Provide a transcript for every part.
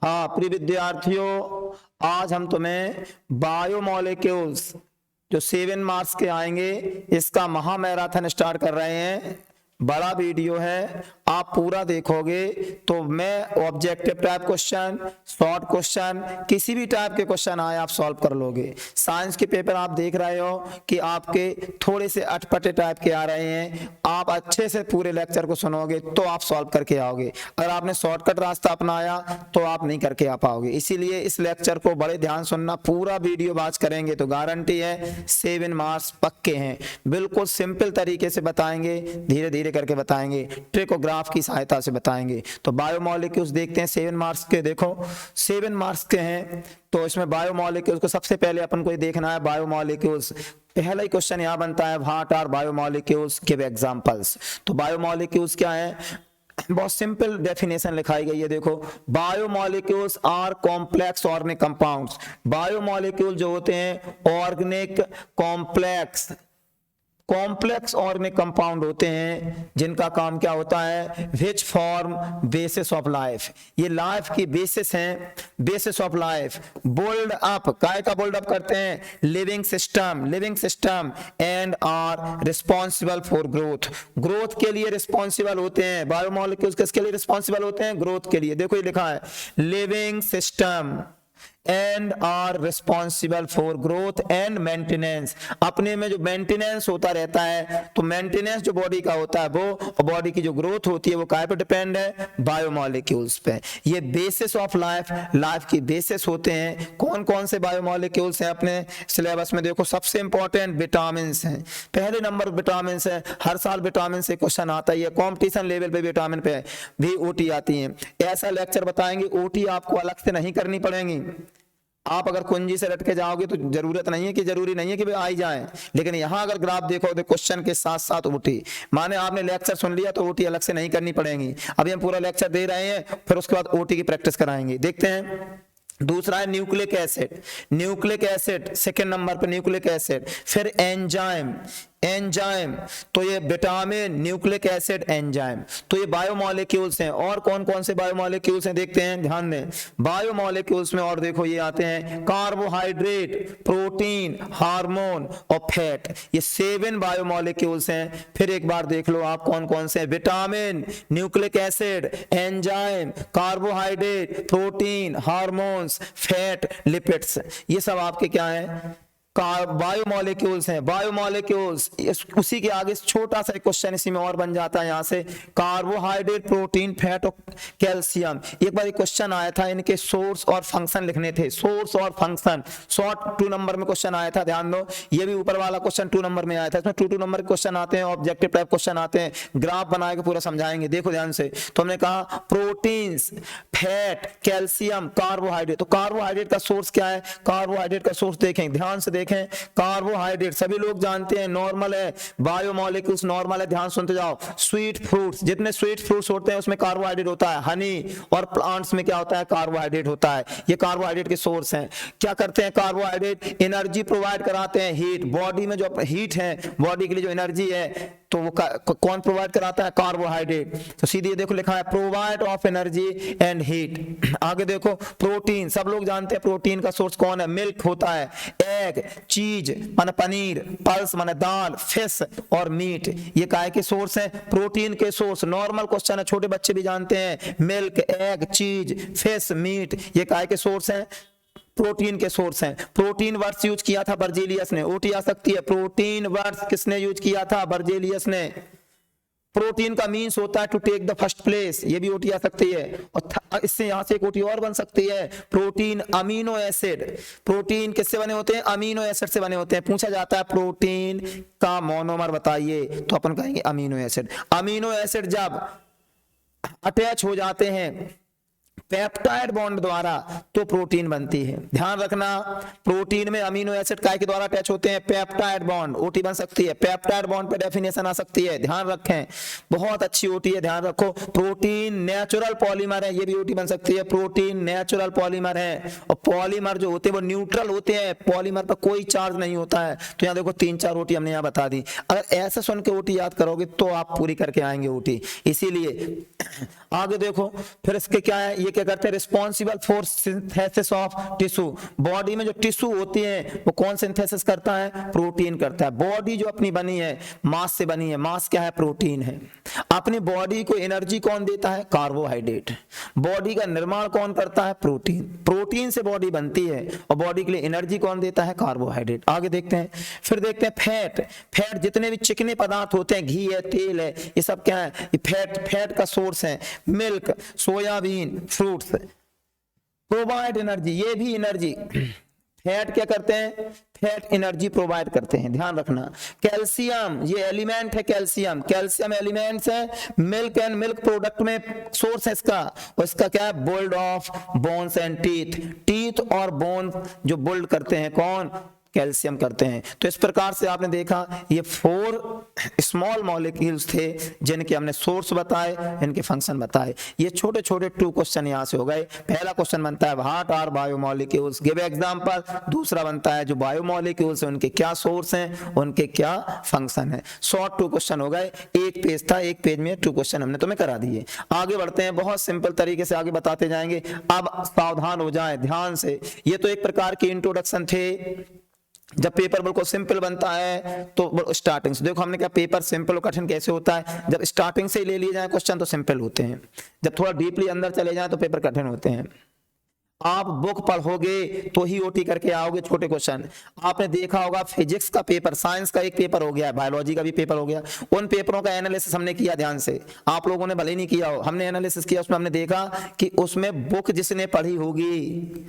हाँ प्रिय विद्यार्थियों, आज हम तुम्हें बायोमोलिक्यूल्स जो 7 मार्क्स के आएंगे इसका महा मैराथन स्टार्ट कर रहे हैं। बड़ा वीडियो है, आप पूरा देखोगे तो मैं objective type question, short question, किसी भी टाइप के क्वेश्चन आए आप सॉल्व कर लोगे। साइंस के पेपर आप देख रहे हो कि आपके थोड़े से अटपटे टाइप के आ रहे हैं, आप अच्छे से पूरे लेक्चर को सुनोगे तो आप सॉल्व करके आओगे। अगर आपने शॉर्टकट रास्ता अपनाया तो आप नहीं करके आ पाओगे। इसीलिए इस लेक्चर को बड़े ध्यान सुनना, पूरा वीडियो वॉच करेंगे तो गारंटी है 7 मार्क्स पक्के हैं। बिल्कुल सिंपल तरीके से बताएंगे, धीरे धीरे करके बताएंगे, ट्रिक और ग्राफ की सहायता से बताएंगे। तो बायोमोलिक्यूल्स देखते हैं 7 मार्क्स के। देखो 7 मार्क्स के हैं तो इसमें बायोमोलिक्यूल्स को सबसे पहले अपन को ये देखना है। बायोमोलिक्यूल्स पहला ही क्वेश्चन यहां बनता है, what are biomolecules, give examples. तो बायोमोलिक्यूल्स क्या है, बहुत सिंपल डेफिनेशन लिखाई गई है। देखो, biomolecules are complex organic compounds. Biomolecule जो होते हैं ऑर्गेनिक कॉम्प्लेक्स ऑर्गेनिक कंपाउंड होते हैं जिनका काम क्या होता है, which form basis of life. ये लाइफ की बेसिस हैं, basis of life. Build up, काय का बोल्ड अप करते हैं, living system and are responsible for growth के लिए रिस्पॉन्सिबल होते हैं। बायोमोलिक्यूल्स किसके लिए रिस्पॉन्सिबल होते हैं, ग्रोथ के लिए। देखो ये लिखा है, living system and are responsible for growth and maintenance. अपने में जो मेंटेनेंस होता रहता है, तो मेंटेनेंस जो बॉडी का होता है वो, और बॉडी की जो ग्रोथ होती है वो काय पे डिपेंड है, बायोमोलिक्यूल्स पे। ये बेसिस ऑफ लाइफ की बेसिस होते हैं। कौन कौन से बायोमोलिक्यूल्स हैं अपने सिलेबस में, देखो सबसे इंपॉर्टेंट विटामिन हैं, पहले नंबर विटामिन है। हर साल विटामिन से क्वेश्चन आता ही है, कॉम्पिटिशन लेवल पे विटामिन पे भी ओटी आती है। ऐसा लेक्चर बताएंगे, ओटी आपको अलग से नहीं करनी पड़ेगी। आप अगर कुंजी से रट के जाओगे तो जरूरी नहीं है कि वे आ ही जाएं, लेकिन यहां अगर ग्राफ देखो तो क्वेश्चन के साथ साथ ओटी, माने आपने लेक्चर सुन लिया तो ओटी अलग से नहीं करनी पड़ेगी। अभी हम पूरा लेक्चर दे रहे हैं, फिर उसके बाद ओटी की प्रैक्टिस कराएंगे। देखते हैं, दूसरा है न्यूक्लिक एसिड, सेकंड नंबर पर न्यूक्लिक एसिड। फिर एंजाइम, तो ये विटामिन, न्यूक्लिक एसिड, एंजाइम, तो ये बायोमोलिक्यूल्स हैं। और कौन कौन से बायोमोलिक्यूल्स हैं देखते हैं, ध्यान दें। बायोमोलिक्यूल्स में और देखो ये आते हैं, कार्बोहाइड्रेट, प्रोटीन, हार्मोन और फैट। ये 7 बायोमोलिक्यूल्स हैं। फिर एक बार देख लो आप कौन कौन से, vitamin, nucleic acid, enzyme, carbohydrate, protein, hormones, fat, lipids, ये सब आपके क्या है, बायोमोलिक्यूल्स हैं। बायोमोलिक्यूल्स, उसी के आगे छोटा सा क्वेश्चन इसी में और बन जाता है, यहां से कार्बोहाइड्रेट, प्रोटीन, फैट और कैल्शियम। एक बार क्वेश्चन आया था, इनके सोर्स और फंक्शन लिखने थे, सोर्स और फंक्शन, शॉर्ट 2 नंबर में क्वेश्चन आया था, ध्यान दो। ये भी ऊपर वाला क्वेश्चन 2 नंबर में आया था। इसमें 2 नंबर के क्वेश्चन आते हैं, ऑब्जेक्टिव टाइप क्वेश्चन आते हैं, ग्राफ बना के पूरा समझाएंगे। देखो ध्यान से, तो हमने कहा प्रोटीन, फैट, कैल्शियम, कार्बोहाइड्रेट। तो कार्बोहाइड्रेट का सोर्स क्या है, कार्बोहाइड्रेट का सोर्स देखें, ध्यान से देखें। कार्बोहाइड्रेट सभी लोग जानते हैं नॉर्मल है, बायोमोलिक्यूल्स नॉर्मल है, ध्यान सुनते जाओ। स्वीट फ्रूट्स, जितने स्वीट फ्रूट्स होते हैं उसमें कार्बोहाइड्रेट होता है। हनी और प्लांट्स में क्या होता है, कार्बोहाइड्रेट होता है। ये कार्बोहाइड्रेट के सोर्स हैं। क्या करते हैं कार्बोहाइड्रेट, एनर्जी प्रोवाइड कराते हैं, हीट, बॉडी में जो हीट है, बॉडी के लिए जो एनर्जी है तो वो कौन प्रोवाइड कराता है, कार्बोहाइड्रेट। तो सीधे देखो लिखा है, provide of energy and heat. आगे देखो, प्रोटीन, सब लोग जानते हैं प्रोटीन का सोर्स कौन है, मिल्क होता है, एग, चीज माने पनीर, पल्स माने दाल, फिश और मीट, ये काय के सोर्स हैं, प्रोटीन के सोर्स। नॉर्मल क्वेश्चन है, छोटे बच्चे भी जानते हैं, मिल्क, एग, चीज, फिश, मीट, ये काय के सोर्स हैं, प्रोटीन के सोर्स हैं। प्रोटीन वर्ड्स यूज किया था बर्जेलियस ने, ओटी आ सकती है। प्रोटीन वर्ड्स किसने यूज किया था, बर्जेलियस ने। प्रोटीन का मीन्स होता है to take the first place, ये भी ओटी आ सकती है। और इससे यहां से एक ओटी और बन सकती है, प्रोटीन अमीनो एसिड। प्रोटीन किससे बने होते हैं, अमीनो एसिड से बने होते हैं। पूछा जाता है प्रोटीन का मोनोमर बताइए, तो अपन कहेंगे अमीनो एसिड। अमीनो एसिड जब अटैच हो जाते हैं पेप्टाइड बॉन्ड द्वारा तो प्रोटीन बनती है। ध्यान रखना, प्रोटीन में अमीनो एसिड काय के द्वारा अटैच होते हैं, पेप्टाइड बॉन्ड, ओटी बन सकती है। पेप्टाइड बॉन्ड पे डेफिनेशन आ सकती है, ध्यान रखें, बहुत अच्छी ओटी है, ध्यान रखो। प्रोटीन नेचुरल पॉलीमर है, ये भी ओटी बन सकती है। प्रोटीन नेचुरल पॉलीमर है, और पॉलीमर जो होते हैं वो न्यूट्रल होते हैं, पॉलीमर पर कोई चार्ज नहीं होता है। तो यहाँ देखो 3-4 ओटी हमने यहाँ बता दी। अगर ऐसे सुन के ओटी याद करोगे तो आप पूरी करके आएंगे ओटी। इसीलिए आगे देखो, फिर इसके क्या है, ये क्या करते हैं, responsible for synthesis of tissue. Body में जो टिश्यू होती है वो कौन सिंथेसिस करता है, प्रोटीन करता है। बॉडी जो अपनी बनी है मांस से बनी है, मांस क्या है, प्रोटीन है। अपनी बॉडी को एनर्जी कौन देता है, कार्बोहाइड्रेट। बॉडी का निर्माण कौन करता है, प्रोटीन। प्रोटीन से बॉडी बनती है और बॉडी के लिए एनर्जी कौन देता है, कार्बोहाइड्रेट। आगे देखते हैं, फिर देखते हैं फैट। फैट जितने भी चिकने पदार्थ होते हैं, घी है, तेल है, ये सब क्या है, ये फैट का सोर्स है। Milk, soybean, fruits provide energy, ये भी एनर्जी। फैट क्या करते हैं, फैट एनर्जी प्रोवाइड करते हैं, ध्यान रखना। कैल्शियम, ये एलिमेंट है कैल्शियम, कैल्शियम एलिमेंट्स है। मिल्क एंड मिल्क प्रोडक्ट में सोर्स है इसका, और इसका क्या है, build of bones and teeth. Teeth और बोन जो बिल्ड करते हैं कौन, कैल्शियम करते हैं। तो इस प्रकार से आपने देखा ये 4 स्मॉल मॉलिक्यूल्स थे जिनके हमने सोर्स बताए, इनके फंक्शन बताए। ये छोटे छोटे 2 क्वेश्चन यहाँ से हो गए। पहला क्वेश्चन बनता है what are biomolecules, give example. दूसरा बनता है जो बायोमॉलिक्यूल्स हैं उनके क्या सोर्स हैं, उनके क्या फंक्शन है। शॉर्ट 2 क्वेश्चन हो गए, एक पेज था, एक पेज में 2 क्वेश्चन हमने तुम्हें करा दिए। आगे बढ़ते हैं, बहुत सिंपल तरीके से आगे बताते जाएंगे। अब सावधान हो जाए ध्यान से, ये तो एक प्रकार के इंट्रोडक्शन थे। जब पेपर बिल्कुल सिंपल बनता है तो स्टार्टिंग से देखो, हमने क्या पेपर सिंपल और कठिन कैसे होता है, जब स्टार्टिंग से ही ले लिए जाए क्वेश्चन तो सिंपल होते हैं, जब थोड़ा डीपली अंदर चले जाए तो पेपर कठिन होते हैं। आप बुक पढ़ोगे तो ही ओटी करके आओगे छोटे क्वेश्चन। आपने देखा होगा फिजिक्स का पेपर, साइंस का एक पेपर हो गया, बायोलॉजी का भी पेपर हो गया, उन पेपरों का एनालिसिस हमने किया ध्यान से। आप लोगों ने भले ही नहीं किया हो, हमने एनालिसिस किया, उसमें हमने देखा कि उसमें बुक जिसने पढ़ी होगी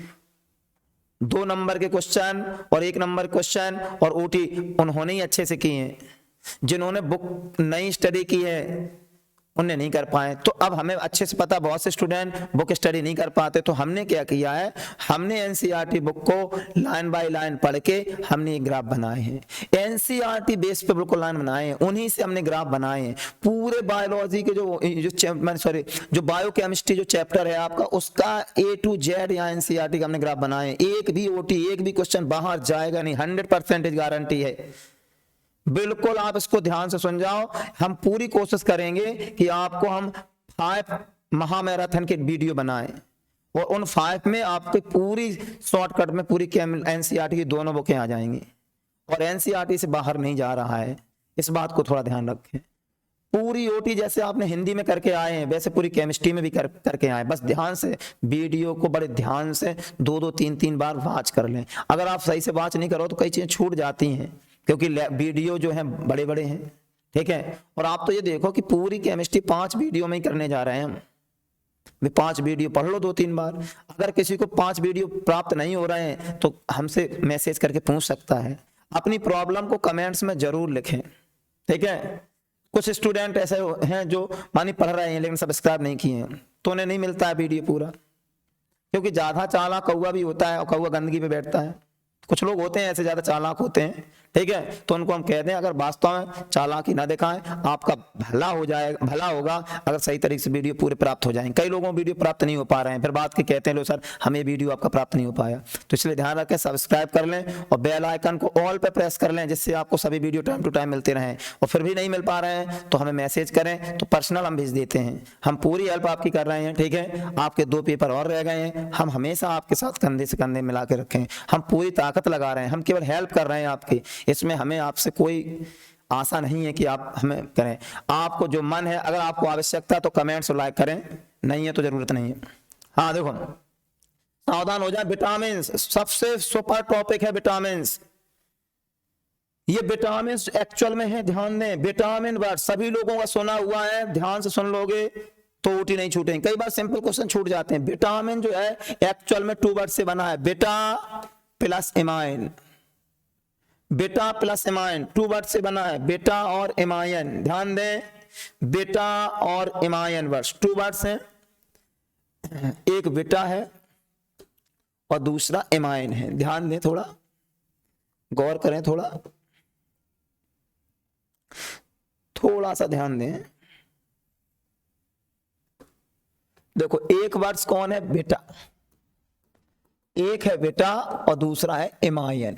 2 नंबर के क्वेश्चन और 1 नंबर क्वेश्चन और ओटी उन्होंने ही अच्छे से किए हैं। जिन्होंने बुक नहीं स्टडी की है उन्हें नहीं कर पाए। तो अब हमें अच्छे से पता, बहुत से स्टूडेंट बुक स्टडी नहीं कर पाते, तो हमने क्या किया है, हमने एनसीईआरटी बुक को लाइन बाय लाइन पढ़ के हमने ये ग्राफ बनाए हैं। एनसीईआरटी बेस पे बिल्कुल लाइन बनाए हैं, उन्हीं से हमने ग्राफ बनाए हैं। पूरे बायोलॉजी के जो बायोकेमिस्ट्री जो चैप्टर है आपका, उसका A to Z यहाँ एनसीईआरटी का हमने ग्राफ बनाए हैं। एक भी ओटी, एक भी क्वेश्चन बाहर जाएगा नहीं, 100% गारंटी है। बिल्कुल आप इसको ध्यान से सुन जाओ। हम पूरी कोशिश करेंगे कि आपको हम 5 महामैराथन के वीडियो बनाएं और उन 5 में आपके पूरी शॉर्टकट में पूरी एनसीईआरटी की दोनों बुकें आ जाएंगी और एनसीईआरटी से बाहर नहीं जा रहा है, इस बात को थोड़ा ध्यान रखें। पूरी ओटी जैसे आपने हिंदी में करके आए हैं वैसे पूरी केमिस्ट्री में भी करके आए। बस ध्यान से वीडियो को बड़े ध्यान से 2-2, 3-3 बार वॉच कर लें। अगर आप सही से वॉच नहीं करो तो कई चीजें छूट जाती हैं, क्योंकि वीडियो जो है बड़े बड़े हैं, ठीक है। और आप तो ये देखो कि पूरी केमिस्ट्री 5 वीडियो में ही करने जा रहे हैं हम। 5 वीडियो पढ़ लो 2-3 बार। अगर किसी को 5 वीडियो प्राप्त नहीं हो रहे हैं तो हमसे मैसेज करके पूछ सकता है। अपनी प्रॉब्लम को कमेंट्स में जरूर लिखें, ठीक है। कुछ स्टूडेंट ऐसे हैं जो मानी पढ़ रहे हैं लेकिन सब्सक्राइब नहीं किए हैं, तो उन्हें नहीं मिलता है वीडियो पूरा, क्योंकि ज्यादा चालाक कौवा भी होता है और कौवा गंदगी पे बैठता है। कुछ लोग होते हैं ऐसे ज्यादा चालाक होते हैं, ठीक है, तो उनको हम कह दें अगर वास्तव में चालाकी ना दिखाएं, आपका भला हो जाएगा, भला होगा अगर सही तरीके से वीडियो पूरे प्राप्त हो जाएंगे। कई लोगों को वीडियो प्राप्त नहीं हो पा रहे हैं, फिर बात के कहते हैं लो सर हमें वीडियो आपका प्राप्त नहीं हो पाया। तो इसलिए ध्यान रखें, सब्सक्राइब कर लें और बेल आइकन को ऑल पे प्रेस कर लें, जिससे आपको सभी वीडियो टाइम टू टाइम मिलते रहें। और फिर भी नहीं मिल पा रहे हैं तो हमें मैसेज करें, तो पर्सनल हम भेज देते हैं। हम पूरी हेल्प आपकी कर रहे हैं, ठीक है। आपके 2 पेपर और रह गए हैं, हम हमेशा आपके साथ कंधे से कंधे मिला के रखें। हम पूरी ताकत लगा रहे हैं, हम केवल हेल्प कर रहे हैं आपकी। इसमें हमें आपसे कोई आशा नहीं है कि आप हमें करें। आपको जो मन है, अगर आपको आवश्यकता तो कमेंट्स और लाइक करें, नहीं है तो जरूरत नहीं है। हाँ देखो, सावधान हो जाए। विटामिन सबसे सुपर टॉपिक है, विटामिन। ये विटामिन एक्चुअल में है, ध्यान दें। विटामिन वर्ड सभी लोगों का सुना हुआ है, ध्यान से सुन लोगे तो ओटी नहीं छूटेंगे। कई बार सिंपल क्वेश्चन छूट जाते हैं। विटामिन जो है एक्चुअल में 2 वर्ड से बना है, बेटा प्लस एमाइन। बेटा प्लस एमाइन 2 वर्ड से बना है, बेटा और एमाइन। ध्यान दें, बेटा और एमाइन वर्ड्स 2 वर्ड्स हैं। एक बेटा है और दूसरा एमाइन है। ध्यान दें, थोड़ा गौर करें, थोड़ा सा ध्यान दें। देखो, एक वर्ड्स कौन है, बेटा। एक है बेटा और दूसरा है एमाइन।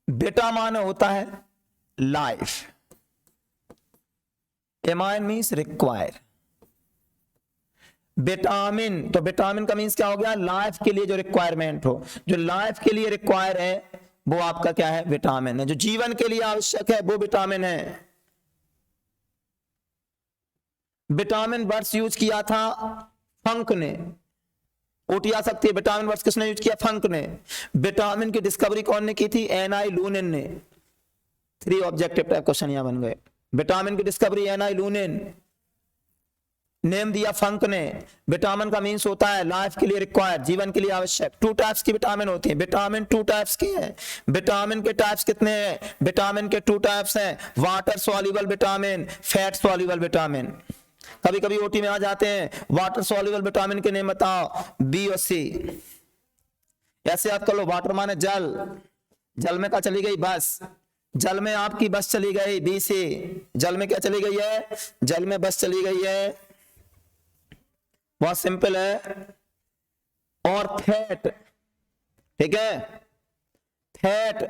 बेटा माने होता है life, amine means require. Vitamin, तो विटामिन का मीन्स क्या हो गया, लाइफ के लिए जो रिक्वायरमेंट हो, जो लाइफ के लिए रिक्वायर है वो आपका क्या है, विटामिन है। जो जीवन के लिए आवश्यक है वो विटामिन है। विटामिन वर्ड्स यूज किया था फंक ने, ओटी आ सकती है। विटामिन वर्ड्स किसने यूज किया, फंक ने। विटामिन की डिस्कवरी कौन ने की थी, एनआई लूनिन ने। 3 ऑब्जेक्टिव टाइप क्वेश्चन यहां बन गए। विटामिन की डिस्कवरी एनआई लूनिन, नेम दिया फंक ने। विटामिन का मीन्स होता है लाइफ के लिए रिक्वायर्ड, जीवन के लिए आवश्यक। 2 टाइप्स की विटामिन होती है, विटामिन 2 टाइप्स की है। विटामिन के टाइप्स कितने हैं, विटामिन के 2 टाइप्स हैं, water soluble vitamin, fat soluble vitamin. कभी कभी ओटी में आ जाते हैं, वाटर सॉल्युबल विटामिन के नेम बताओ, बी और सी। ऐसे याद कर लो, वाटर माने जल, जल में क्या चली गई, बस, जल में आपकी बस चली गई, बी से। जल में क्या चली गई है, जल में बस चली गई है, बहुत सिंपल है। और फैट, ठीक है, फैट,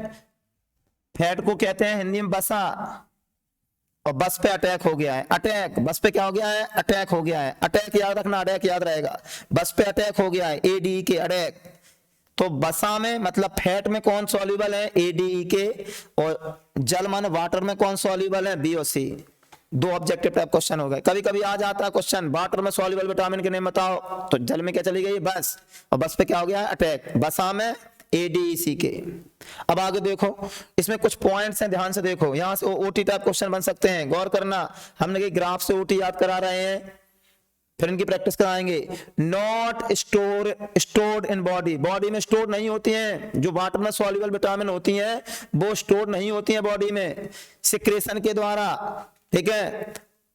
फैट को कहते हैं हिंदी में बसा। और बस पे अटैक हो गया है, अटैक, बस पे क्या हो गया है, अटैक हो गया है। अटैक याद रखना, अटैक याद रहेगा, बस पे अटैक हो गया है, एडी के अटैक। तो बसा में मतलब फैट में कौन सॉल्युबल है, एडीई के। और जल माने वाटर में कौन सॉल्युबल है, बी और सी। 2 ऑब्जेक्टिव टाइप क्वेश्चन हो गए। कभी कभी आ जाता है क्वेश्चन, वाटर में सॉल्युबल विटामिन के नेम बताओ, तो जल में क्या चली गई, बस, और बस पे क्या हो गया, अटैक। बसा में एडीसी के। अब आगे देखो, इसमें कुछ पॉइंट्स हैं, ध्यान से देखो। यहां से ओटी टाइप क्वेश्चन बन सकते हैं, गौर करना। हमने ग्राफ से ओटी याद करा रहे हैं, फिर इनकी प्रैक्टिस कराएंगे। Not stored in body, body में स्टोर नहीं होती हैं। जो वाटर में सॉल्युबल विटामिन होती हैं वो स्टोर नहीं होती हैं बॉडी में, सिक्रेशन के द्वारा, ठीक है,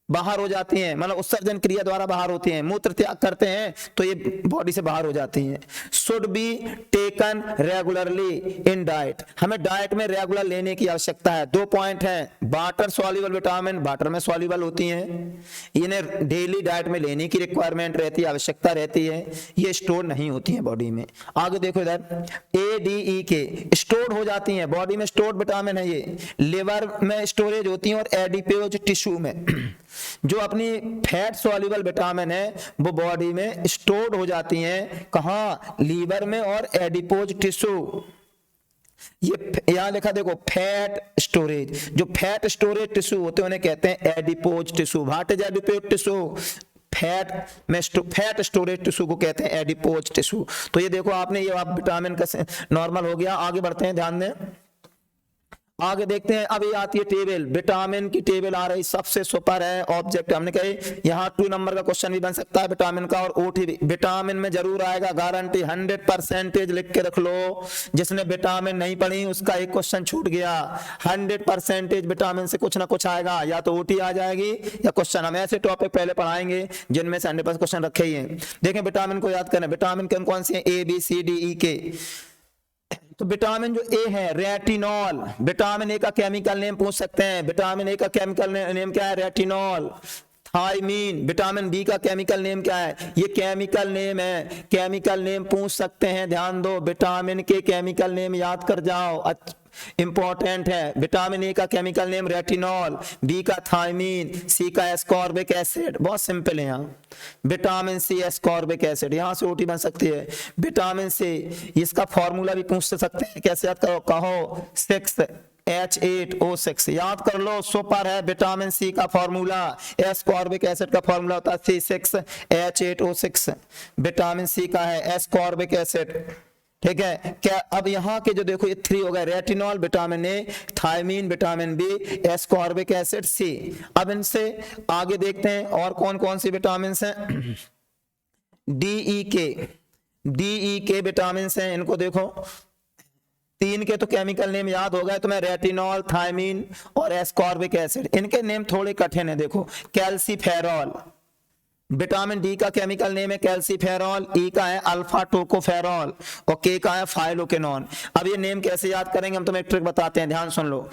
बाहर हो जाती हैं, मतलब उत्सर्जन क्रिया द्वारा बाहर होती हैं। मूत्र त्याग करते हैं तो ये बॉडी से बाहर हो जाती हैं। Should be taken regularly in diet, हमें डाइट में रेगुलर लेने की आवश्यकता है। 2 पॉइंट हैं, वाटर सॉल्युबल विटामिन वाटर में सॉल्युबल होती हैं, इन्हें डेली डाइट में लेने की रिक्वायरमेंट रहती है, आवश्यकता रहती है, ये स्टोर नहीं होती है बॉडी में। आगे देखो इधर, एडीई के स्टोर हो जाती हैं, बॉडी में स्टोर्ड विटामिन है ये, लिवर में स्टोरेज होती हैं और एडिपोज टिश्यू में। जो अपनी फैट सॉल्युबल विटामिन है वो बॉडी में स्टोर्ड हो जाती हैं, कहां, लीवर में और एडिपोज टिश्यू। ये यहां लिखा देखो, फैट स्टोरेज, जो फैट स्टोरेज टिश्यू होते हैं उन्हें कहते हैं adipose tissue. What is adipose tissue, fat में फैट स्टोरेज टिश्यू को कहते हैं एडिपोज टिश्यू। तो ये देखो आपने, ये आप विटामिन का नॉर्मल हो गया। आगे बढ़ते हैं, ध्यान दें, आगे देखते हैं। अब ये आती है टेबल, विटामिन की टेबल आ रही, सबसे सुपर है ऑब्जेक्ट। हमने कहे यहाँ 2 नंबर का क्वेश्चन भी बन सकता है विटामिन का, और ओटी भी विटामिन में जरूर आएगा, गारंटी 100% लिख के रख लो। जिसने विटामिन नहीं पढ़ी उसका एक क्वेश्चन छूट गया। 100% विटामिन से कुछ ना कुछ आएगा, या तो ओटी आ जाएगी या क्वेश्चन। हम ऐसे टॉपिक पहले पढ़ाएंगे जिनमें से 100% क्वेश्चन रखे ही हैं। देखें विटामिन को याद करें, विटामिन कौन सी है, ए बी सी डी ई के। तो विटामिन जो ए है, रेटिनॉल, विटामिन ए का केमिकल नेम पूछ सकते हैं। विटामिन ए का केमिकल नेम क्या है, रेटिनॉल। थायमीन, विटामिन बी का केमिकल नेम क्या है, ये केमिकल नेम है, केमिकल नेम पूछ सकते हैं, ध्यान दो। विटामिन के केमिकल नेम याद कर जाओ, इंपॉर्टेंट है। विटामिन ए का केमिकल नेम रेटिनॉल, बी का थायमीन, सी का एस्कॉर्बिक एसिड। बहुत सिंपल है, यहाँ विटामिन सी एस्कॉर्बिक एसिड, यहाँ से ओटी बन सकती है। विटामिन सी, इसका फॉर्मूला भी पूछ सकते हैं, कैसे याद करो, कहो 6H8O6 याद कर लो, सुपर है। विटामिन सी का फॉर्मूला, एस्कॉर्बिक एसिड का फॉर्मूला होता है C6H8O6, विटामिन सी का है एस्कॉर्बिक एसिड, ठीक है। क्या अब यहाँ के जो देखो, ये 3 हो गए, retinol, vitamin A, thiamine, vitamin B, ascorbic acid, C. अब इनसे आगे देखते हैं और कौन कौन सी विटामिन हैं। डीई के विटामिन हैं, इनको देखो, 3 के तो केमिकल नेम याद हो गए तुम्हें, रेटिनॉल, थायमीन और एस्कॉर्बिक एसिड। इनके नेम थोड़े कठिन है, देखो, कैल्सीफेरॉल। विटामिन डी का केमिकल नेम है कैल्सीफेरॉल, ई का है अल्फा टोकोफेरॉल और के का है फाइलोकेनॉन। अब ये नेम कैसे याद करेंगे, हम तुम्हें एक ट्रिक बताते हैं, ध्यान सुन लो।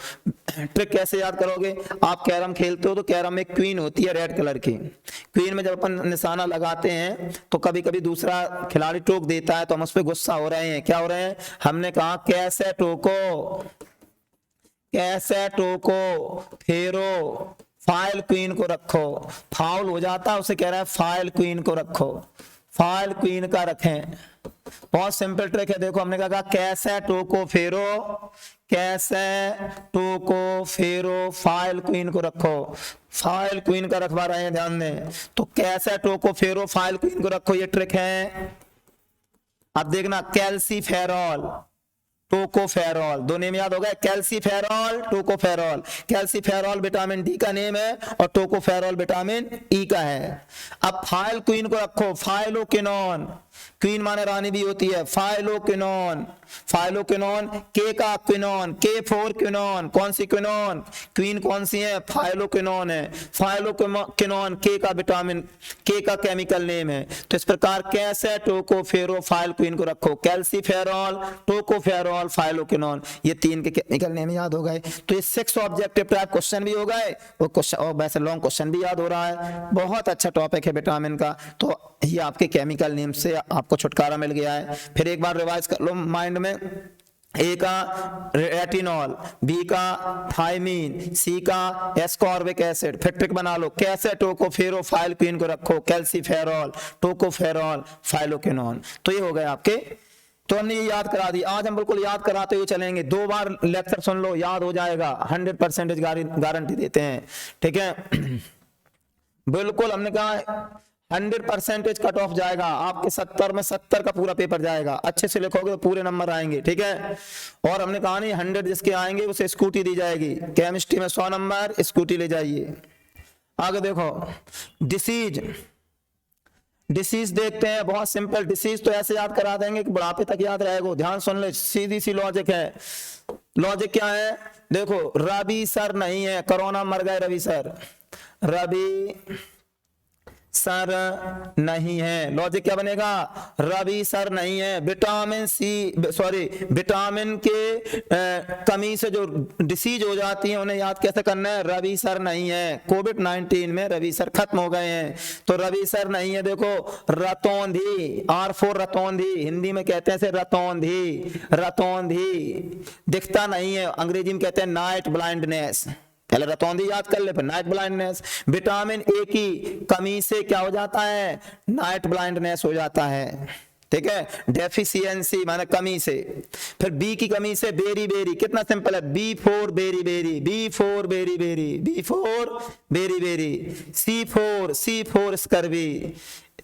ट्रिक कैसे याद करोगे, आप कैरम खेलते हो तो कैरम में क्वीन होती है रेड कलर की। क्वीन में जब अपन निशाना लगाते हैं तो कभी कभी दूसरा खिलाड़ी टोक देता है तो हम उस पर गुस्सा हो रहे हैं, क्या हो रहे हैं, हमने कहा कैसे टोको, कैसे टोको, फेरो, फाइल क्वीन को रखो, फाउल हो जाता है उसे कह रहा है फाइल क्वीन को रखो, फाइल क्वीन का रखें। बहुत सिंपल ट्रिक है, देखो हमने कहा कैसे टोको फेरो, कैसे टोको फेरो, फाइल क्वीन को रखो, फाइल क्वीन का रखवा रहे हैं, ध्यान दें। तो कैसे टोको फेरो फाइल क्वीन को रखो, ये ट्रिक है। अब देखना कैल्सीफेरॉल टोकोफेरॉल, दो नेम याद हो गए, calciferol tocopherol. Calciferol vitamin D का नेम है और टोकोफेरॉल विटामिन ई का है। अब फाइल क्वीन को रखो, फाइलोक्विनोन, क्वीन माने रानी भी होती है, फाइलोक्विनोन, फाइलोक्विनोन, के का क्विनोन, के फोर क्विनोन, कौन सी क्विनोन, क्वीन कौन सी है, फाइलोक्विनोन है, फाइलोक्विनोन के का विटामिन, के का केमिकल नेम है। तो इस प्रकार कैसे टोकोफेरो फाइल क्वीन को रखो, कैल्सीफेरॉल टोकोफेरॉल फाइलोक्विनोन, ये तीन के केमिकल नेम याद हो गए। तो ये 6 ऑब्जेक्टिव टाइप क्वेश्चन भी हो गए, वो क्वेश्चन और वैसे लॉन्ग क्वेश्चन भी याद हो रहा है। बहुत अच्छा टॉपिक है विटामिन का। तो ये आपके केमिकल नेम से आपको छुटकारा मिल गया है। फिर एक बार रिवाइज कर लो माइंड में, ए का रेटिनॉल, बी का थायमीन, सी का एस्कॉर्बिक एसिड। फिर ट्रिक बना लो, कैसे टोकोफेरो फाइल क्वीन को रखो, कैल्सीफेरॉल टोकोफेरॉल फाइलोक्विनोन। तो ये हो गए आपके, तो हमने ये याद करा दी। आज हम बिल्कुल याद कराते हुए चलेंगे, 2 बार लेक्चर सुन लो, याद हो जाएगा, 100% गारंटी देते हैं, ठीक है। बिल्कुल हमने कहा 100% कट ऑफ जाएगा आपके, 70 में 70 का पूरा पेपर जाएगा। अच्छे से लिखोगे तो पूरे नंबर आएंगे, ठीक है। और हमने कहा नहीं 100 जिसके आएंगे उसे स्कूटी दी जाएगी, केमिस्ट्री में 100 नंबर, स्कूटी ले जाइए। आगे देखो डिसीज, डिसीज देखते हैं, बहुत सिंपल। डिसीज तो ऐसे याद करा देंगे कि बुढ़ापे तक याद रहेगा। ध्यान सुन ले, सीधी सी लॉजिक है। लॉजिक क्या है, देखो रवि सर नहीं है, कोरोना मर गए रवि सर, रवि सर नहीं है। लॉजिक क्या बनेगा, रवि सर नहीं है। विटामिन सी सॉरी विटामिन के कमी से जो डिसीज हो जाती है उन्हें याद कैसे करना है, रवि सर नहीं है। कोविड-19 में रवि सर खत्म हो गए हैं, तो रवि सर नहीं है। देखो रतौंधी, R4 रतौंधी, हिंदी में कहते हैं रतौंधी, रतौंधी दिखता नहीं है, अंग्रेजी में कहते हैं नाइट ब्लाइंडनेस। पहले रतौंधी याद कर ले, फिर नाइट ब्लाइंडनेस। विटामिन ए की कमी से क्या हो जाता है, नाइट ब्लाइंडनेस हो जाता है, ठीक है। डेफिशिएंसी माने कमी से। फिर बी की कमी से बेरी बेरी, कितना सिंपल है, B4 beriberi, B4 beriberi, B4 beriberi. C4 scurvy,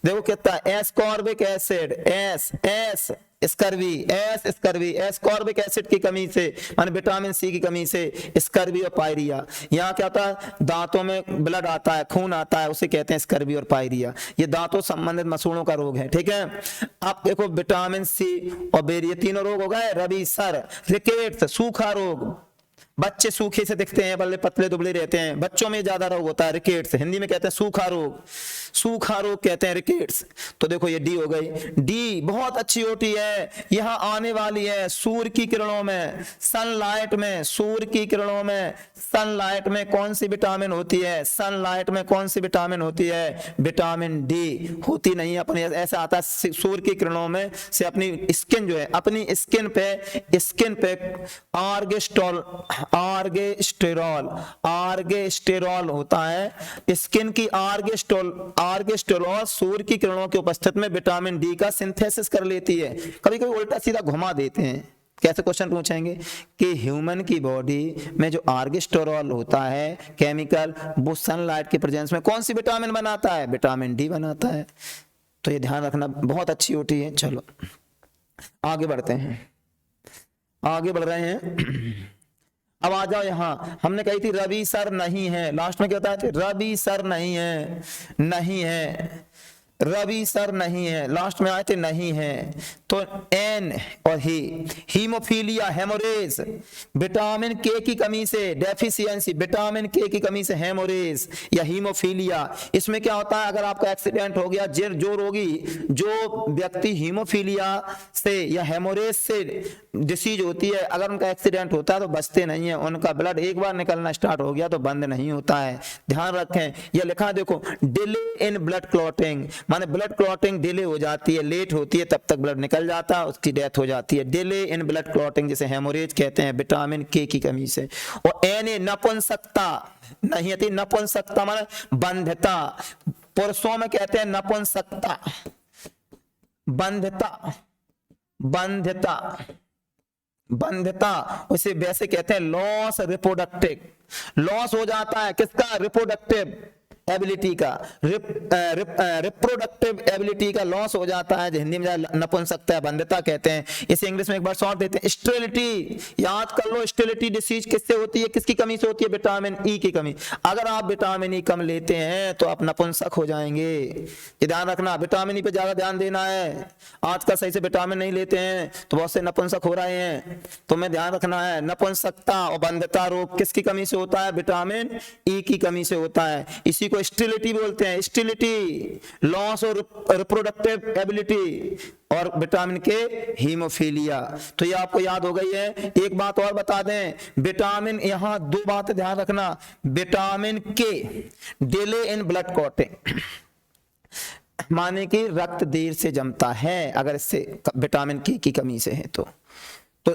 देखो कितना, ascorbic acid, S scurvy, ascorbic acid की कमी से माने विटामिन सी की कमी से स्कर्वी और पायरिया। यहाँ क्या होता है, दांतों में ब्लड आता है, खून आता है, उसे कहते हैं स्कर्वी और पायरिया। ये दांतों संबंधित मसूड़ों का रोग है, ठीक है। अब देखो विटामिन सी और बेरी, तीनों रोग हो गए। रवि सर, रिकेट्स सूखा रोग, बच्चे सूखे से दिखते हैं, बल्ले पतले दुबले रहते हैं, बच्चों में ज्यादा रोग होता है रिकेट्स, हिंदी में कहते हैं सूखा रोग, सूखा रोग कहते हैं रिकेट्स। तो देखो ये डी हो गई। डी बहुत अच्छी होती है, यहाँ आने वाली है सूर्य की किरणों में, सनलाइट में, सूर्य की किरणों में, सनलाइट में कौन सी विटामिन होती है, सनलाइट में कौन सी विटामिन होती है, विटामिन डी होती नहीं है अपने, ऐसा आता है सूर्य की किरणों में से अपनी स्किन जो है, अपनी स्किन पे आर्गेस्टेरॉल होता है, स्किन की आर्गेस्टेरॉल सूर्य की किरणों की उपस्थिति में विटामिन डी का सिंथेसिस कर लेती है। कभी कभी उल्टा सीधा घुमा देते हैं, कैसे क्वेश्चन पूछेंगे कि ह्यूमन की बॉडी में जो आर्गेस्टेरॉल होता है केमिकल, वो सनलाइट के प्रेजेंस में कौन सी विटामिन बनाता है, विटामिन डी बनाता है। तो ये ध्यान रखना, बहुत अच्छी होती है। चलो आगे बढ़ते हैं, आगे बढ़ रहे हैं। अब आ जाओ यहाँ, हमने कही थी रवि सर नहीं है, लास्ट में क्या होता है, रवि सर नहीं है, नहीं है, रवि सर नहीं है, लास्ट में आए थे नहीं है। तो एन और हीमोफीलिया, हेमोरेज, विटामिन के की कमी से डेफिशिएंसी, विटामिन के की कमी से हेमोरेज या हीमोफीलिया। इसमें क्या होता है, अगर आपका एक्सीडेंट हो गया, जो रोगी, जो व्यक्ति हीमोफीलिया से या हेमोरेज से डिसीज होती है, अगर उनका एक्सीडेंट होता है तो बचते नहीं है, उनका ब्लड एक बार निकलना स्टार्ट हो गया तो बंद नहीं होता है। ध्यान रखें, यह लिखा देखो, डिले इन ब्लड क्लॉटिंग माने ब्लड क्लॉटिंग डिले हो जाती है, लेट होती है, तब तक ब्लड निकल जाता है, उसकी डेथ हो जाती है। डिले इन ब्लड क्लॉटिंग जिसे हेमोरेज कहते हैं विटामिन के की कमी से। और एन नपुंसकता नहीं आती, नपुंसकता माने बंधता, पुरुषों में कहते हैं नपुंसकता, बंधता, बंधता, बंधता, उसे वैसे कहते हैं लॉस रिप्रोडक्टिव। लॉस हो जाता है किसका? रिप्रोडक्टिव एबिलिटी का, रिप्रोडक्टिव एबिलिटी का लॉस हो जाता है, हिंदी में नपुंसकता है, बंधता कहते हैं। इसे इंग्लिश में एक बार शॉर्ट देते हैं स्टेरिलिटी। याद कर लो, स्टेरिलिटी डिसीज किससे होती है, किसकी कमी से होती है? विटामिन ई की कमी। अगर आप विटामिन ई कम लेते हैं तो आप नपुंसक हो जाएंगे। ये ध्यान रखना, विटामिन ई पे ज्यादा ध्यान देना है। आजकल सही से विटामिन नहीं लेते हैं तो बहुत से नपुंसक हो रहे हैं, तो मैं ध्यान रखना है। नपुंसकता और बंधता रोग किसकी कमी से होता है? विटामिन ई की कमी से होता है। इसी को स्टेरिलिटी बोलते हैं, स्टेरिलिटी, लॉस और रिप्रोडक्टिव एबिलिटी, और विटामिन के हीमोफीलिया। तो ये आपको याद हो गई है। एक बात और बता दें, विटामिन, यहां दो बातें ध्यान रखना। विटामिन के डिले इन ब्लड क्लॉटिंग माने कि रक्त देर से जमता है अगर इससे विटामिन के की कमी से है तो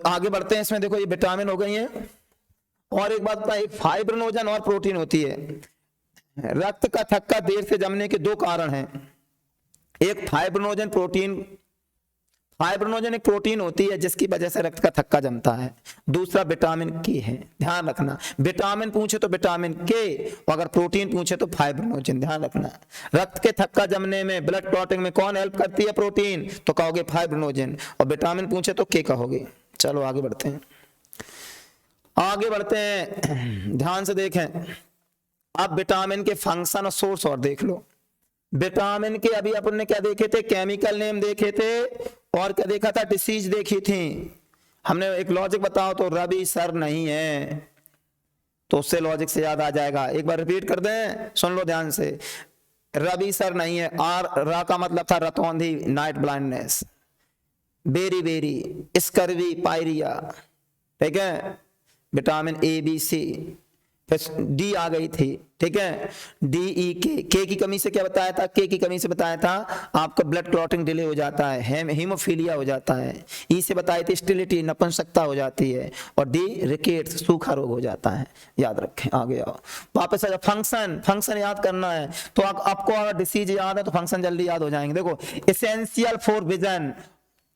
आगे बढ़ते हैं। इसमें देखो ये विटामिन हो गई है, और एक बात बताइए, फाइब्रिनोजन और प्रोटीन होती है। रक्त का थक्का देर से जमने के दो कारण हैं। एक फाइब्रिनोजन प्रोटीन, फाइब्रिनोजन एक प्रोटीन होती है जिसकी वजह से रक्त का थक्का जमता है। दूसरा विटामिन के है, ध्यान रखना। विटामिन पूछे तो विटामिन के, अगर प्रोटीन पूछे तो फाइब्रिनोजन, ध्यान रखना। रक्त के थक्का जमने में, ब्लड क्लॉटिंग में कौन हेल्प करती है? प्रोटीन, तो कहोगे फाइब्रिनोजन, और विटामिन पूछे तो के कहोगे। चलो आगे बढ़ते हैं, आगे बढ़ते हैं, ध्यान से देखें। अब विटामिन के फंक्शन और सोर्स और देख लो। विटामिन के अभी अपन ने क्या देखे थे? केमिकल नेम देखे थे, और क्या देखा था? डिसीज देखी थी हमने। एक लॉजिक बताओ तो, रवि सर नहीं है, तो उससे लॉजिक से याद आ जाएगा। एक बार रिपीट कर दें, सुन लो ध्यान से। रवि सर नहीं है, रा का मतलब था रतौंधी, night blindness. Beriberi, scurvy, pyorrhoea, ठीक है। विटामिन ए बी सी, फिर डी आ गई थी, ठीक है। डी ई के की कमी से क्या बताया था? के की कमी से बताया था आपका ब्लड क्लॉटिंग डिले हो जाता है, हीमोफीलिया हो जाता है। ई से बताई थी स्टेरिलिटी, नपुंसकता हो जाती है, और डी रिकेट्स, सूखा रोग हो जाता है। याद रखें, आगे आओ वापस। फंक्शन, फंक्शन याद करना है तो आपको अगर डिसीज याद है तो फंक्शन जल्दी याद हो जाएंगे। देखो, essential for vision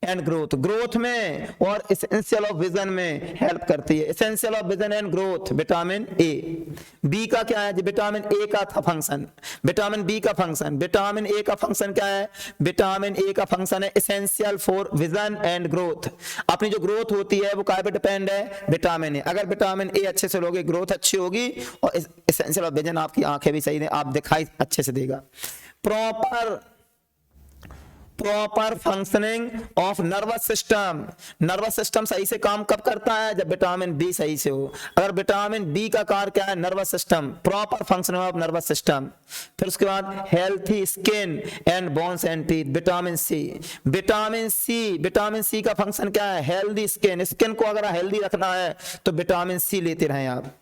and growth, growth में और एसेंशियल ऑफ विजन में हेल्प करती है। Essential of vision and growth vitamin A. B का क्या है? विटामिन ए का था फंक्शन, विटामिन बी का फंक्शन। विटामिन ए का फंक्शन क्या है? विटामिन ए का फंक्शन है essential for vision and growth. अपनी जो ग्रोथ होती है वो काय पे डिपेंड है? विटामिन ए। अगर विटामिन ए अच्छे से लोगे, ग्रोथ अच्छी होगी, और एसेंशियल ऑफ विजन, आपकी आंखें भी सही, आप दिखाई अच्छे से देगा। Proper functioning of nervous system. Nervous system सही से काम कब करता है? जब विटामिन बी सही से हो। अगर विटामिन बी का कार्य क्या है? Nervous system, proper functioning of nervous system. फिर उसके बाद healthy skin and bones and teeth. Vitamin C, vitamin C, vitamin C का फंक्शन क्या है? हेल्दी स्किन, स्किन को अगर हेल्दी रखना है तो विटामिन सी लेते रहें आप।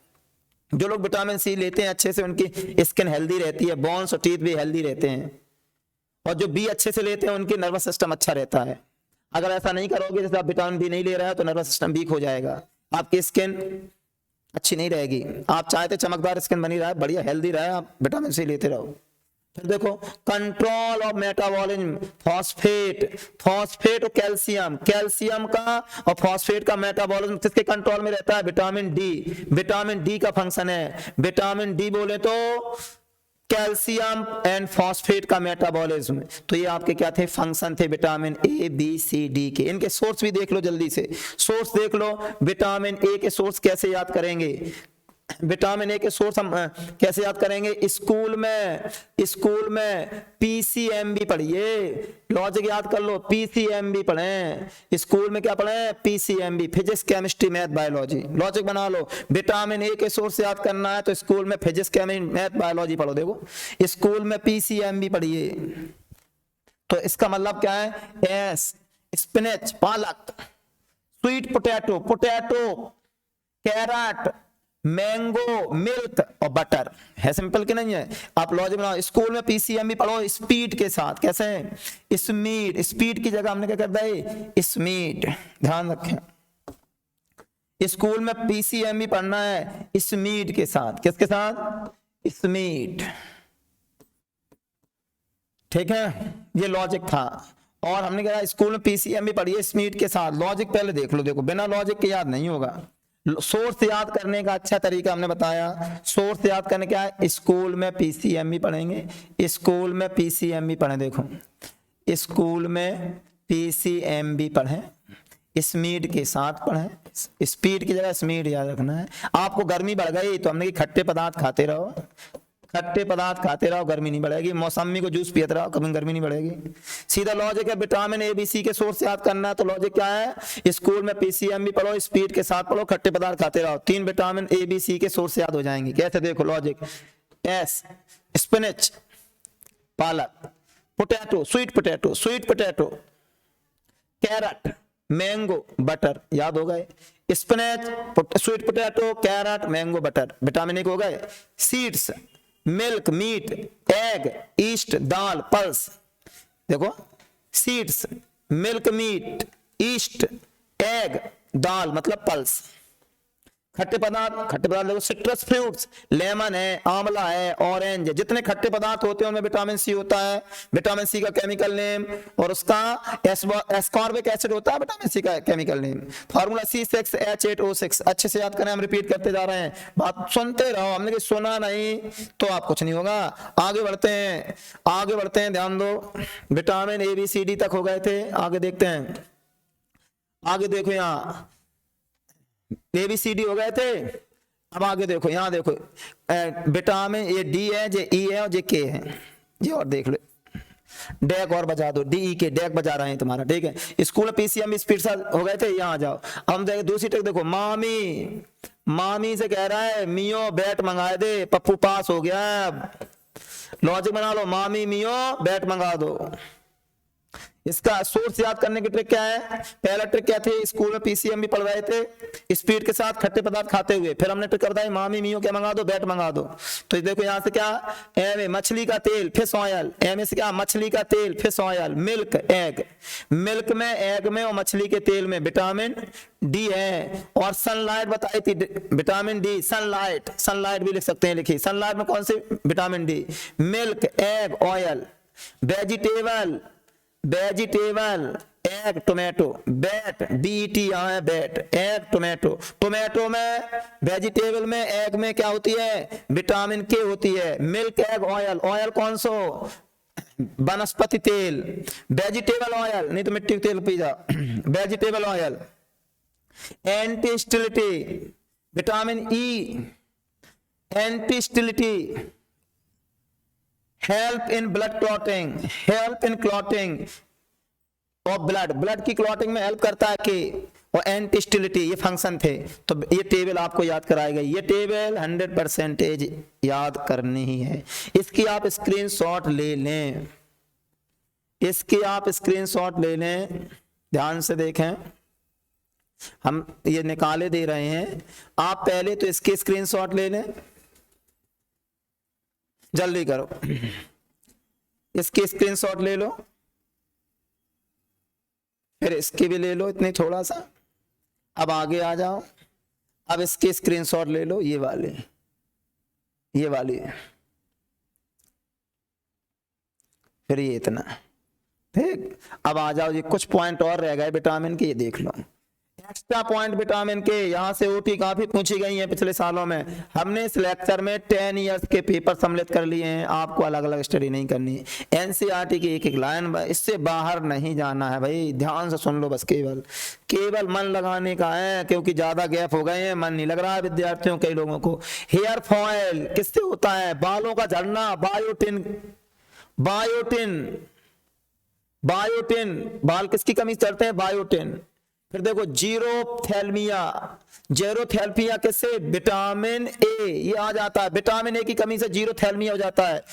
जो लोग विटामिन सी लेते हैं अच्छे से, उनकी स्किन हेल्दी रहती है, बोन्स और टीथ भी हेल्दी रहते हैं। और जो बी अच्छे से लेते हैं उनकी नर्वस सिस्टम अच्छा रहता है। अगर ऐसा नहीं करोगे, जैसे आप विटामिन बी नहीं ले रहे हो, तो नर्वस सिस्टम वीक हो जाएगा, आपकी स्किन अच्छी नहीं रहेगी। आप चाहते चमकदार स्किन बनी रहा है, बढ़िया हेल्दी रहे, आप विटामिन सी लेते रहो। फिर देखो, control of metabolism, phosphate, phosphate और कैल्शियम, कैल्शियम का और फॉस्फेट का मेटाबॉलिज्म किसके कंट्रोल में रहता है? Vitamin D. विटामिन डी का फंक्शन है, विटामिन डी बोले तो कैल्शियम एंड फॉस्फेट का मेटाबॉलिज्म। तो ये आपके क्या थे? फंक्शन थे vitamin A B C D के। इनके सोर्स भी देख लो जल्दी से, सोर्स देख लो। विटामिन ए के सोर्स कैसे याद करेंगे? विटामिन ए के सोर्स हम कैसे याद करेंगे? स्कूल में पीसीएमबी पढ़िए, लॉजिक याद कर लो, पीसीएमबी पढ़ें। स्कूल में क्या पढ़ें? PCMB, physics chemistry math biology. Logic बना लो, विटामिन ए के सोर्स याद करना है तो स्कूल में फिजिक्स केमिस्ट्री मैथ बायोलॉजी पढ़ो। देखो, स्कूल में पीसीएमबी पढ़िए, तो इसका मतलब क्या है? एस, स्पिनच, पालक, sweet potato, carrot, mango, milk और बटर। है सिंपल कि नहीं है? आप लॉजिक बनाओ। स्कूल में पीसीएम भी पढ़ो स्पीड के साथ। कैसे है? स्मीड, स्पीड की जगह हमने क्या कर दिया? स्मीड। ध्यान रखें, स्कूल में पीसीएम भी पढ़ना है स्मीड के साथ। किसके साथ? स्मीड। ठीक है, ये लॉजिक था। और हमने कहा स्कूल में पीसीएम भी पढ़िए स्मीड के साथ। लॉजिक पहले देख लो, देखो बिना लॉजिक के याद नहीं होगा। सोर्स याद करने का अच्छा तरीका हमने बताया। सोर्स याद करने क्या है? स्कूल में पीसीएम भी पढ़ेंगे, स्कूल में पीसीएम भी पढ़ें। देखो, स्कूल में पीसीएम भी पढ़ें, स्मीड के साथ पढ़ें। स्पीड की जगह स्मीड याद रखना है। आपको गर्मी बढ़ गई तो हमने कि खट्टे पदार्थ खाते रहो, खट्टे पदार्थ खाते रहो, गर्मी नहीं बढ़ेगी। मौसमी को जूस पीते रहो, कभी गर्मी नहीं बढ़ेगी। सीधा लॉजिक है, विटामिन ए बी सी के सोर्स याद करना है। तो लॉजिक क्या है? स्कूल में पीसीएम भी पढ़ो, स्पीड के साथ पढ़ो, खट्टे पदार्थ खाते रहो। 3 विटामिन ए बी सी के सोर्स याद हो जाएंगे। कैसे? देखो लॉजिक, एस स्पिनच पालक, potato sweet potato, sweet potato, carrot mango butter, याद हो गए। Spinach sweet potato carrot mango butter, vitamin A हो गए। Seeds milk meat egg yeast दाल पल्स। देखो, seeds milk meat yeast egg दाल मतलब पल्स। खट्टे पदार्थ देखो, सिट्रस फ्रूट्स, लेमन है, आंवला है, ऑरेंज है। जितने खट्टे पदार्थ होते हैं उनमें विटामिन सी होता है। विटामिन सी का केमिकल नेम और उसका एस्कॉर्बिक एसिड होता है विटामिन सी का केमिकल नेम। Formula C6H8O6। अच्छे से याद करें, हम रिपीट करते जा रहे हैं, बात सुनते रहो। हमने कि सुना नहीं तो आप कुछ नहीं होगा। आगे बढ़ते हैं, आगे बढ़ते हैं, ध्यान दो। Vitamin A B C D तक हो गए थे, आगे देखते हैं। आगे देखो, यहाँ ए बी सी डी हो गए थे। अब आगे देखो, यहां देखो विटामिन ये डी है, जे ई है और जे के है। ये और देख लो, डेक और बजा दो, डी ई के डेक बजा रहे हैं तुम्हारा। ठीक है, स्कूल पीसीएम स्पीड से हो गए थे। यहाँ आ जाओ, हम देखें दूसरी टेक। देखो, मामी, मामी से कह रहा है मियो बैट मंगाए दे, पप्पू पास हो गया। लॉजिक बना लो, मामी मियो बैट मंगा दो। इसका सोर्स याद करने की ट्रिक क्या है? पहला ट्रिक क्या थी? स्कूल में पीसीएम भी पढ़ रहे थे स्पीड के साथ खट्टे पदार्थ खाते हुए। फिर हमने ट्रिक बताई, मामी मियो क्या मंगा दो? बैट मंगा दो। तो देखो यहां से क्या, एम ए मछली का तेल फिश ऑयल, एम ए से क्या? मछली का तेल fish oil. Milk egg, milk में एग में और मछली के तेल में विटामिन डी है। और सनलाइट बताई थी विटामिन डी, सनलाइट, सनलाइट भी लिख सकते हैं, लिखिए सनलाइट में कौन से vitamin D? Milk egg oil. Vegetable, vegetable egg tomato, bat BT यहाँ है बैट, एग टोमेटो। टोमेटो में, वेजिटेबल में, एग में क्या होती है? विटामिन के होती है। मिल्क एग ऑयल, ऑयल कौन सो? वनस्पति तेल। वेजिटेबल ऑयल, नहीं तो मिट्टी का तेल पी जा। Vegetable oil. Anti sterility vitamin E, anti sterility, help in blood clotting, help in clotting और ब्लड, ब्लड की क्लॉटिंग में हेल्प करता है के। और एंटी स्टिलिटी, ये फंक्शन थे। तो ये टेबल आपको याद कराएगा। ये टेबल 100% याद करनी ही है। इसकी आप स्क्रीनशॉट ले लें, इसकी आप स्क्रीनशॉट ले लें। ध्यान से देखें, हम ये निकाले दे रहे हैं, आप पहले तो इसकी स्क्रीनशॉट ले लें, जल्दी करो, इसकी स्क्रीनशॉट ले लो, फिर इसकी भी ले लो इतनी थोड़ा सा। अब आगे आ जाओ, अब इसकी स्क्रीनशॉट ले लो, ये वाली, ये वाली, फिर ये इतना। ठीक, अब आ जाओ, ये कुछ पॉइंट और रह गए विटामिन के, ये देख लो। एक्स्ट्रा पॉइंट विटामिन के, यहां से ओटी काफी पूछी गई है पिछले सालों में। हमने इस लेक्चर में 10 इयर्स के पेपर सम्मिलित कर लिए हैं। आपको अलग अलग स्टडी नहीं करनी। एनसीईआरटी की एक एक लाइन, इससे बाहर नहीं जाना है भाई। ध्यान से सुन लो बस, केवल केवल मन लगाने का है, क्योंकि ज्यादा गैप हो गए हैं, मन नहीं लग रहा है विद्यार्थियों, कई लोगों को। हेयर फॉल किससे होता है? बालों का झड़ना, बायोटिन, बायोटिन, बायोटिन, बाल किसकी कमी से झड़ते हैं? बायोटिन। फिर देखो जीरोथैल्मिया, जीरोथैल्मिया किससे, विटामिन ए, ये आ जाता है, विटामिन ए की कमी से जीरोथैल्मिया हो जाता है।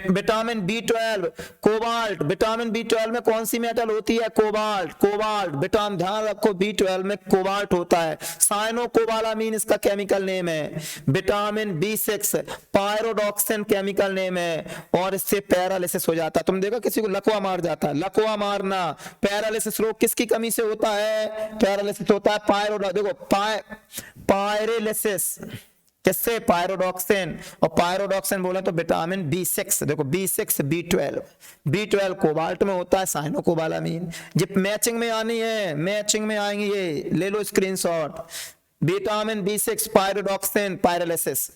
Vitamin B12, cobalt, vitamin B12 में कौन सी मेटल होती है, कोबाल्ट, कोबाल्ट विटामिन, ध्यान रखो B12 में कोबाल्ट होता है। साइनोकोबालामीन इसका केमिकल नेम है। Vitamin B6 pyridoxine chemical name है, और इससे पैरालिसिस हो जाता है। तुम देखो किसी को लकवा मार जाता है, लकवा मारना, पैरालिसिस रोग किसकी कमी से होता है, पैरालिसिस होता है पायरोडॉ, देखो पायरेलिसिस किससे, पायरोडॉक्सिन, और पायरोडॉक्सिन बोले तो विटामिन B6, देखो B6 B12 कोबाल्ट में होता है, साइनोकोबालामीन। जब मैचिंग में आनी है, मैचिंग में आएंगे, ये ले लो screenshot, vitamin B6 pyridoxine paralysis,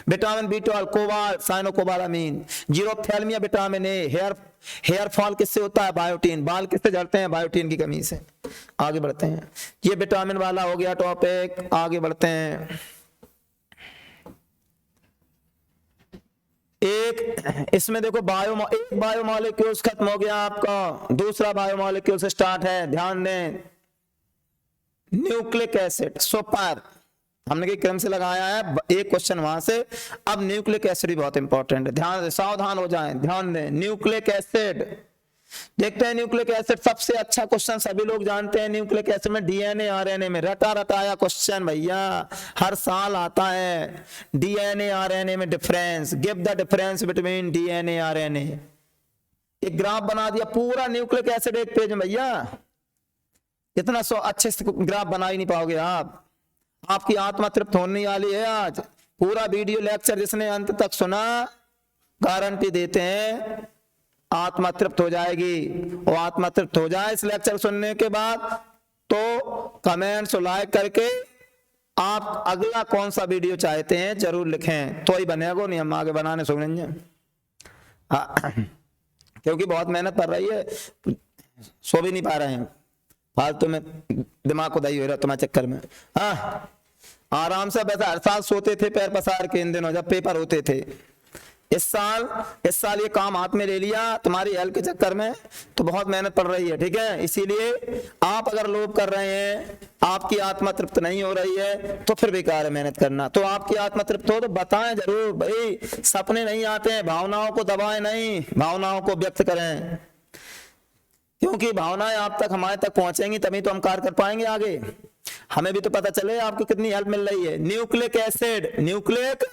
vitamin B12 cobalt cyanocobalamin. Xerophthalmia vitamin A, hair fall किससे होता है, बायोटीन, बाल किससे झड़ते हैं, बायोटीन की कमी से। आगे बढ़ते हैं, ये विटामिन वाला हो गया टॉपिक, आगे बढ़ते हैं। एक इसमें देखो एक बायोमॉलिक्यूल्स खत्म हो गया आपका, दूसरा बायोमॉलिक्यूल्स स्टार्ट है, ध्यान दें। न्यूक्लिक एसिड, सुपर, हमने के क्रम से लगाया है, एक क्वेश्चन वहां से। अब न्यूक्लिक एसिड भी बहुत इंपॉर्टेंट है, ध्यान सावधान हो जाएं, ध्यान दें। न्यूक्लिक एसिड देखते हैं, न्यूक्लिक एसिड सबसे अच्छा क्वेश्चन सभी लोग जानते हैं। न्यूक्लिक एसिड में डीएनए आरएनए में रटा रटाया क्वेश्चन भैया, हर साल आता है। डीएनए आरएनए में difference, give the difference between DNA RNA. एक ग्राफ बना दिया पूरा न्यूक्लिक एसिड एक पेज में भैया, इतना अच्छे से ग्राफ बना ही नहीं पाओगे आप, आपकी आत्मा तृप्त होने वाली है आज। पूरा वीडियो लेक्चर जिसने अंत तक सुना, गारंटी देते हैं आत्मा तृप्त हो जाएगी। और आत्मा तृप्त हो जाए इस लेक्चर सुनने के बाद तो कमेंट्स और लाइक करके आप अगला कौन सा वीडियो चाहते हैं जरूर लिखें, तो ही बनेगा, नहीं हम आगे बनाने सुनेंगे। क्योंकि बहुत मेहनत कर रही है, सो भी नहीं पा रहे हैं, फालतू में दिमाग को दही हो रहा तुम्हारे चक्कर में। हाँ, आराम से वैसे हर साल सोते थे पैर पसार के इन दिनों जब पेपर होते थे। इस साल ये काम हाथ में ले लिया तुम्हारी हेल्प के चक्कर में, तो बहुत मेहनत पड़ रही है, ठीक है। इसीलिए आप अगर लोभ कर रहे हैं, आपकी आत्मा तृप्त नहीं हो रही है, तो फिर बेकार है मेहनत करना। तो आपकी आत्मा तृप्त हो तो बताएं जरूर भाई, सपने नहीं आते हैं, भावनाओं को दबाएं नहीं, भावनाओं को व्यक्त करें, क्योंकि भावनाएं आप तक हमारे तक पहुंचेंगी तभी तो हम कार्य कर पाएंगे आगे, हमें भी तो पता चले आपको कितनी हेल्प मिल रही है। न्यूक्लिक एसिड, न्यूक्लिक,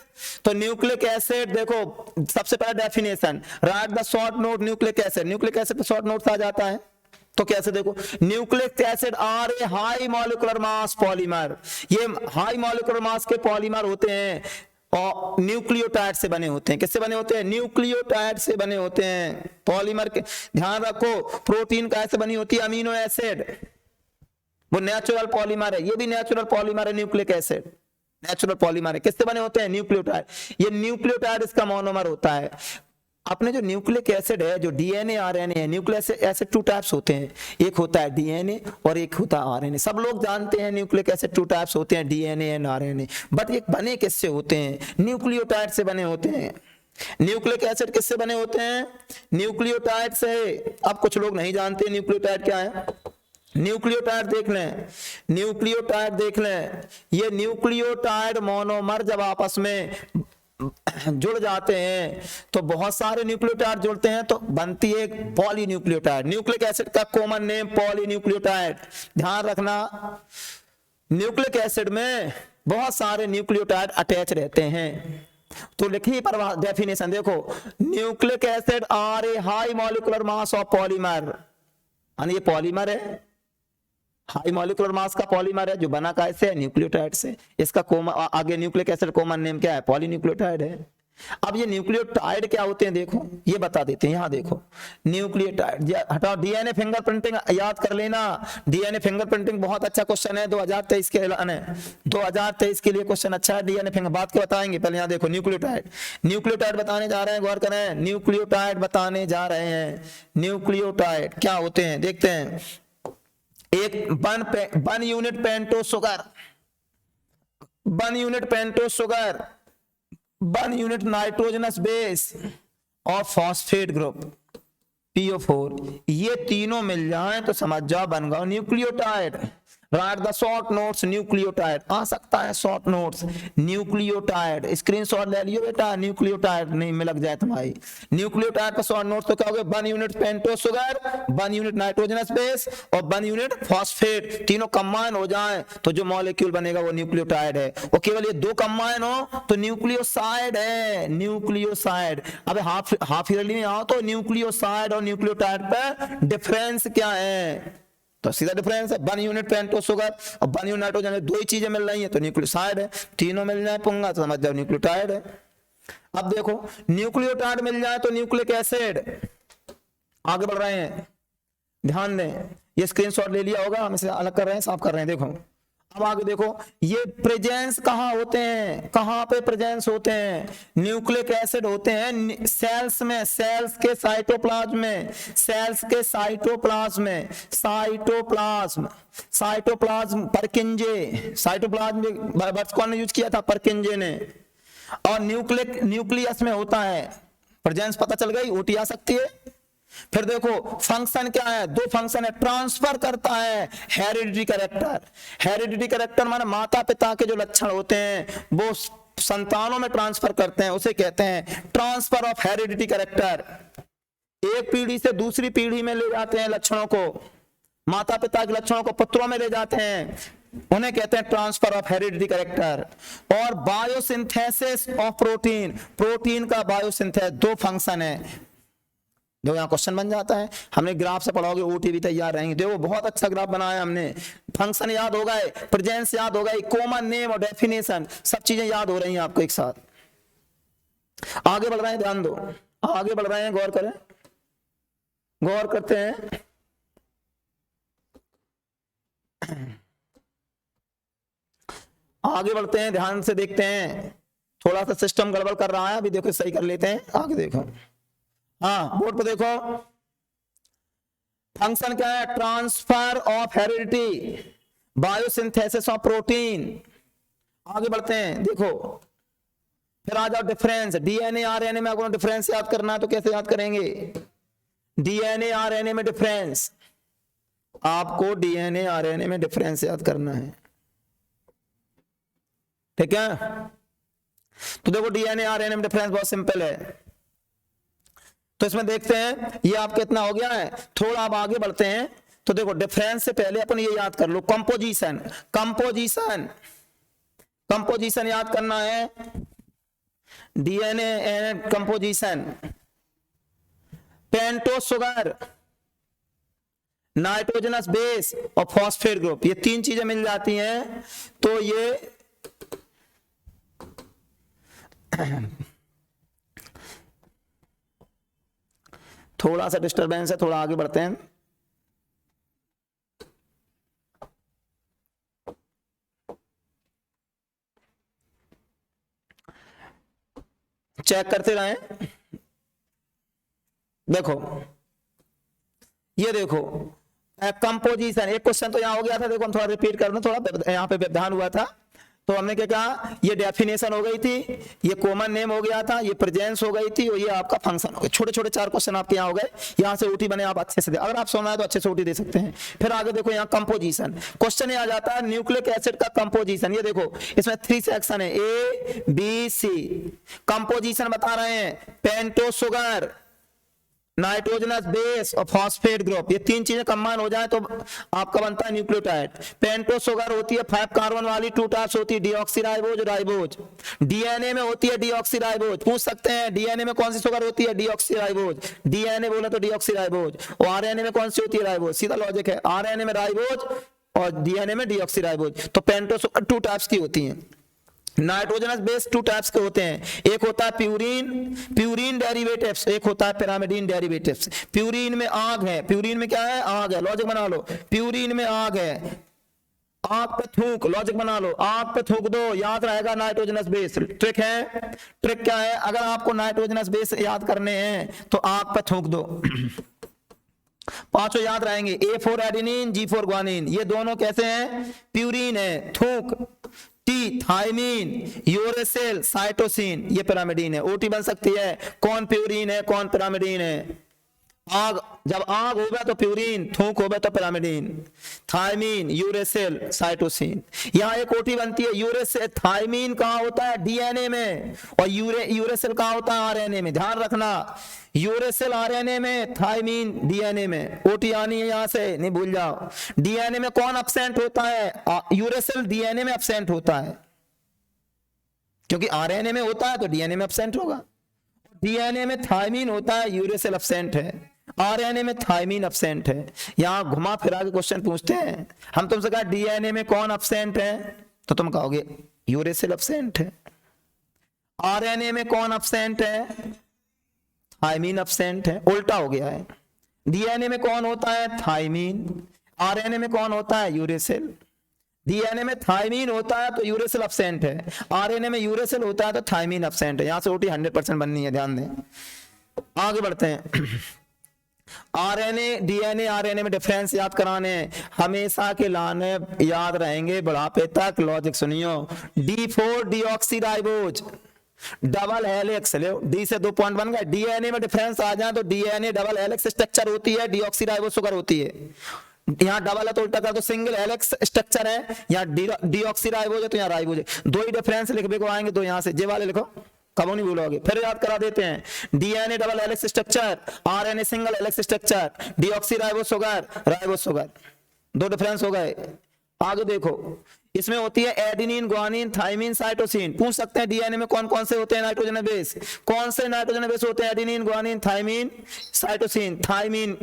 तो न्यूक्लिक एसिड देखो सबसे पहला definition, write the short note nucleic acid, nucleic acid पे शॉर्ट नोट आ जाता है, तो कैसे देखो, nucleic acid are a high molecular mass polymer, ये हाई मॉलिक्यूलर मास के पॉलीमर होते हैं और न्यूक्लियोटाइड से बने होते हैं। किससे बने होते हैं, न्यूक्लियोटाइड से बने होते हैं पॉलीमर के। ध्यान रखो, प्रोटीन कैसे बनी होती है, अमीनो एसिड, वो नेचुरल पॉलीमर है, ये भी नेचुरल पॉलीमर है, न्यूक्लिक एसिड नेचुरल पॉलीमर है। किससे बने होते हैं, न्यूक्लियोटाइड, ये न्यूक्लियोटाइड इसका मोनोमर होता है। अपने जो न्यूक्लिक एसिड है, जो डीएनए आरएनए है, न्यूक्लिक एसिड टू टाइप्स होते हैं, एक होता है डीएनए और एक होता है आरएनए। सब लोग जानते हैं न्यूक्लिक एसिड टू टाइप्स होते हैं, डीएनए एंड आरएनए, बट ये बने किससे होते हैं, न्यूक्लियोटाइड से बने होते हैं। न्यूक्लिक एसिड किससे बने होते हैं, न्यूक्लियोटाइड से। अब कुछ लोग नहीं जानते न्यूक्लियोटाइड क्या है, न्यूक्लियोटाइड देख लें, न्यूक्लियोटाइड देख लें, ये न्यूक्लियोटाइड मोनोमर जब आपस में जुड़ जाते हैं तो बहुत सारे न्यूक्लियोटाइड जुड़ते हैं तो बनती है पॉलीन्यूक्लियोटाइड। न्यूक्लिक एसिड का कॉमन नेम पॉलीन्यूक्लियोटाइड, ध्यान रखना। न्यूक्लिक एसिड में बहुत सारे न्यूक्लियोटाइड अटैच रहते हैं, तो लिखिए पर डेफिनेशन देखो, nucleic acid are a high molecular mass of polymer, यानी ये पॉलीमर है, हाई मॉलिक्यूलर मास का पॉलीमर है जो बना कैसे है, न्यूक्लियोटाइड से। इसका आगे न्यूक्लिक एसिड कॉमन नेम क्या है, पॉलीन्यूक्लियोटाइड है। अब ये न्यूक्लियोटाइड क्या होते हैं देखो, ये बता देते हैं, यहाँ देखो न्यूक्लियोटाइड, हटाओ डीएनए फिंगरप्रिंटिंग याद कर लेना। डीएनए फिंगरप्रिंटिंग बहुत अच्छा क्वेश्चन है 2023 के 2023 के लिए क्वेश्चन अच्छा है। डीएनए फिंगर बात के बताएंगे, पहले यहाँ देखो न्यूक्लियोटाइड, न्यूक्लियोटाइड बताने जा रहे हैं, गौर करें, न्यूक्लियोटाइड बताने जा रहे हैं। न्यूक्लियोटाइड क्या होते हैं देखते हैं, एक 1 unit pentose sugar, 1 unit pentose sugar, 1 unit nitrogenous base और फॉस्फेट ग्रुप, PO4, ये तीनों मिल जाएं तो समझ जाओ बन गया nucleotide. Write the short notes nucleotide, आ सकता है शॉर्ट नोट्स न्यूक्लियोटाइड, स्क्रीनशॉट ले लियो बेटा, न्यूक्लियोटाइड नहीं में लग जाए तुम्हारी। न्यूक्लियोटाइड का शॉर्ट नोट्स तो क्या हो गया, 1 unit pentose sugar, 1 unit nitrogenous base और 1 यूनिट फॉस्फेट, तीनों कंबाइन हो जाए तो जो मॉलिक्यूल बनेगा वो न्यूक्लियोटाइड है। और केवल ये 2 कंबाइन हो तो न्यूक्लियोसाइड है, न्यूक्लियोसाइड। अब हाफ ईयरली में आओ तो न्यूक्लियोसाइड और न्यूक्लियोटाइड पे डिफरेंस क्या है, तो सीधा डिफरेंस है 1 यूनिट पेंटोस शुगर और 1 यूनिट नाइट्रोजन, 2 ही चीजें मिल रही हैं तो न्यूक्लियोसाइड है। तीनों मिल जाए पुंगा तो समझ जाओ न्यूक्लियोटाइड है। अब देखो न्यूक्लियोटाइड मिल जाए तो न्यूक्लिक एसिड, आगे बढ़ रहे हैं, ध्यान दें, ये स्क्रीनशॉट ले लिया होगा, हम इसे अलग कर रहे हैं, साफ कर रहे हैं। देखो अब आगे देखो, ये प्रेजेंस कहां होते हैं, कहां पे प्रेजेंस होते हैं, न्यूक्लिक एसिड होते हैं सेल्स में, सेल्स के साइटोप्लाज्म में, सेल्स के साइटोप्लाज्म में, साइटोप्लाज्म परकिंजे, साइटोप्लाज्म वर्ड कौन ने यूज किया था, परकिंजे ने। और न्यूक्लियस में होता है, प्रेजेंस पता चल गई, ओटी आ सकती है। फिर देखो फंक्शन क्या है, 2 फंक्शन है, ट्रांसफर करता है हेरिडिटी कैरेक्टर, हेरिडिटी कैरेक्टर माने माता पिता के जो लक्षण होते हैं वो संतानों में ट्रांसफर करते हैं, उसे कहते हैं ट्रांसफर ऑफ हेरिडिटी कैरेक्टर। एक पीढ़ी से दूसरी पीढ़ी में ले जाते हैं लक्षणों को, माता पिता के लक्षणों को पुत्रों में ले जाते हैं, उन्हें कहते हैं ट्रांसफर ऑफ हेरिडिटी कैरेक्टर। और बायोसिंथेसिस ऑफ प्रोटीन, प्रोटीन का बायोसिंथेसिस, 2 फंक्शन है जो यहाँ क्वेश्चन बन जाता है। हमने ग्राफ से पढ़ाओगे, ओटी भी तैयार रहेंगे। देखो बहुत अच्छा ग्राफ बनाया हमने, फंक्शन याद हो गए, प्रेजेंस याद हो गई, कॉमन नेम और डेफिनेशन, सब चीजें याद हो रही हैं आपको एक साथ। आगे बढ़ रहे हैं, ध्यान दो, आगे बढ़ रहे हैं, गौर करें, गौर करते हैं। आगे बढ़ते हैं, ध्यान से देखते हैं, थोड़ा सा सिस्टम गड़बड़ कर रहा है, अभी देखो सही कर लेते हैं। आगे देखो, हाँ बोर्ड पर देखो, फंक्शन क्या है, transfer of heredity, biosynthesis of protein. आगे बढ़ते हैं, देखो फिर आ जाओ डिफरेंस, डीएनए आरएनए में अगर डिफरेंस याद करना है तो कैसे याद करेंगे, डीएनए आरएनए में डिफरेंस, आपको डीएनए आरएनए में डिफरेंस याद करना है, ठीक है। तो देखो डीएनए आरएनए में डिफरेंस बहुत सिंपल है, तो इसमें देखते हैं ये आपका इतना हो गया है। थोड़ा अब आगे बढ़ते हैं, तो देखो डिफरेंस से पहले अपन ये याद कर लो, कंपोजिशन, कंपोजिशन, कंपोजिशन याद करना है, DNA and composition, pentose sugar, nitrogenous base और फॉस्फेट ग्रुप, ये 3 चीजें मिल जाती हैं तो ये थोड़ा सा डिस्टरबेंस है, थोड़ा आगे बढ़ते हैं। चेक करते रहें, देखो ये देखो कंपोजिशन, एक क्वेश्चन तो यहां हो गया था, देखो हम थोड़ा रिपीट कर दें, थोड़ा यहां पे व्यवधान हुआ था। तो हमने क्या कहा, ये डेफिनेशन हो गई थी, ये कॉमन नेम हो गया था, ये प्रेजेंस हो गई थी और ये आपका फंक्शन हो गया। छोटे छोटे 4 क्वेश्चन आपके यहाँ हो गए, यहाँ से ओटी बने, आप अच्छे से दे, अगर आप सुना है तो अच्छे से ओटी दे सकते हैं। फिर आगे देखो यहाँ कंपोजिशन, क्वेश्चन आ जाता है न्यूक्लिक एसिड का कंपोजिशन। ये देखो इसमें 3 सेक्शन है, ए बी सी। कंपोजिशन बता रहे हैं, पेंटोस शुगर, नाइट्रोजनस बेस और फॉस्फेट ग्रुप, ये 3 चीजें कंबाइन हो जाए तो आपका बनता है न्यूक्लियोटाइड। पेंटोस शुगर होती है 5 कार्बन वाली, 2 टाइप्स होती है, डीऑक्सीराइबोज, राइबोज। डीएनए में होती है डीऑक्सीराइबोज, पूछ सकते हैं डीएनए में कौन सी शुगर होती है, डीऑक्सीराइबोज, डीएनए बोले तो डीऑक्सीराइबोज। और आरएनए में कौन सी होती है, राइबोज, सीधा लॉजिक है, आरएनए में राइबोज और डीएनए में डीऑक्सीराइबोज। तो पेंटोस शुगर 2 टाइप्स की होती है। नाइट्रोजनस बेस 2 टाइप्स के होते हैं, एक होता है प्यूरीन डेरिवेटिव्स, एक होता है पिरामिडीन डेरिवेटिव्स। प्यूरीन में आग है, प्यूरीन में क्या है, आग है, लॉजिक बना लो, प्यूरीन में आग है, आग पे थूक, लॉजिक बना लो, आग पे थूक दो, याद रहेगा नाइट्रोजनस बेस। ट्रिक है, ट्रिक क्या है, अगर आपको नाइट्रोजनस बेस याद करने हैं तो आग पे थूक दो, 5 याद रहेंगे, A4 एडेनिन, G4 ग्वानिन, ये दोनों कैसे हैं, प्यूरीन है, थूक, टी थाइमीन, यूरेसिल, साइटोसिन, ये पिरामिडीन है। ओटी बन सकती है, कौन प्यूरीन है कौन पिरामिडीन है। आग, जब आग होगा तो प्यूरिन, थूक होगा तो पिरामिडीन, थायमीन, यूरेसिल, साइटोसिन। यहाँ एक ओटी बनती है यूरेसिल, थायमीन कहाँ होता है डीएनए में, और यूरेसिल कहाँ होता है आरएनए में। ध्यान रखना, यूरेसिल आरएनए में, थायमीन डीएनए में। ओटी आनी है यहाँ से, नहीं भूल जाओ। डीएनए में कौन एब्सेंट होता है? यूरेसिल डीएनए में एब्सेंट होता है, क्योंकि आरएनए में होता है तो डीएनए में एब्सेंट होगा। डीएनए में थायमीन होता है, यूरेसिल एब्सेंट है, आरएनए में थायमीन एब्सेंट है। यहां घुमा फिरा के क्वेश्चन पूछते हैं, हम तुमसे कहा डीएनए में कौन एब्सेंट है, तो तुम कहोगे यूरेसिल एब्सेंट है। आरएनए में कौन एब्सेंट है? थायमीन एब्सेंट है। उल्टा हो गया है, डीएनए में कौन होता है? थायमीन। आरएनए में कौन होता है? यूरेसिल। डीएनए में थायमीन होता है तो यूरेसिल एब्सेंट है, आरएनए में यूरेसिल होता है तो थायमीन एब्सेंट है। यहां से ओटी 100% बननी है, ध्यान दें। आगे बढ़ते हैं। आरएनए, डीएनए, आरएनए में डिफरेंस याद कराने हमेशा के लाने याद रहेंगे बुढ़ापे तक। लॉजिक सुनियो, D4 डीऑक्सीराइबोज डबल हेलिक्स, लो डी से 2 पॉइंट बन गए। डीएनए में डिफरेंस आ जाए तो डीएनए डबल हेलिक्स स्ट्रक्चर होती है, डीऑक्सीराइबोज शुगर होती है। यहाँ डबल है तो उल्टा कर दो, सिंगल हेलिक्स स्ट्रक्चर है। यहाँ डीऑक्सीराइबोज है तो यहाँ राइबोज है। दो ही डिफरेंस लिखने को आएंगे, तो यहाँ से जे वाले लिखो, कबो नहीं भूलोगे। फिर याद करा देते हैं, DNA double helix structure, RNA single helix structure, deoxyribose sugar, ribose sugar. दो डिफरेंस हो गए। आगे देखो, इसमें होती है एडेनिन, ग्वानिन, थायमीन, साइटोसिन। पूछ सकते हैं डीएनए में कौन कौन से होते हैं नाइट्रोजन बेस, कौन से नाइट्रोजन बेस होते हैं? Adenine, guanine, thymine, cytosine. Thymine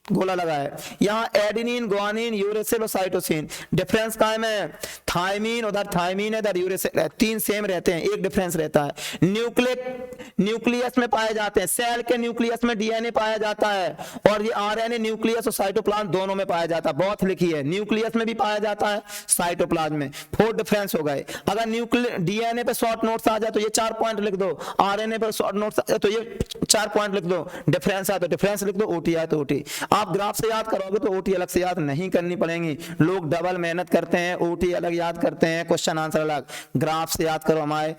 गोला लगा है यहाँ, एडेनिन, ग्वानिन, यूरेसिल और साइटोसिन। डिफरेंस काय में? थायमीन उधर थायमीन है, इधर यूरेसिल, तीन सेम रहते हैं, एक डिफरेंस रहता है। न्यूक्लियस में पाए जाते हैं, सेल के न्यूक्लियस में डीएनए पाया जाता है, और ये आरएनए न्यूक्लियस और साइटोप्लाज्म दोनों में पाया जाता है। बहुत लिखी है, न्यूक्लियस में भी पाया जाता है, साइटोप्लाज्म में। 4 डिफरेंस हो गए। अगर डीएनए पे शॉर्ट नोट्स आ जाए तो ये 4 पॉइंट लिख दो, आरएनए पर शॉर्ट नोट्स तो ये 4 पॉइंट लिख दो, डिफरेंस आए तो डिफरेंस लिख दो, ओटी आए तो ओटी। आप ग्राफ से याद करोगे तो ओटी अलग से याद नहीं करनी पड़ेगी। लोग डबल मेहनत करते हैं, ओटी अलग याद करते हैं, क्वेश्चन आंसर अलग। ग्राफ से याद करो, हमारे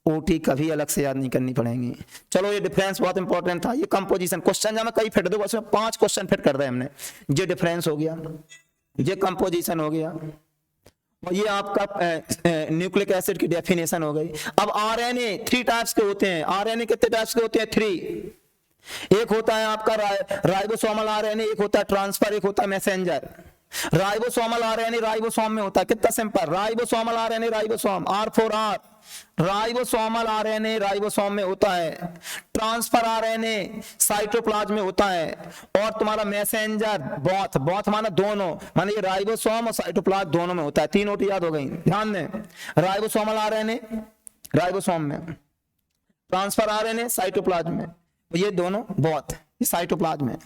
ओटी कभी अलग से याद नहीं करनी पड़ेगी। चलो, ये डिफरेंस बहुत इंपॉर्टेंट था। ये कंपोजिशन क्वेश्चन जहां कई फिट दो, उसमें 5 क्वेश्चन फिट कर रहे हैं हमने। ये डिफरेंस हो गया, ये कंपोजिशन हो गया, और ये आपका न्यूक्लिक एसिड की डेफिनेशन हो गई। अब आरएनए 3 टाइप्स के होते हैं। आरएनए कितने टाइप्स के होते हैं? 3। एक होता है आपका राइबोसोमल आरएनए, एक होता है ट्रांसफर, एक होता है मैसेंजर। राइबोसोमल आरएनए राइबोसोम में होता है, कितना simple. Ribosomal RNA ribosome, R4R। Ribosomal RNA ribosome में होता है, ट्रांसफर आरएनए साइटोप्लाज्म में होता है, और तुम्हारा मैसेंजर बोथ माना दोनों, माने ये राइबोसोम और साइटोप्लाज्म दोनों में होता है। 3 ओटी याद हो गई, ध्यान दें। राइबोसोमल आरएनए राइबोसोम में, ट्रांसफर आरएनए साइटोप्लाज्म में, ये दोनों बोथ साइटोप्लाज्म में।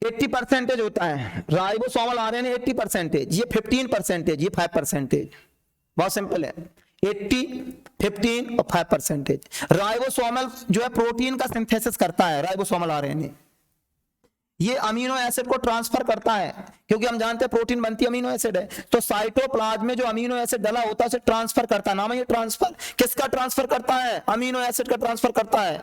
80% होता है राइबोसोमल आरएनए, 80%, ये 15%, ये 5%। बहुत सिंपल है, 80, 15 और 5%। राइबोसोमल जो है प्रोटीन का सिंथेसिस करता है, राइबोसोमल आरएनए ये अमीनो एसिड को ट्रांसफर करता है, क्योंकि हम जानते हैं प्रोटीन बनती अमीनो एसिड है, तो साइटोप्लाज्म में जो अमीनो एसिड डला होता है उसे ट्रांसफर करता है। नाम है ये ट्रांसफर। किसका ट्रांसफर करता है? अमीनो एसिड का ट्रांसफर करता है।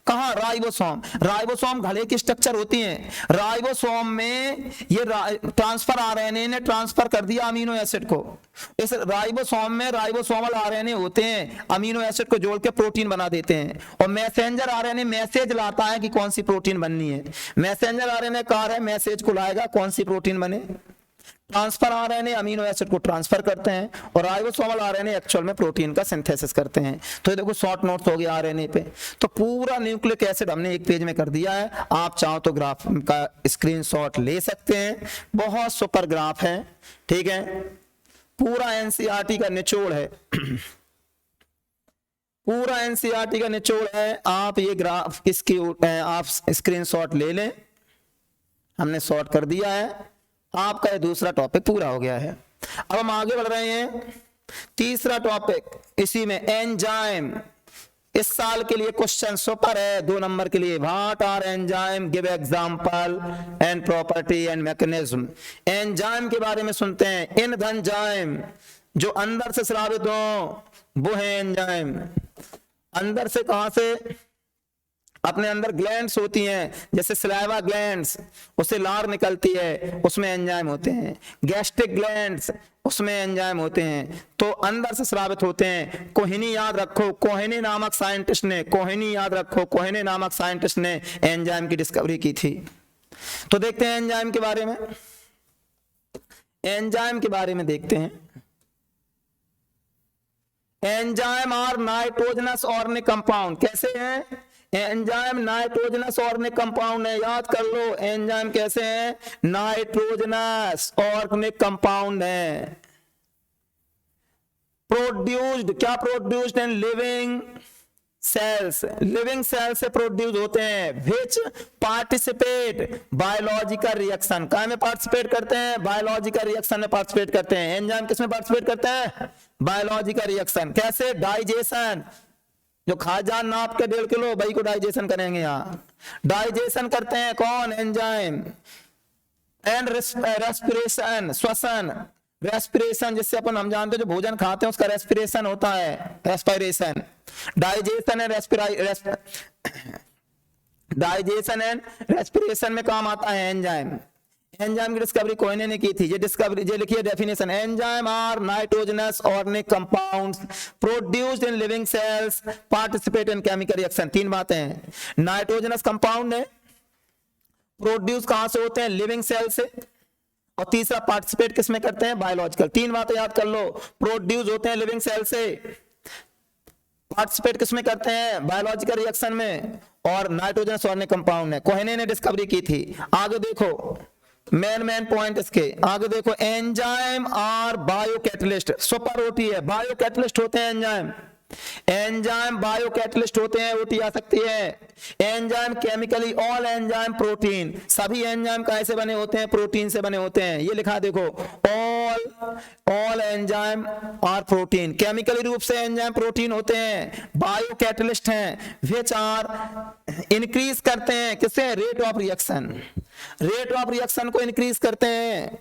कहां? राइबोसोम। राइबोसोम घड़े की स्ट्रक्चर होती है, राइबोसोम में ये ट्रांसफर आरएनए ने ट्रांसफर कर दिया अमीनो एसिड को। इस राइबोसोम में राइबोसोमल आरएनए होते हैं, अमीनो एसिड को जोड़ के प्रोटीन बना देते हैं, और मैसेंजर आरएनए मैसेज लाता है कि कौन सी प्रोटीन बननी है। मैसेंजर आरएनए कार है, मैसेज को लाएगा कौन सी प्रोटीन बने। ट्रांसफर आरएनए अमीनो एसिड को ट्रांसफर करते हैं, और राइबोसोमल आरएनए एक्चुअल में प्रोटीन का सिंथेसिस करते हैं। तो ये देखो शॉर्ट नोट्स हो गया आरएनए पे। तो पूरा न्यूक्लिक एसिड हमने एक पेज में कर दिया है। आप चाहो तो ग्राफ का स्क्रीनशॉट ले सकते हैं, बहुत सुपर ग्राफ है, ठीक है। पूरा एनसीईआरटी का निचोड़ है, पूरा एनसीईआरटी का निचोड़ है। आप ये ग्राफ इसकी आप स्क्रीनशॉट ले लें, हमने शॉर्ट कर दिया है। आपका ये दूसरा टॉपिक पूरा हो गया है। अब हम आगे बढ़ रहे हैं, तीसरा टॉपिक इसी में एंजाइम। इस साल के लिए क्वेश्चन सुपर है, 2 नंबर के लिए। What are enzyme, give example and property and mechanism. Enzyme के बारे में सुनते हैं। एंजाइम जो अंदर से स्रावित हो वो है एंजाइम। अंदर से कहां से? अपने अंदर ग्लैंड्स होती हैं, जैसे सलाइवा ग्लैंड्स, उससे लार निकलती है, उसमें एंजाइम होते हैं। गैस्ट्रिक ग्लैंड्स, उसमें एंजाइम होते हैं, तो अंदर से स्रावित होते हैं। कोहिनी याद रखो, कोहिनी नामक साइंटिस्ट ने, कोहिनी याद रखो, कोहिनी नामक साइंटिस्ट ने एंजाइम की डिस्कवरी की थी। तो देखते हैं एंजाइम के बारे में, एंजाइम के बारे में देखते हैं। Enzyme are nitrogenous organic compound. कैसे हैं? एंजाइम नाइट्रोजनस ऑर्गेनिक कंपाउंड है, याद कर लो। एंजाइम कैसे हैं? नाइट्रोजनस ऑर्गेनिक कंपाउंड है। प्रोड्यूस्ड, क्या produced in living cells, living cell से प्रोड्यूस होते हैं। विच पार्टिसिपेट बायोलॉजिकल रिएक्शन, क्या में पार्टिसिपेट करते हैं? बायोलॉजिकल रिएक्शन में पार्टिसिपेट करते हैं। एंजाइम किस में पार्टिसिपेट करते हैं? Biological reaction. कैसे? डाइजेशन, जो खाजान नाप के 1.5 किलो वही को डाइजेशन करेंगे यहाँ, डाइजेशन करते हैं कौन? एंजाइम। एंड रेस्पिरेशन, श्वसन, रेस्पिरेशन, जिससे अपन हम जानते हैं जो भोजन खाते हैं उसका रेस्पिरेशन होता है, respiration. Digestion and digestion and respiration में काम आता है एंजाइम। एंजाइम की डिस्कवरी कोहेने ने की थी। ये डिस्कवरी, ये लिखिए definition, enzyme are nitrogenous organic compounds produced in living cells, participate in chemical reaction. 3 बातें हैं। नाइट्रोजनस कंपाउंड है, प्रोड्यूस कहां से होते हैं? लिविंग सेल से, और तीसरा पार्टिसिपेट किसमें करते हैं? बायोलॉजिकल। 3 बातें याद कर लो, प्रोड्यूस होते हैं लिविंग सेल से, पार्टिसिपेट किसमें करते हैं? बायोलॉजिकल रिएक्शन में, और नाइट्रोजनस ऑर्गेनिक कंपाउंड है, कोहेने ने डिस्कवरी की थी। आगे देखो मेन पॉइंट इसके आगे देखो, enzyme are biocatalyst, super ओटी है, बायो कैटलिस्ट होते हैं एंजाइम। एंजाइम बायो कैटलिस्ट होते हैं, ओटी आ सकती है। Enzyme chemically, all enzyme protein, सभी एंजाइम कैसे बने होते हैं? प्रोटीन से बने होते हैं। ये लिखा देखो, all enzyme are protein, chemically रूप से एंजाइम प्रोटीन होते हैं, बायो कैटलिस्ट हैं, विच आर इंक्रीज करते हैं किससे? Rate of reaction, rate of reaction को इंक्रीज करते हैं।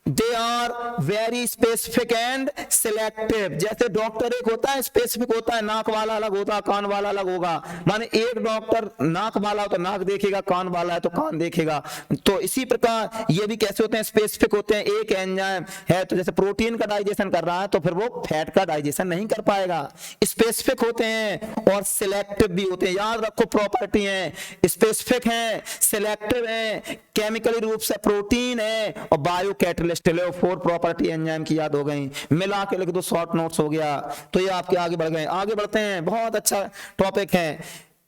They are very specific and selective, जैसे डॉक्टर एक होता है स्पेसिफिक होता है, नाक वाला अलग होता है, कान वाला अलग होगा। माने एक डॉक्टर नाक वाला हो तो नाक देखेगा, कान वाला है तो कान देखेगा। तो इसी प्रकार ये भी कैसे होते हैं? स्पेसिफिक होते हैं। एक एंजाइम है तो जैसे प्रोटीन का डाइजेशन कर रहा है तो फिर वो फैट का डाइजेशन नहीं कर पाएगा। स्पेसिफिक होते हैं और सिलेक्टिव भी होते हैं। याद रखो प्रॉपर्टी है, स्पेसिफिक है, सिलेक्टिव है, केमिकली रूप से प्रोटीन है, और बायो कैटलिस्ट। 4 प्रॉपर्टी एंजाइम की याद हो गई, मिला के लिख दो, शॉर्ट नोट्स हो गया। तो ये आपके आगे बढ़ गए। आगे बढ़ते हैं, बहुत अच्छा टॉपिक है।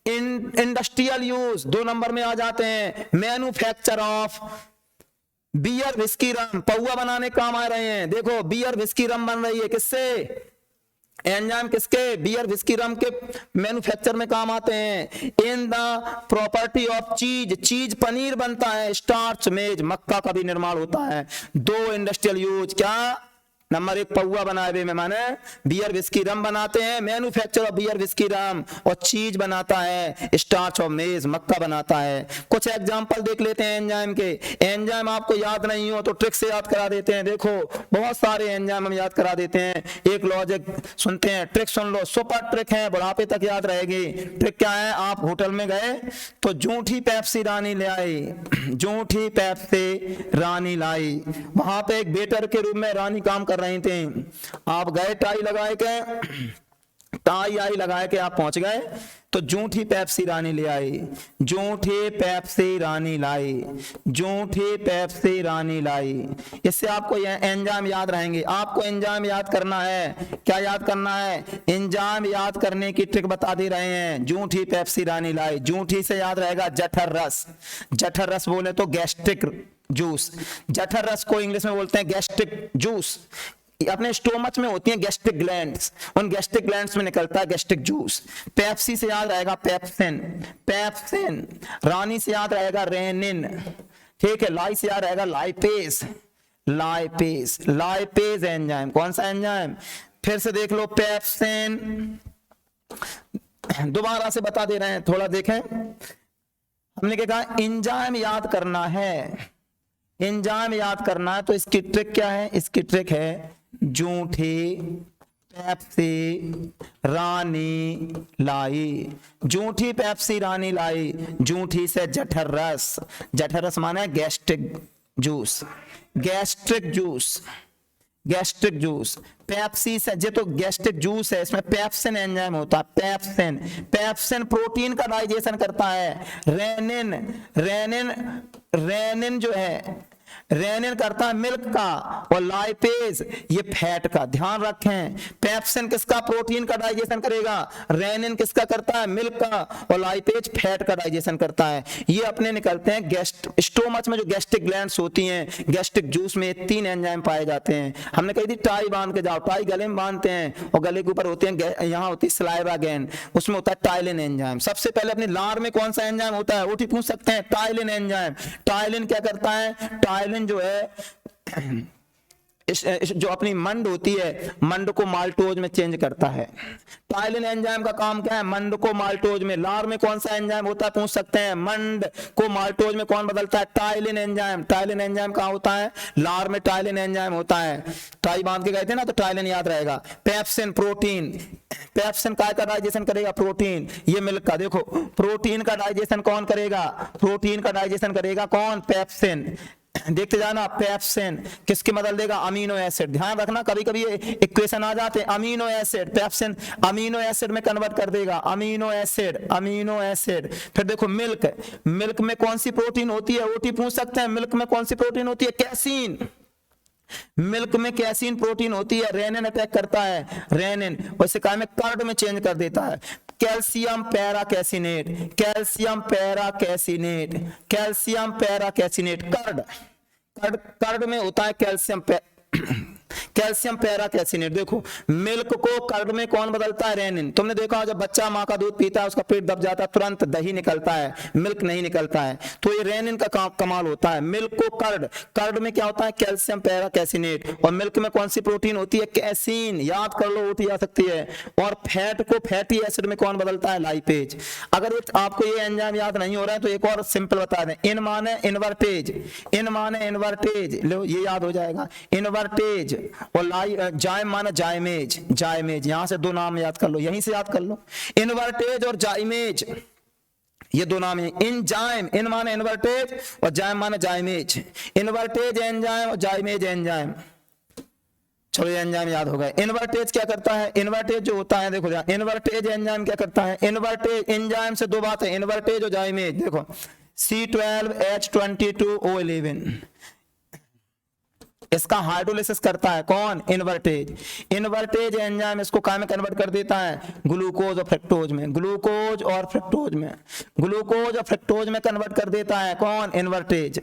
इंडस्ट्रियल यूज 2 नंबर में आ जाते हैं। मैन्युफैक्चर ऑफ बियर, विस्की, रम, पौवा बनाने काम आ रहे हैं। देखो बियर, विस्की, रम बन रही है किससे? एंजाइम किसके? बियर, विस्की, रम के मैन्युफैक्चर में काम आते हैं। इन द प्रॉपर्टी ऑफ चीज, चीज पनीर बनता है। स्टार्च, मेज, मक्का का भी निर्माण होता है। 2 इंडस्ट्रियल यूज, क्या? नंबर 1 पौवा बनाए में, माने बियर, विस्की, रम बनाते हैं, मैन्युफैक्चर ऑफ बियर, विस्की, रम, और चीज बनाता है स्टार्च ऑफ मेज, मक्का बनाता है। कुछ एग्जांपल देख लेते हैं एंजाइम के। एंजाइम आपको याद नहीं हो तो ट्रिक से याद करा देते हैं। देखो बहुत सारे एंजाइम हम याद करा देते हैं। एक लॉजिक सुनते हैं, ट्रिक सुन लो, सुपर ट्रिक है, बुढ़ापे तक याद रहेगी। ट्रिक क्या है? आप होटल में गए तो जूठी पेप्सी रानी ले आई, जूठी पेप्सी रानी लाई, वहां पे एक वेटर के रूप में रानी काम कर रही थी। आप गए, टाई लगाए के, टाई आई लगाए के आप पहुंच गए तो जूठी पेप्सी रानी ले आई, जूठी पेप्सी रानी लाई, जूठी पेप्सी रानी लाई। इससे आपको यह एंजाइम याद रहेंगे। आपको एंजाइम याद करना है। क्या याद करना है? एंजाइम याद करने की ट्रिक बता दे रहे हैं। जूठी पेप्सी रानी लाई, जूठी से याद रहेगा जठर रस, जठर रस बोले तो गैस्ट्रिक जूस, जठर रस को इंग्लिश में बोलते हैं गैस्ट्रिक जूस। अपने स्टोमच में होती हैं गैस्ट्रिक ग्लैंड्स, उन गैस्ट्रिक ग्लैंड्स में निकलता है गैस्ट्रिक जूस। पेप्सी से याद रहेगा पेप्सिन, पेप्सिन। रानी से याद रहेगा रेनिन, ठीक है। लाई से याद रहेगा लाइपेज, लाइपेज, लाइपेज एंजाइम। कौन सा एंजाइम? फिर से देख लो, पेप्सिन। दोबारा से बता दे रहे हैं, थोड़ा देखें। हमने क्या कहा? एंजाइम याद करना है, एंजाइम याद करना है। तो इसकी ट्रिक क्या है? इसकी ट्रिक है जूठी पेप्सी रानी लाई, जूठी पेप्सी रानी लाई, जूठी से जठर रस, जठर रस माने gastric juice, gastric juice, gastric juice. Pepsi से, ये तो गैस्ट्रिक जूस है, इसमें पेप्सिन एंजाइम होता है, पेप्सिन, पेप्सिन प्रोटीन का डाइजेशन करता है। रेनिन, रेनिन, रेनिन जो है, रेनिन करता है मिल्क का, और लाइपेज ये फैट का। ध्यान रखें, पेप्सिन किसका, प्रोटीन का डाइजेशन करेगा, रेनिन किसका करता है, मिल्क का, और लाइपेज फैट का डाइजेशन करता है। ये अपने निकलते हैं स्टोमच में, जो गैस्ट्रिक ग्लैंड्स होती हैं, गैस्ट्रिक जूस में 3 एंजाइम पाए जाते हैं। हमने कही थी टाई बांध के जाओ, टाई गले में बांधते हैं और गले के ऊपर होते हैं, यहाँ होती है सलाइवा ग्लैंड, उसमें होता है टाइलिन एंजाइम। सबसे पहले अपनी लार में कौन सा एंजाइम होता है, वो ठीक पूछ सकते हैं, टाइलिन एंजाइम। टाइलिन क्या करता है, टाइलिन जो है जो अपनी मंड होती है, मंड को माल्टोज में चेंज करता है। टाइलिन एंजाइम का काम क्या है, मंड को माल्टोज में। लार में कौन सा एंजाइम होता है, पूछ सकते हैं, मंड को माल्टोज में कौन बदलता है, टाइलिन एंजाइम। टाइलिन एंजाइम कहाँ होता है, लार में टाइलिन एंजाइम होता है। टाई बांध के गए थे ना, तो टाइलिन याद रहेगा। पेप्सिन प्रोटीन, पेप्सिन काय का डाइजेशन करेगा, प्रोटीन, ये मिल्क का। देखो प्रोटीन का डाइजेशन कौन करेगा, प्रोटीन का डाइजेशन करेगा कौन, पेप्सिन। देखते जाना, पेप्सिन किसकी बदल देगा, अमीनो एसिड। ध्यान रखना, कभी कभी इक्वेशन आ जाते हैं, amino acid, pepsin amino acid में कन्वर्ट कर देगा, अमीनो एसिड, अमीनो एसिड। फिर देखो मिल्क, मिल्क में कौन सी प्रोटीन होती है, ओटी पूछ सकते हैं, मिल्क में कौन सी प्रोटीन होती है, कैसीन। मिल्क में कैसीन प्रोटीन होती है, रेनिन अटैक करता है, रेनिन वैसे काय में कर्ड में चेंज कर देता है। Calcium paracaseinate, calcium paracaseinate, calcium paracaseinate, curd, curd, curd में होता है कैल्शियम कैल्शियम पैराकैसिनेट। देखो मिल्क को कर्ड में कौन बदलता है, रेनिन। तुमने देखा जब बच्चा माँ का दूध पीता है, उसका पेट दब जाता है, तुरंत दही निकलता है, मिल्क नहीं निकलता है, तो ये रेनिन का कमाल होता है। मिल्क को कर्ड, कर्ड में क्या होता है, कैल्शियम पैराकैसिनेट, और मिल्क में कौन सी प्रोटीन होती है, कैसीन, याद कर लो, उठी जा सकती है। और फैट को फैटी एसिड में कौन बदलता है, लाइपेज। अगर आपको ये एंजाइम याद नहीं हो रहा है तो एक और सिंपल बता दें, इन माने इन्वर्टेज, इन माने इन्वर्टेज, लो ये याद हो जाएगा, इन्वर्टेज, और जाइम माना जाइमेज, जाइमेज। यहां से 2 नाम याद कर लो, यहीं से याद कर लो, इन्वर्टेज और जाइमेज, ये 2 नाम है। इनजाइम, इन माने इन्वर्टेज और जाइम माने जाइमेज, इन्वर्टेज एंजाइम और जाइमेज एंजाइम। चलो ये एंजाइम याद हो गए। इन्वर्टेज क्या करता है, इन्वर्टेज जो होता है, देखो इन्वर्टेज एंजाइम क्या करता है, इन्वर्टेज एंजाइम से 2 बात है, इन्वर्टेज और जाइमेज। देखो C12H22O11, इसका हाइड्रोलिसिस करता है कौन, इन्वर्टेज। इन्वर्टेज एंजाइम इसको काय में कन्वर्ट कर देता है, ग्लूकोज और फ्रक्टोज में, ग्लूकोज और फ्रक्टोज में, ग्लूकोज और फ्रक्टोज में कन्वर्ट कर देता है कौन, इन्वर्टेज।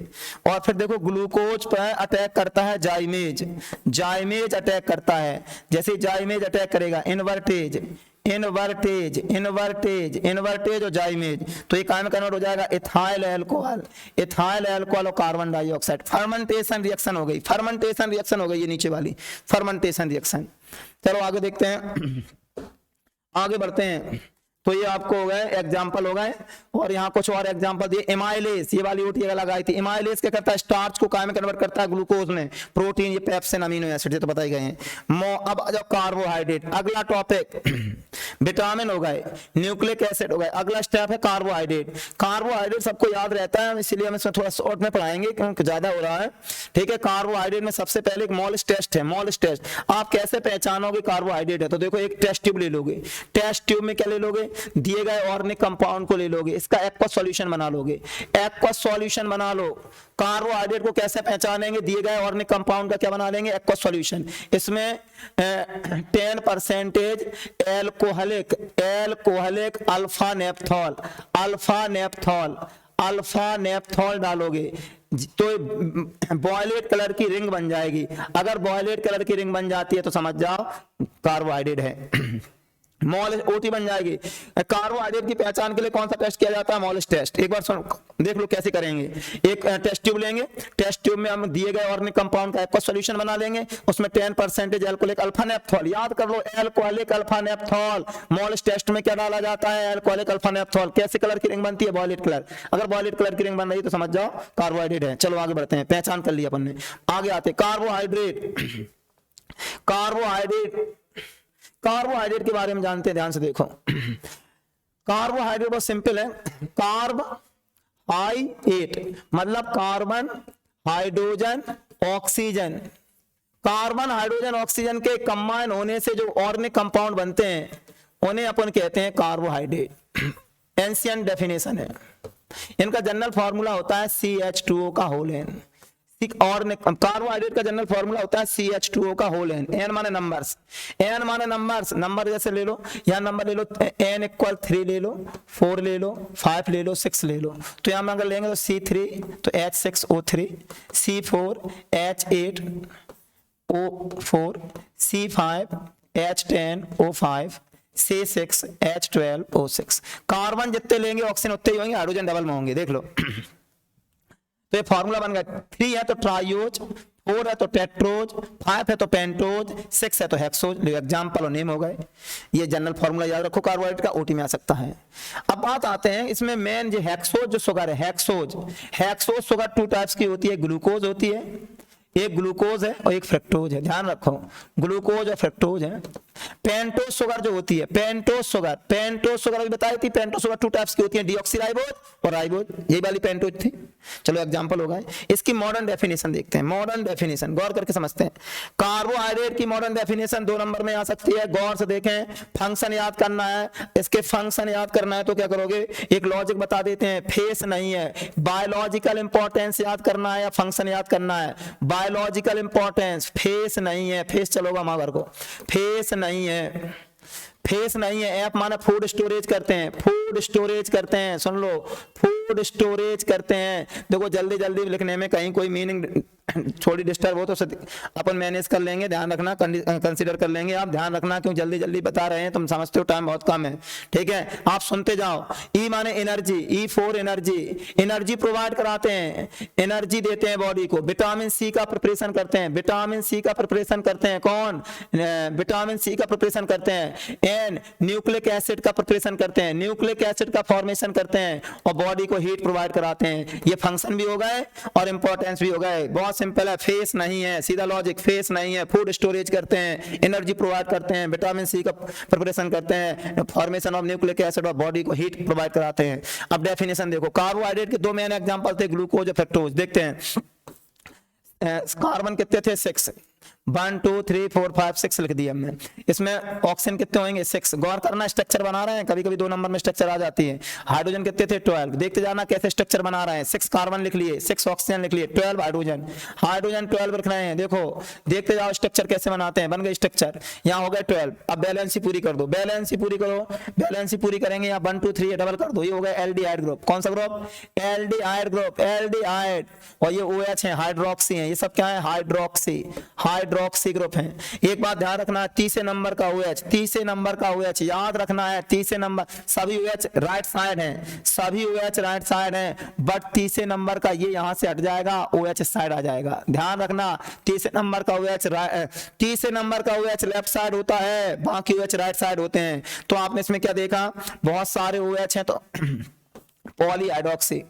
और फिर देखो ग्लूकोज पर अटैक करता है जाइमेज, जाइमेज अटैक करता है। जैसे जाइमेज अटैक करेगा, इन्वर्टेज, इन्वर्टेज, इन्वर्टेज, इन्वर्टेज और जाइमेज, तो ये काय में कन्वर्ट हो जाएगा, इथाइल अल्कोहल, इथाइल अल्कोहल और कार्बन डाइऑक्साइड। फर्मेंटेशन रिएक्शन हो गई, फर्मेंटेशन रिएक्शन हो गई, ये नीचे वाली फर्मेंटेशन रिएक्शन। चलो आगे देखते हैं, आगे बढ़ते हैं। तो ये आपको हो गए एग्जाम्पल हो गए, और यहाँ कुछ और एग्जाम्पल दिए। एमाइलेज, ये वाली ओटी लगाई थी। एमाइलेज क्या करता है, स्टार्च को काय में कन्वर्ट करता है, ग्लूकोज में, प्रोटीन, ये पेप्सिन अमीनो एसिड, ये तो बताई गए हैं। अब आ जाओ कार्बोहाइड्रेट, अगला टॉपिक विटामिन हो गए, न्यूक्लिक एसिड हो गए, अगला स्टेप है कार्बोहाइड्रेट। कार्बोहाइड्रेट सबको याद रहता है, इसलिए हम इसमें थोड़ा शॉर्ट में पढ़ाएंगे क्योंकि ज्यादा हो रहा है, ठीक है। कार्बोहाइड्रेट में सबसे पहले एक मॉलिस टेस्ट है, मॉलिस टेस्ट। आप कैसे पहचानोगे कार्बोहाइड्रेट है, तो देखो एक टेस्ट ट्यूब ले लोगे, टेस्ट ट्यूब में क्या ले लोगे, दिए गए ऑर्गेनिक कंपाउंड को ले लोगे, इसका एक्वा सॉल्यूशन बना लोगे, एक्वा सॉल्यूशन बना लो। कार्बोहाइड्रेट को कैसे पहचानेंगे, दिए गए ऑर्गेनिक कंपाउंड का क्या बना लेंगे, एक्वा सॉल्यूशन। इसमें 10% alcoholic, alcoholic alpha नेप्थॉल, alpha नेप्थॉल, alpha नेप्थॉल डालोगे तो वॉयलेट कलर की रिंग बन जाएगी। अगर वॉयलेट कलर की रिंग बन जाती है तो समझ जाओ कार्बोहाइड्रेट है। मॉलिस ओटी बन जाएगी। कार्बोहाइड्रेट की पहचान के लिए कौन सा टेस्ट किया जाता है, मॉलिस टेस्ट। एक बार सुन देख लो कैसे करेंगे। एक टेस्ट ट्यूब लेंगे, टेस्ट ट्यूब में हम दिए गए ऑर्गेनिक कंपाउंड का एक्वा सॉल्यूशन बना लेंगे, उसमें 10% एल्कोहलिक अल्फा नेप्थॉल, याद कर लो alcoholic alpha naphthol. Molisch test में क्या डाला जाता है, एल्कोहलिक अल्फा नेप्थॉल। कैसे कलर की रिंग बनती है, वॉयलेट कलर। अगर वॉयलेट कलर की रिंग बन रही है तो समझ जाओ कार्बोहाइड्रेट है। चलो आगे बढ़ते हैं, पहचान कर लिया अपन ने, आगे आते कार्बोहाइड्रेट। कार्बोहाइड्रेट कार्बोहाइड्रेट के बारे में जानते हैं, ध्यान से देखो। कार्बोहाइड्रेट बहुत सिंपल है, कार्ब हाइड्रेट मतलब carbon hydrogen oxygen. Carbon hydrogen oxygen के कंबाइन होने से जो ऑर्गेनिक कंपाउंड बनते हैं उन्हें अपन कहते हैं कार्बोहाइड्रेट। एंशिएंट डेफिनेशन है इनका। जनरल फार्मूला होता है CH2O का होल एन। और कार्बोहाइड्रेट का जनरल फार्मूला होता है CH2O का होल एन। एन माने नंबर्स, एन माने नंबर्स, नंबर जैसे ले लो, यहाँ नंबर ले लो, n इक्वल 3 ले लो, 4 ले लो, 5 ले लो, 6 ले लो। तो यहाँ में अगर लेंगे तो C3 तो H6O3, C4 H8O4, C5 H10O5, C6 H12O6। Carbon जितने लेंगे ऑक्सीजन उतने ही होंगे, हाइड्रोजन डबल में होंगे, देख लो। तो ये फॉर्मूला बन गया। 3 है तो ट्राइयोज, 4 है तो टेट्रोज, 5 है तो पेंटोज, 6 है तो हेक्सोज। एग्जाम्पल और नेम हो गए। ये जनरल फॉर्मूला याद रखो कार्बोहाइड्रेट का, ओटी में आ सकता है। अब बात आते हैं इसमें मेन जो हेक्सोज जो शुगर है, हेक्सोज शुगर 2 टाइप्स की होती है। ग्लूकोज होती है, एक ग्लूकोज है और एक फ्रक्टोज है, ध्यान रखो ग्लूकोज और फ्रक्टोज है। पेंटोज शुगर जो होती है, पेंटोज शुगर अभी बताई थी। पेंटोज शुगर 2 टाइप्स की होती है, डीऑक्सीराइबोज और राइबोज, यही वाली पेंटोज थी। चलो एग्जांपल हो गए। इसकी मॉडर्न डेफिनेशन देखते हैं, मॉडर्न डेफिनेशन गौर करके समझते हैं। कार्बोहाइड्रेट की मॉडर्न डेफिनेशन 2 नंबर में आ सकती है, गौर से देखें। फंक्शन याद करना है, इसके फंक्शन याद करना है तो क्या करोगे, एक लॉजिक बता देते हैं। फेस नहीं है, बायोलॉजिकल इंपॉर्टेंस याद करना है या फंक्शन याद करना है। बायोलॉजिकल इंपॉर्टेंस, फेस नहीं है, फेस चलोगा माँ घर को, फेस नहीं है, फेस नहीं है। ऐप माने फूड स्टोरेज करते हैं, फूड स्टोरेज करते हैं, सुन लो, फूड स्टोरेज करते हैं। देखो जल्दी जल्दी लिखने में कहीं कोई मीनिंग थोड़ी डिस्टर्ब हो तो अपन मैनेज कर लेंगे, ध्यान रखना, कंसीडर कर लेंगे। आप ध्यान रखना क्यों जल्दी जल्दी बता रहे हैं, तुम समझते हो टाइम बहुत कम है, ठीक है, आप सुनते जाओ। ई माने energy, E4 energy, energy provide कराते हैं, एनर्जी देते हैं बॉडी को। विटामिन सी का प्रिपरेशन करते हैं, विटामिन सी का प्रिपरेशन करते हैं, कौन, विटामिन सी का प्रिपरेशन करते हैं। एन न्यूक्लिक एसिड का प्रिपरेशन करते हैं, न्यूक्लिक एसिड का फॉर्मेशन करते हैं और बॉडी को हीट प्रोवाइड कराते हैं। ये फंक्शन भी हो गए और इंपॉर्टेंस भी हो गए। बहुत सिंपल है, फेस नहीं है, सीधा लॉजिक, फेस नहीं है। फूड स्टोरेज करते हैं, एनर्जी प्रोवाइड करते हैं, विटामिन सी का प्रिपरेशन करते हैं, फॉर्मेशन ऑफ न्यूक्लिक एसिड और बॉडी को हीट प्रोवाइड कराते हैं। अब डेफिनेशन देखो, कार्बोहाइड्रेट के 2 मेन एग्जांपल थे, ग्लूकोज और फ्रक्टोज। देखते हैं कार्बन कितने थे, 6, 1 2 3 4 5 6 लिख दिया हमने। इसमें ऑक्सीजन कितने होंगे, 6। गौर करना, स्ट्रक्चर बना रहे हैं, कभी कभी 2 नंबर में स्ट्रक्चर आ जाती है। हाइड्रोजन कितने थे, 12। देखते जाना कैसे स्ट्रक्चर बना रहे हैं। 6 कार्बन लिख लिए, 6 ऑक्सीजन लिख लिए, 12 हाइड्रोजन, 12 लिख रहे हैं। देखो देखते जाओ स्ट्रक्चर कैसे बनाते हैं, बन गए स्ट्रक्चर, यहाँ हो गए 12। अब बैलेंस ही पूरी कर दो, बैलेंस ही पूरी करो, बैलेंस ही पूरी करेंगे, यहाँ 1 2 3 डबल कर दो, ये हो गया एल्डिहाइड ग्रुप। कौन सा ग्रुप, एल्डिहाइड ग्रुप, एल्डिहाइड। और ये OH है, हाइड्रोक्सी है, ये सब क्या है, हाइड्रोक्सी, हाइड्रोक्सी ग्रुप है। एक बात ध्यान रखना, तीसरे नंबर का OH, तीसरे नंबर का OH याद रखना है। तीसरे नंबर, सभी OH राइट साइड हैं, सभी OH राइट साइड हैं, बट तीसरे नंबर का ये यहां से हट जाएगा, OH साइड आ जाएगा। ध्यान रखना, तीसरे नंबर का OH लेफ्ट साइड होता है, बाकी OH राइट साइड होते हैं। तो आपने इसमें क्या देखा, बहुत सारे OH हैं तो पॉलीहाइड्रोक्सी,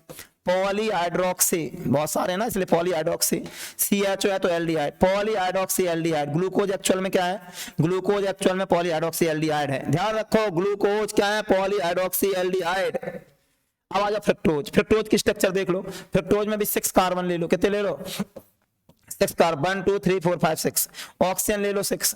पॉलीहाइड्रोक्सी बहुत सारे हैं ना, इसलिए पॉलीहाइड्रोक्सी। CHO है तो aldehyde, polyhydroxy aldehyde. Glucose actual में क्या है, ग्लूकोज एक्चुअल में पॉलीहाइड्रोक्सी एल्डिहाइड है। ध्यान रखो, ग्लूकोज क्या है, पॉलीहाइड्रोक्सी एल्डिहाइड। अब आ जाओ फ्रक्टोज, फ्रक्टोज की स्ट्रक्चर देख लो। फ्रक्टोज में भी 6 कार्बन ले लो, कितने ले लो, 6 कार्बन, 1 2 3 4 5 6। ऑक्सीजन ले लो 6।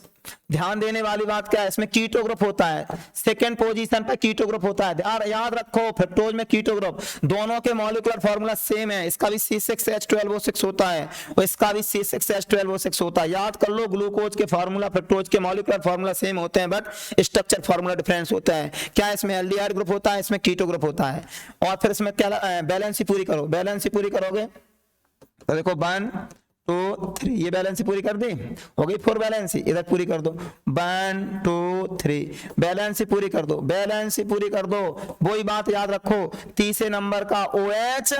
ध्यान देने वाली बात क्या है, इसमें कीटो ग्रुप होता है, सेकंड पोजीशन पर कीटो ग्रुप होता है। याद रखो, फ्रक्टोज में कीटो ग्रुप, दोनों के मॉलिक्यूलर फार्मूला सेम है। इसका भी C6H12O6 होता है और इसका भी C6H12O6 होता है। याद कर लो, ग्लूकोज के फार्मूला फ्रक्टोज के मॉलिक्यूलर फार्मूला सेम होते हैं, बट स्ट्रक्चर फार्मूला डिफरेंस होता है। क्या इसमें एल्डिहाइड ग्रुप होता है, इसमें कीटो ग्रुप होता है। और फिर इसमें क्या, बैलेंस ही पूरी करो, बैलेंस ही पूरी करोगे तो देखो 1 2 3, ये बैलेंस ही पूरी कर दी, हो गई 4 बैलेंस ही, इधर पूरी कर दो, 1 2 3 बैलेंस ही पूरी कर दो, बैलेंस ही पूरी कर दो। वही बात याद रखो, तीसरे नंबर का OH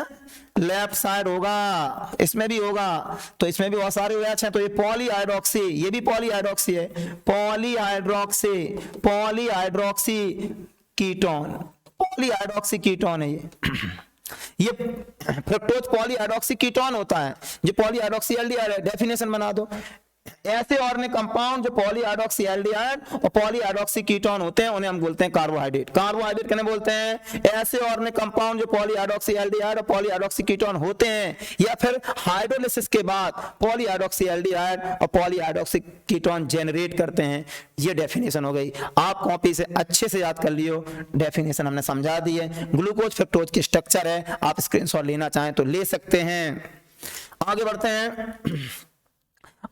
लेफ्ट साइड होगा, इसमें भी होगा, तो इसमें भी बहुत सारे OH हैं। तो ये पॉलीहाइड्रोक्सी, ये भी पॉलीहाइड्रोक्सी है, polyhydroxy, polyhydroxy ketone, polyhydroxy ketone है ये फ्रक्टोज पॉलीहाइड्रोक्सी कीटोन होता है, जो पॉलीहाइड्रोक्सी एल्डिहाइड है। डेफिनेशन बना दो, ऐसे ऑर्गेनिक कंपाउंड जो पॉलीहाइड्रोक्सी एल्डिहाइड और पॉलीहाइड्रोक्सी कीटोन होते हैं उन्हें हम बोलते हैं कार्बोहाइड्रेट। कार्बोहाइड्रेट किन्हें बोलते हैं? ऐसे ऑर्गेनिक कंपाउंड जो पॉलीहाइड्रोक्सी एल्डिहाइड और पॉलीहाइड्रोक्सी कीटोन होते हैं या फिर हाइड्रोलिसिस के बाद पॉलीहाइड्रोक्सी एल्डिहाइड और पॉलीहाइड्रोक्सी कीटोन जनरेट करते हैं। ये डेफिनेशन हो गई, आप कॉपी से अच्छे से याद कर लियो। डेफिनेशन हमने समझा दी है, ग्लूकोज फ्रक्टोज की स्ट्रक्चर है, आप स्क्रीनशॉट लेना चाहें तो ले सकते हैं। आगे बढ़ते हैं,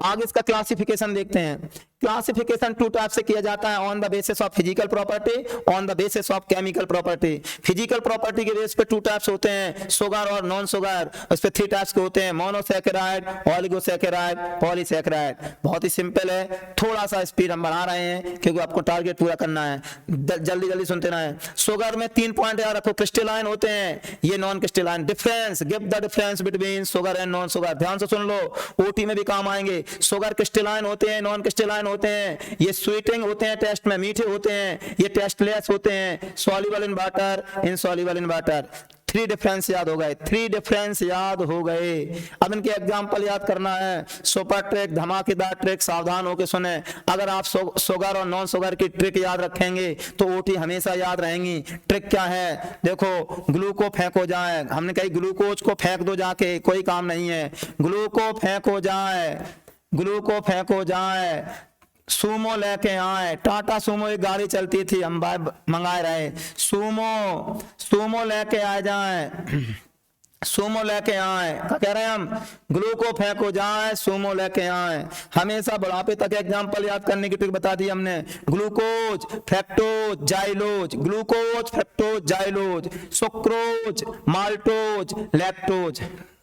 आगे इसका क्लासिफिकेशन देखते हैं। क्लासिफिकेशन टू टाइप से किया जाता है, on the basis of physical property, on the basis of chemical property. Physical property के बेस पे टू टाइप्स होते हैं, शुगर और नॉन शुगर। उस पे 3 टाइप्स के होते हैं, मोनोसैकेराइड, ऑलिगोसैकेराइड, पॉलीसैकेराइड। बहुत ही सिंपल है, थोड़ा सा स्पीड हम बढ़ा रहे हैं क्योंकि आपको टारगेट पूरा करना है, जल्दी जल्दी सुनते रहे। शुगर में 3 पॉइंट याद रखो, क्रिस्टलाइन होते हैं, ये non crystalline. Difference, give the difference between sugar and non sugar, ध्यान से सुन लो, ओटी में भी काम आएंगे। शुगर क्रिस्टलाइन होते हैं, नॉन क्रिस्टलाइन होते हैं, ये स्वीटिंग होते हैं, टेस्ट में मीठे होते हैं, ये टेस्टलेस होते हैं, soluble in water, insoluble in water. 3 difference याद हो गए, 3 डिफरेंस याद हो गए। अब इनके एग्जांपल याद करना है, सुपर ट्रिक, धमाकेदार ट्रिक, सावधान होकर सुने। अगर आप शुगर और नॉन शुगर की ट्रिक याद रखेंगे तो ओटी हमेशा याद रहेंगी। ट्रिक क्या है? देखो, ग्लूको फेंको जाए, हमने कही ग्लूकोज को फेंक दो जाके, कोई काम नहीं है। ग्लूको फेंको जाए, ग्लूको फेंको जाए, सूमो लेके आए। टाटा सूमो एक गाड़ी चलती थी, हम मंगाए रहे, सूमो लेके आ जाए, सूमो लेके आए। क्या कह रहे हैं हम? ग्लूको फेंको जाए, सूमो लेके आए। हमेशा बुढ़ापे तक एग्जांपल याद करने की ट्रिक बता दी हमने। Glucose, fructose, xylose, glucose, fructose, xylose, sucrose, maltose, lactose.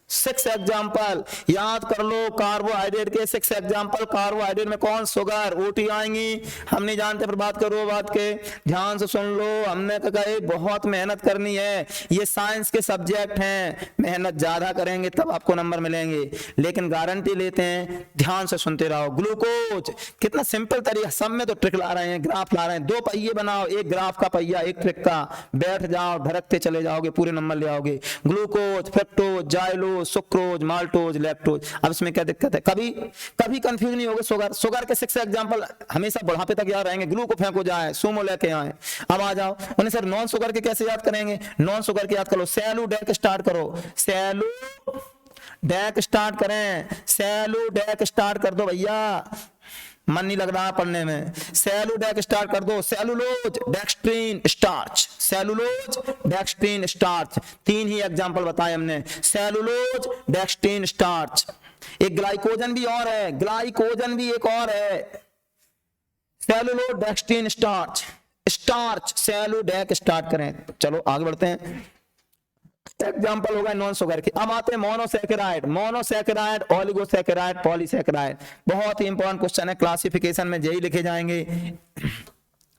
6 example याद कर लो, कार्बोहाइड्रेट के 6 एग्जाम्पल। कार्बोहाइड्रेट में कौन? शुगर, ओटी आएंगी, हम नहीं जानते, पर बात करो बात के, ध्यान से सुन लो। हमने कहा बहुत मेहनत करनी है, ये साइंस के सब्जेक्ट हैं, मेहनत ज्यादा करेंगे तब आपको नंबर मिलेंगे, लेकिन गारंटी लेते हैं, ध्यान से सुनते रहो। ग्लूकोज, कितना सिंपल तरीका, सब में तो ट्रिक ला रहे हैं, ग्राफ ला रहे हैं। 2 पहिए बनाओ, एक ग्राफ का पहिया, एक ट्रिक का, बैठ जाओ, ढरकते चले जाओगे, पूरे नंबर ले आओगे। Glucose, fructose, xylose, sucrose, maltose, lactose. अब इसमें क्या दिक्कत है? कभी कंफ्यूज नहीं होगा। शुगर के 6 एग्जांपल हमेशा बुढ़ापे तक याद रहेंगे। ग्लूको फेंको जाए, सूमो लेके आए। अब आ जाओ उन्हें, सर नॉन शुगर के कैसे याद करेंगे? नॉन शुगर के याद करो, सैलू डैक स्टार्ट करो, सैलू डैक स्टार्ट करें, सैलू डैक स्टार्ट कर दो भैया, मन नहीं लग रहा पढ़ने में। सैलू डैक स्टार्ट कर दो, cellulose, dextrin, starch, cellulose, dextrin, starch. 3 ही एग्जांपल बताए हमने, सेलुलोज, डेक्सट्रीन, स्टार्च। एक ग्लाइकोजन भी और है, ग्लाइकोजन भी एक और है, सेलुलोज, डेक्सट्रीन, स्टार्च, स्टार्च, सेलू डैक स्टार्ट करें। चलो आगे बढ़ते हैं, एग्जाम्पल हो गए नॉन शुगर के। अब आते हैं मोनोसैकेराइड, मोनोसैकेराइड, ओलिगोसैकेराइड, पॉलीसैकेराइड। बहुत ही इंपॉर्टेंट क्वेश्चन है, क्लासिफिकेशन में यही लिखे जाएंगे।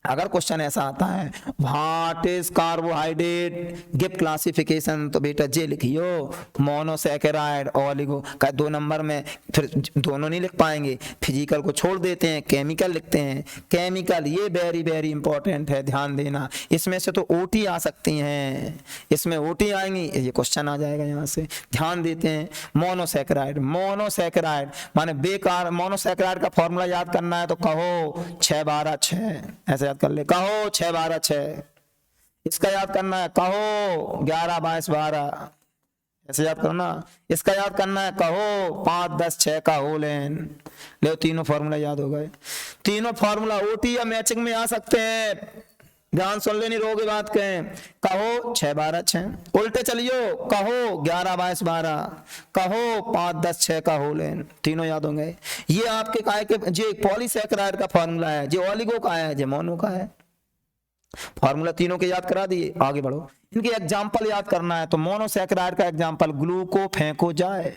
अगर क्वेश्चन ऐसा आता है, what is carbohydrate, give classification, तो बेटा जे लिखियो, मोनोसैकेराइड, ओलिगो का 2 नंबर में, फिर दोनों नहीं लिख पाएंगे, फिजिकल को छोड़ देते हैं, केमिकल लिखते हैं। केमिकल ये वेरी वेरी इंपॉर्टेंट है, ध्यान देना। इसमें से तो ओटी आ सकती हैं, इसमें ओटी आएंगी, ये क्वेश्चन आ जाएगा यहाँ से, ध्यान देते हैं। मोनोसैकेराइड, मोनोसैकेराइड माने बेकार। मोनोसैकेराइड का फॉर्मूला याद करना है तो कहो 6 12 6, ऐसे याद कर ले, कहो 6 12 6। इसका याद करना है, कहो 11 22 12, ऐसे याद करना। इसका याद करना है, कहो 5 10 6 का होल एन। ले, तीनों फॉर्मूला याद हो गए। तीनों फॉर्मूला ओटी या मैचिंग में आ सकते हैं, ध्यान सुन लेनी, रोगे बात कहें। कहो 6 12 6, उल्टे चलियो, कहो 11 22 12, कहो 5 10 6 का होल एन। तीनों याद होंगे। ये आपके काय के, जो पॉलीसैकेराइड का फॉर्मूला है, जो ओलिगो का है, जो मोनो का है। फॉर्मूला तीनों के याद करा दिए, आगे बढ़ो। इनके एग्जाम्पल याद करना है, तो मोनोसैकेराइड का एग्जाम्पल, ग्लूको फेंको जाए,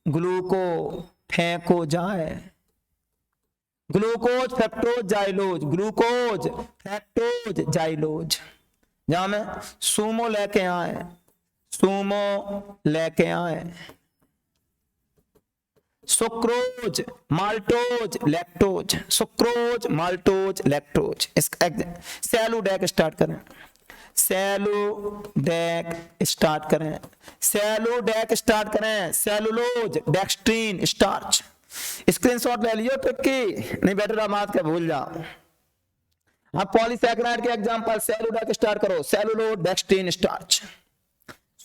ग्लूको फेंको जाए, glucose, fructose, xylose, glucose, fructose, xylose. जहां में सूमो लेके आए, सूमो लेके आए, sucrose, maltose, lactose, sucrose, maltose, lactose. इसका सैलू डैक स्टार्ट करें, सैलू डैक स्टार्ट करें, सैलू डैक स्टार्ट करें, सेलुलोज, डेक्सट्रीन, स्टार्च। स्क्रीनशॉट ले लियो ट्रिक की, नहीं बेटर मात के भूल जाओ। अब पॉलीसैकेराइड के एग्जांपल, सेलुलोज स्टार्ट करो, सेलुलोज, डेक्सट्रीन, स्टार्च।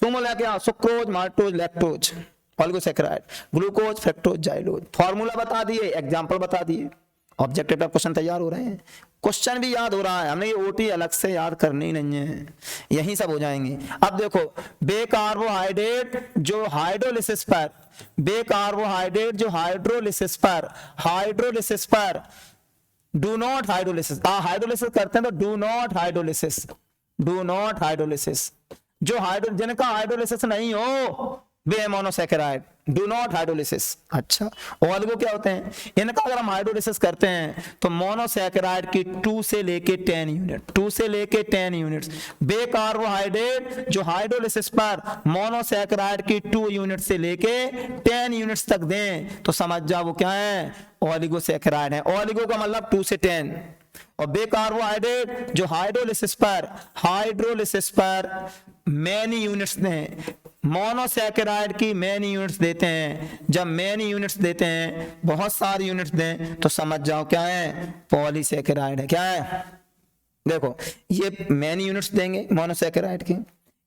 सुमो लेके आओ, sucrose, maltose, lactose, oligosaccharide, glucose, fructose, xylose. Formula बता दिए, एग्जांपल बता दिए, ऑब्जेक्टिव टाइप क्वेश्चन तैयार हो रहे हैं, क्वेश्चन भी याद हो रहा है। हमने ये ओटी अलग से याद करनी नहीं है, यही सब हो जाएंगे। अब देखो, बेकार्बोहाइड्रेट जो हाइड्रोलिसिस पर, बेकार्बोहाइड्रेट जो हाइड्रोलिसिस पर डू नॉट हाइड्रोलिसिस, हाइड्रोलिसिस करते हैं तो do not hydrolysis, do not hydrolysis, जो जिनका हाइड्रोलिसिस नहीं हो वे मोनोसैकेराइड, डू नॉट हाइड्रोलिसिस। अच्छा, ओलिगो क्या होते हैं, इनका अगर हम हाइड्रोलिसिस करते हैं तो मोनोसैकेराइड की 2 से लेके 10 यूनिट, 2 से लेके 10 यूनिट्स। बेकार्बोहाइड्रेट जो हाइड्रोलिसिस पर मोनोसैकेराइड की 2 यूनिट से लेके 10 यूनिट्स तक दें तो समझ जाओ वो क्या है, ओलिगोसैकेराइड है। ओलिगो का मतलब 2 से 10, और बेकार्बोहाइड्रेट जो हाइड्रोलिसिस पर मैनी यूनिट्स दें, मोनोसैकेराइड की मैनी यूनिट्स देते हैं। जब मैनी यूनिट्स देते हैं, बहुत सारी यूनिट्स दें तो समझ जाओ क्या है, पॉलीसैकेराइड है। क्या है, देखो ये मैनी यूनिट्स देंगे मोनोसैकेराइड की,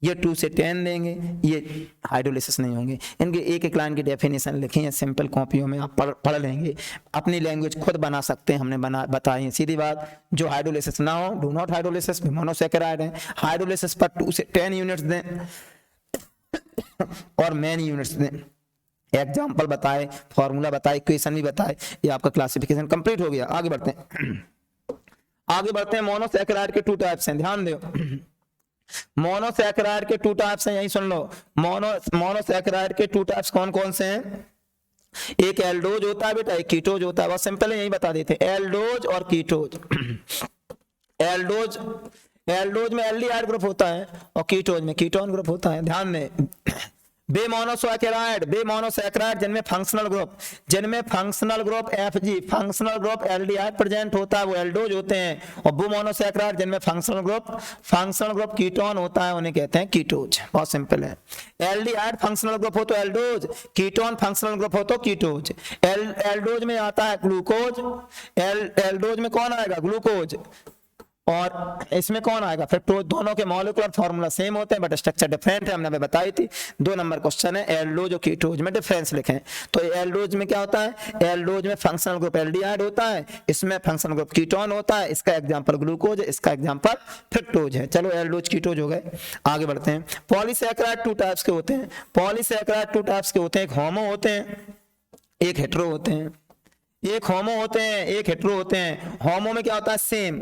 ये 2 से 10 देंगे, ये हाइड्रोलिसिस नहीं होंगे। इनके एक एक लाइन की डेफिनेशन लिखी है सिंपल कॉपियों में, आप पढ़ लेंगे, अपनी लैंग्वेज खुद बना सकते हैं, हमने बताई है सीधी बात। जो हाइड्रोलिसिस ना हो, डू नॉट हाइड्रोलिसिस, मोनोसैकेराइड है। हाइड्रोलिसिस पर 2 से 10 यूनिट्स दें और मैनी यूनिट्स दें। एग्जाम्पल बताए, फॉर्मूला बताए, इक्वेशन भी बताए, ये आपका क्लासिफिकेशन कंप्लीट हो गया। आगे बढ़ते हैं। मोनोसैकेराइड के 2 टाइप्स हैं, ध्यान दो। मोनोसैकेराइड के 2 टाइप्स हैं, यही सुन लो। मोनोसैकेराइड के 2 टाइप्स कौन कौन से हैं? एक एल्डोज होता है बेटा, एक कीटोज होता है। बहुत सिंपल है, यही बता देते हैं, एल्डोज और कीटोज। एल्डोज में एल्डिहाइड ग्रुप होता है और कीटोज में कीटोन ग्रुप होता है। ध्यान दें, बेमोनोसैकेराइड जिनमें functional group FG, functional group aldehyde present होता है, वो एल्डोज होते हैं। और बुमोनोसैकेराइड जिनमें फंक्शनल ग्रुप कीटोन होता है, उन्हें कहते हैं कीटोज। बहुत सिंपल है, एल्डिहाइड फंक्शनल ग्रुप हो तो एल्डोज, कीटोन फंक्शनल ग्रुप हो तो कीटोज। एल्डोज में आता है ग्लूकोज, एल्डोज में कौन आएगा, ग्लूकोज, और इसमें कौन आएगा, फ्रक्टोज। दोनों के मॉलिक्यूलर फार्मूला सेम होते हैं बट स्ट्रक्चर डिफरेंट है, हमने बताई थी। 2 नंबर क्वेश्चन है, एल्डोज और कीटोज में डिफरेंस लिखें। तो एल्डोज में क्या होता है, एल्डोज में फंक्शनल ग्रुप एल्डिहाइड होता है, इसमें फंक्शनल ग्रुप कीटोन होता है। इसका एग्जांपल ग्लूकोज है, इसका एग्जांपल फ्रक्टोज है। चलो एल्डोज कीटोज हो गए, आगे बढ़ते हैं। पॉलीसैकेराइड 2 टाइप्स के होते हैं। पॉलीसैकेराइड 2 टाइप्स के होते हैं, एक होमो होते हैं, एक हेटेरो होते हैं। एक होमो होते हैं, एक हेटेरो होते हैं। होमो में क्या होता है, सेम।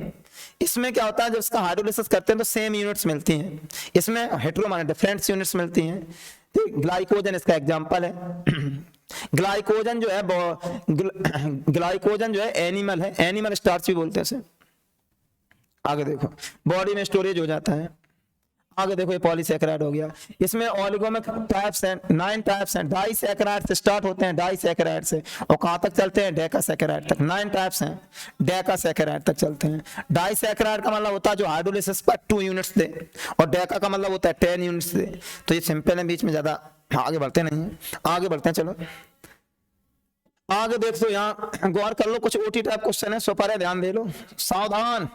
इसमें क्या होता है, जब इसका हाइड्रोलिसिस करते हैं तो सेम यूनिट्स मिलती हैं, इसमें हेटेरो माने डिफरेंट यूनिट्स मिलती हैं। ग्लाइकोजन इसका एग्जांपल है। ग्लाइकोजन जो है एनिमल है, एनिमल स्टार्च भी बोलते हैं इसे। आगे देखो, बॉडी में स्टोरेज हो जाता है। आगे देखो, ये पॉलीसैकेराइड हो गया। इसमें ओलिगो में टाइप्स हैं, 9 टाइप्स हैं। डाइसैकेराइड से स्टार्ट होते हैं, डाइसैकेराइड से, और कहां तक चलते हैं, डेकासैकेराइड तक। 9 टाइप्स हैं, डेकासैकेराइड तक चलते हैं। डाइसैकेराइड का मतलब होता है जो हाइड्रोलिसिस पर 2 यूनिट्स दे, और डेका का मतलब होता है 10 यूनिट्स दे। तो ये सिंपल है, बीच में ज्यादा आगे बढ़ते नहीं है। आगे बढ़ते हैं, चलो आगे देख लो, यहाँ गौर कर लो, कुछ ओटी टाइप क्वेश्चन है, सो पर ध्यान दे लो, सावधान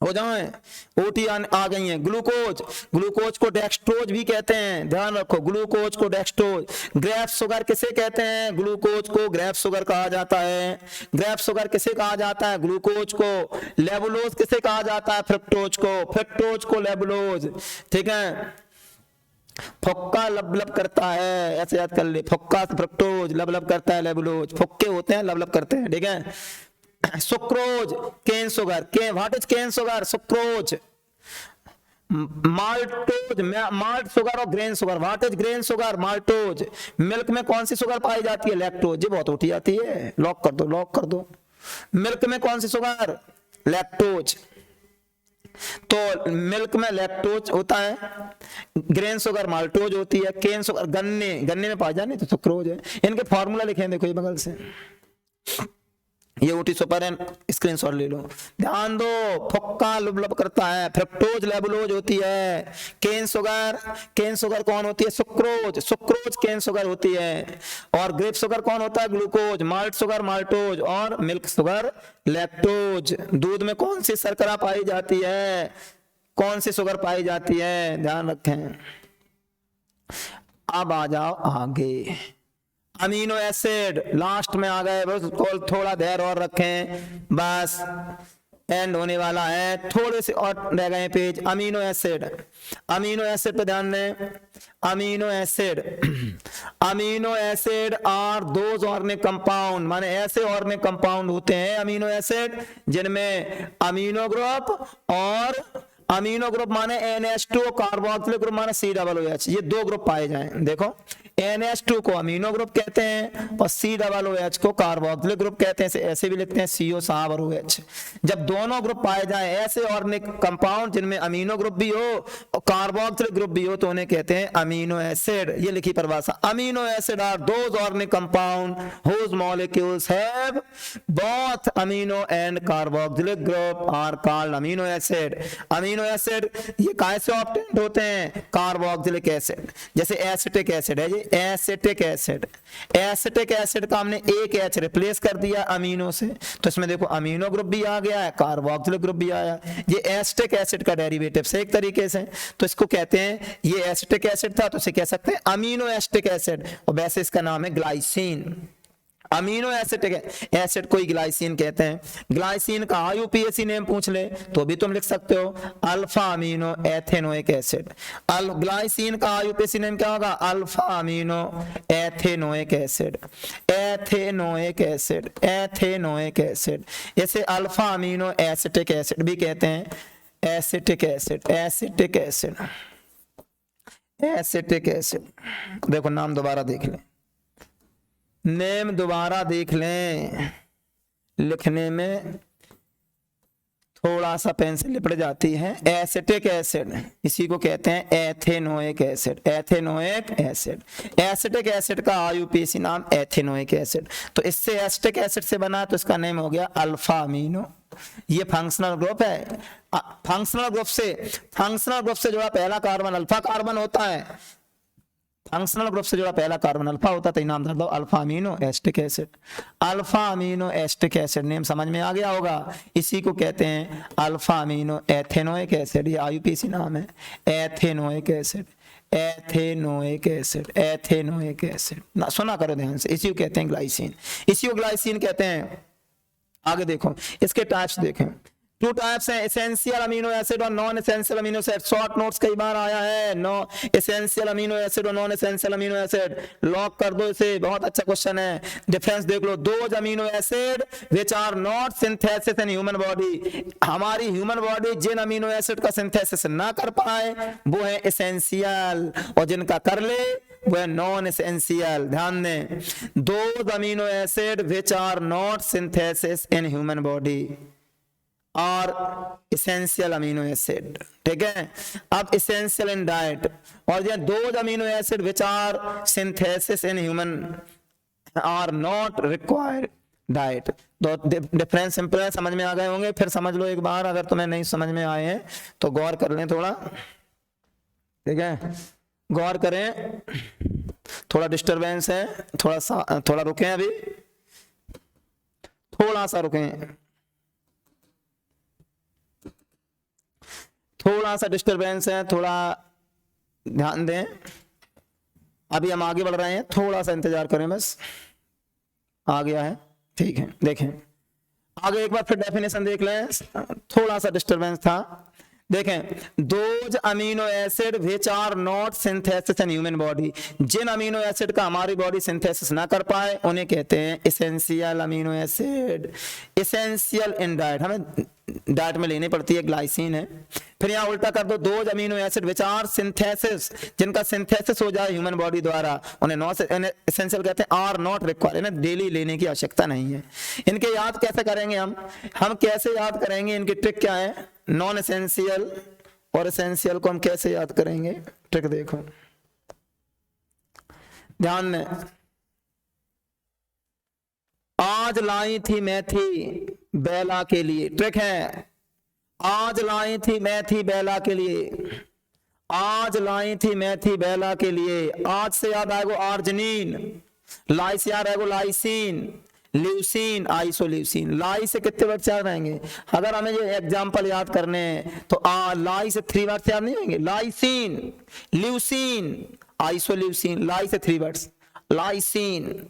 हो जाए। ओटी आ गई है। ग्लूकोज को डेक्सट्रोज भी कहते हैं, ध्यान रखो, ग्लूकोज को डेक्सट्रोज। ग्रेप शुगर किसे कहते हैं, ग्लूकोज को ग्रेप शुगर कहा जाता है। ग्रेप शुगर किसे कहा जाता है, ग्लूकोज को। लेबुलोज किसे कहा जाता है, फ्रक्टोज को लेबुलोज। ठीक है, फुक्का लबलब करता है, ऐसे याद कर ले, फुक्का फ्रक्टोज, लबलब करता है लेबुलोज। फुक्के होते हैं, लबलब करते हैं। ठीक है, sucrose, cane sugar, what is cane sugar, sucrose. Maltose, malt sugar और grain sugar, what is grain sugar, maltose. Milk में कौन सी शुगर पाई जाती है, लैक्टोज। ये बहुत उठी आती है, लॉक कर दो। मिल्क में कौन सी शुगर, लैक्टोज। तो मिल्क में लैक्टोज होता है, ग्रेन शुगर माल्टोज होती है, केन शुगर गन्ने में पाई जाती है तो सुक्रोज है। इनके फॉर्मूला लिखे हैं, देखो ये बगल से। ये ओटी सुपर है, स्क्रीनशॉट ले लो। ध्यान दो, फुक्का लुबलब करता है। फ्रक्टोज लेबुलोज होती है। केन शुगर कौन होती है? सुक्रोज केन शुगर होती है। और ग्रेप शुगर कौन होता है? ग्लूकोज। माल्ट शुगर माल्टोज, और मिल्क शुगर लैक्टोज। दूध में कौन सी शर्करा पाई जाती है? कौन सी शुगर पाई जाती है? ध्यान रखें। अब आ जाओ आगे, अमीनो एसिड लास्ट में आ गए, बस थोड़ा धैर्य और रखें, बस एंड होने वाला है, थोड़े से और रह गए पेज। अमीनो एसिड पे ध्यान दें। Amino acid are those organic compound, माने ऐसे ऑर्गेनिक कंपाउंड होते हैं अमीनो एसिड जिनमें अमीनो ग्रुप माने NH2, कार्बोक्सिलिक ग्रुप माने COOH, ये दो ग्रुप पाए जाएं। देखो, NH2 को अमीनो ग्रुप कहते हैं और COOH को कार्बोक्सिलिक ग्रुप कहते हैं। ऐसे भी लिखते हैं CO साहब और OH। जब दोनों ग्रुप पाए जाएं ऐसे ऑर्गेनिक कंपाउंड जिनमें अमीनो ग्रुप भी हो और कार्बोक्सिलिक ग्रुप भी हो, तो उन्हें कहते हैं अमीनो एसिड। ये लिखी परिभाषा, amino acid are those organic compound whose molecules have both amino and carboxylic group are called amino acid. Amino acid ये कैसे ऑब्टेन्ड होते हैं? कार्बोक्सिलिक एसिड, जैसे एसिटिक एसिड है, ये एसिटिक एसिड का हमने एक H रिप्लेस कर दिया अमीनो से, तो इसमें देखो अमीनो ग्रुप भी आ गया है, कार्बोक्सिलिक ग्रुप भी आया। ये एसिटिक एसिड का डेरिवेटिव से एक तरीके से, तो इसको कहते हैं, ये एसिटिक एसिड था तो इसे कह सकते हैं अमीनो एसिटिक एसिड, और वैसे इसका नाम है ग्लाइसिन। अमीनो एसिटिक एसिड को ही ग्लाइसिन कहते हैं। ग्लाइसिन का IUPAC नेम पूछ ले तो भी तुम लिख सकते हो, alpha amino ethanoic acid. Glycine का IUPAC नेम क्या होगा? Alpha amino ethanoic acid. इसे अल्फा अमीनो एसिटिक एसिड भी कहते हैं। Acetic acid. देखो नाम दोबारा देख लें, नेम दोबारा देख लें, लिखने में थोड़ा सा पेन से लिपट जाती है। एसिटिक एसिड, इसी को कहते हैं एथेनोइक एसिड। एसिटिक एसिड का IUPAC नाम एथेनोइक एसिड। तो इससे एसिटिक एसिड से बना तो इसका नेम हो गया अल्फा अमीनो। ये फंक्शनल ग्रुप है। फंक्शनल ग्रुप से जुड़ा पहला कार्बन अल्फा कार्बन होता है। फंक्शनल ग्रुप से जुड़ा पहला कार्बन अल्फा होता है, तो नाम धर दो alpha amino acetic acid. Alpha amino acetic acid name समझ में आ गया होगा। इसी को कहते हैं अल्फा अमीनो एथेनोइक एसिड। ये IUPAC नाम है, एथेनोइक एसिड। ना सुना करो ध्यान से, इसी को कहते हैं ग्लाइसिन कहते हैं। आगे देखो, इसके टाइप्स देखें। 2 टाइप्स हैं, एसेंशियल अमीनो एसिड और non essential amino acid. Short notes कई बार आया है, एसेंशियल अमीनो एसिड और non essential amino acid. Lock कर दो इसे, बहुत अच्छा क्वेश्चन है। डिफरेंस देख लो, those amino acid which are not synthesis in human body. हमारी ह्यूमन बॉडी जिन अमीनो एसिड का सिंथेसिस ना कर पाए वो है एसेंशियल, और जिनका कर ले वो है नॉन एसेंशियल। ध्यान दें, those amino acid which are not synthesis in human body और एसेंशियल अमीनो एसिड। ठीक है, अब एसेंशियल इन डाइट, और ये दो amino acid which are synthesis in human are not required diet. तो डिफरेंस सिंपल है, समझ में आ गए होंगे। फिर समझ लो एक बार, अगर तुम्हें नहीं समझ में आए हैं तो गौर कर लें थोड़ा। ठीक है, गौर करें, थोड़ा डिस्टरबेंस है, थोड़ा रुकें, अभी थोड़ा सा रुकें, थोड़ा सा डिस्टरबेंस है, थोड़ा ध्यान दें। अभी हम आगे बढ़ रहे हैं, थोड़ा सा इंतजार करें, बस आ गया है। ठीक है, देखें आगे एक बार फिर डेफिनेशन देख लें, थोड़ा सा डिस्टरबेंस था। देखें, those amino acid which are not synthesis in human body, जिन अमीनो एसिड का हमारी बॉडी सिंथेसिस ना कर पाए उन्हें कहते हैं essential amino acid. Essential in diet, हमें डाइट में लेनी पड़ती है, ग्लाइसिन है। फिर यहाँ उल्टा कर दो, those amino acid which are synthesis, जिनका सिंथेसिस हो जाए ह्यूमन बॉडी द्वारा उन्हें नॉट एसेंशियल कहते हैं। आर नॉट रिक्वायर्ड, इन्हें डेली लेने की आवश्यकता नहीं है। इनके याद कैसे करेंगे हम कैसे याद करेंगे, इनकी ट्रिक क्या है? नॉन एसेंशियल और एसेंशियल को हम कैसे याद करेंगे, ट्रिक देखो, ध्यान में। आज लाई थी मेथी बेला के लिए, ट्रिक है। आज लाई थी मेथी बेला के लिए, आज लाई थी मेथी बेला के लिए। आज से याद आएगा आर्जिनिन, लाई से याद आएगा लाइसिन, ल्यूसिन, आइसोल्यूसिन। लाई से कितने वर्ड याद आएंगे? अगर हमें ये एग्जाम्पल याद करने हैं तो लाई से 3 वर्ड याद नहीं होंगे, लाइसिन, ल्यूसिन, आइसोल्यूसिन। लाई से 3 words, lysine,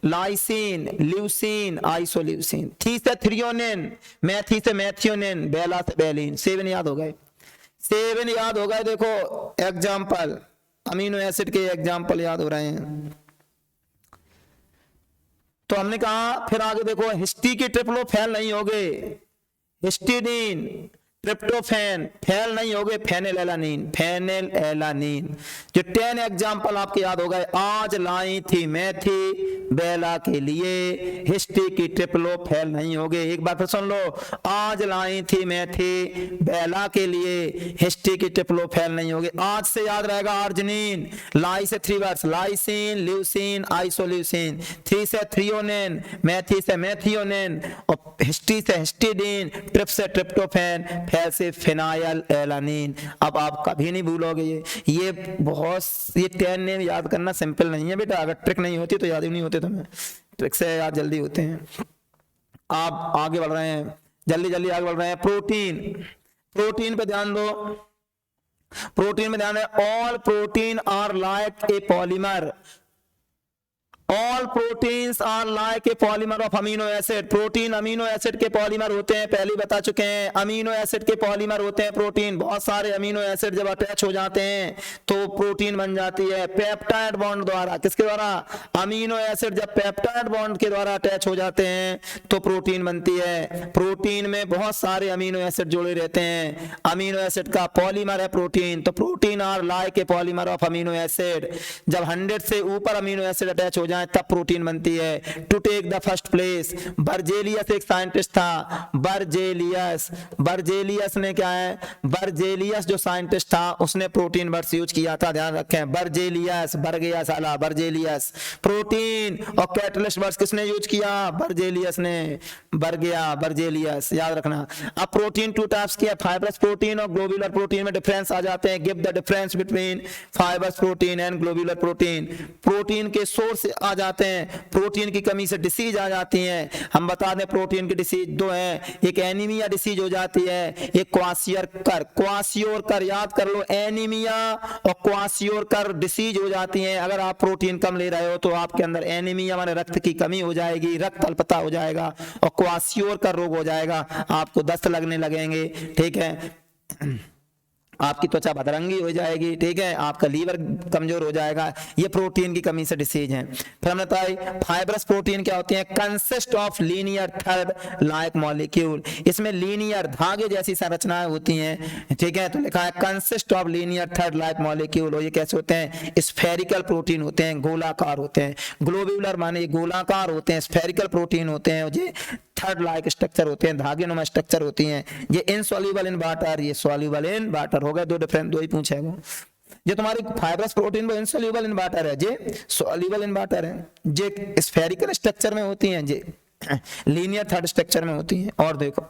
lysine, leucine, isoleucine. थी से थ्रियोनिन, मैथी से मैथियोनिन, बेला से बेलिन। 7 याद हो गए, 7 याद हो गए। देखो एग्जाम्पल, अमीनो एसिड के एग्जाम्पल याद हो रहे हैं। तो हमने कहा फिर आगे देखो, हिस्टी के ट्रिपलो फेल नहीं होगे, हिस्टीडीन, ट्रिप्टोफैन फेल नहीं होगे, फेनिलएलानिन, फेनिलएलानिन। जो 10 एग्जाम्पल आपके याद हो गए। आज लाई थी मेथी बेला के लिए, हिस्टी की ट्रिपलो फेल नहीं होगे। एक बार फिर सुन लो, आज लाई थी मेथी बेला के लिए, हिस्टी की ट्रिपलो फेल नहीं होगे। आज से याद रहेगा आर्जिनिन, लाई से 3 वर्ड्स, लाइसिन, ल्यूसिन, आइसोल्यूसिन। 3 से थ्रियोनिन, मैथी से मैथियोनिन, और हिस्टी से हिस्टीडीन, ट्रिप से ट्रिप्टोफैन, फेल से फिनाइल एलानिन। अब आप कभी नहीं भूलोगे ये 10 नेम याद करना सिंपल नहीं है बेटा। अगर ट्रिक नहीं होती तो याद ही नहीं होते तुम्हें, ट्रिक से याद जल्दी होते हैं। आप आगे बढ़ रहे हैं, जल्दी जल्दी आगे बढ़ रहे हैं। प्रोटीन, प्रोटीन पे ध्यान दो, प्रोटीन में ध्यान है। All protein are like a polymer, all proteins are like a polymer of amino acid. Protein amino acid के पॉलीमर होते हैं, पहले बता चुके हैं। अमीनो एसिड के पॉलीमर होते हैं प्रोटीन। बहुत सारे अमीनो एसिड जब अटैच हो जाते हैं तो प्रोटीन बन जाती है पेप्टाइड बॉन्ड द्वारा। किसके द्वारा? अमीनो एसिड जब पेप्टाइड बॉन्ड के द्वारा अटैच हो जाते हैं तो प्रोटीन बनती है। प्रोटीन में बहुत सारे अमीनो एसिड जुड़े रहते हैं। अमीनो एसिड का पॉलीमर है प्रोटीन, तो protein are like a polymer of amino acid. जब 100 से ऊपर अमीनो एसिड अटैच हो जाए तब प्रोटीन बनती है। To take the first place, Berzelius एक साइंटिस्ट था, बर्जेलियस। बर्जेलियस ने क्या है, बर्जेलियस जो साइंटिस्ट था उसने प्रोटीन वर्ड्स यूज किया था, ध्यान रखें। बर्जेलियस, बर्गिया साला, बर्जेलियस। प्रोटीन और कैटलिस्ट वर्ड्स किसने यूज किया? बर्जेलियस ने, बर्गिया, बर्जेलियस, याद रखना। अब प्रोटीन 2 टाइप्स की है, फाइब्रस प्रोटीन और ग्लोब्यूलर प्रोटीन में डिफरेंस आ जाते हैं। Give the difference between fibrous protein and globular protein. Protein के सोर्स आ जाते हैं, प्रोटीन की कमी से डिसीज आ जाती हैं। हम बता दें प्रोटीन की डिसीज 2 हैं, एक एनीमिया डिसीज हो जाती है, एक क्वासियोरकर। क्वासियोरकर याद कर लो, एनीमिया और क्वासियोरकर डिसीज हो जाती हैं। अगर आप प्रोटीन कम ले रहे हो तो आपके अंदर एनीमिया माने रक्त की कमी हो जाएगी, रक्त अल्पता हो जाएगा, और क्वासियोरकर रोग हो जाएगा, आपको दस्त लगने लगेंगे, ठीक है, आपकी त्वचा बदरंगी हो जाएगी, ठीक है, आपका लीवर कमजोर हो जाएगा। ये प्रोटीन की कमी से डिसीज है। फिर हमने बताया फाइब्रस प्रोटीन क्या होती है? Consist of linear thread like molecule. इसमें लीनियर धागे जैसी संरचनाएं होती हैं, ठीक है, तो लिखा है consist of linear thread like molecule. और ये कैसे होते हैं? स्फेरिकल प्रोटीन होते हैं, गोलाकार होते हैं। ग्लोब्यूलर माने ये गोलाकार होते हैं, स्फेरिकल प्रोटीन होते हैं, ये थर्ड लाइक स्ट्रक्चर होते हैं, धागे नुमा स्ट्रक्चर होती हैं। ये इनसॉल्युबल इन वाटर, ये सॉल्युबल इन वाटर। हो गए 2 डिफरेंट, 2 ही पूछेगा। जो तुम्हारी फाइब्रस प्रोटीन वो इनसॉल्युबल इन वाटर है, जे सॉल्युबल इन वाटर है। जे स्फेरिकल स्ट्रक्चर में होती हैं, जे लीनियर थर्ड स्ट्रक्चर में होती हैं। और देखो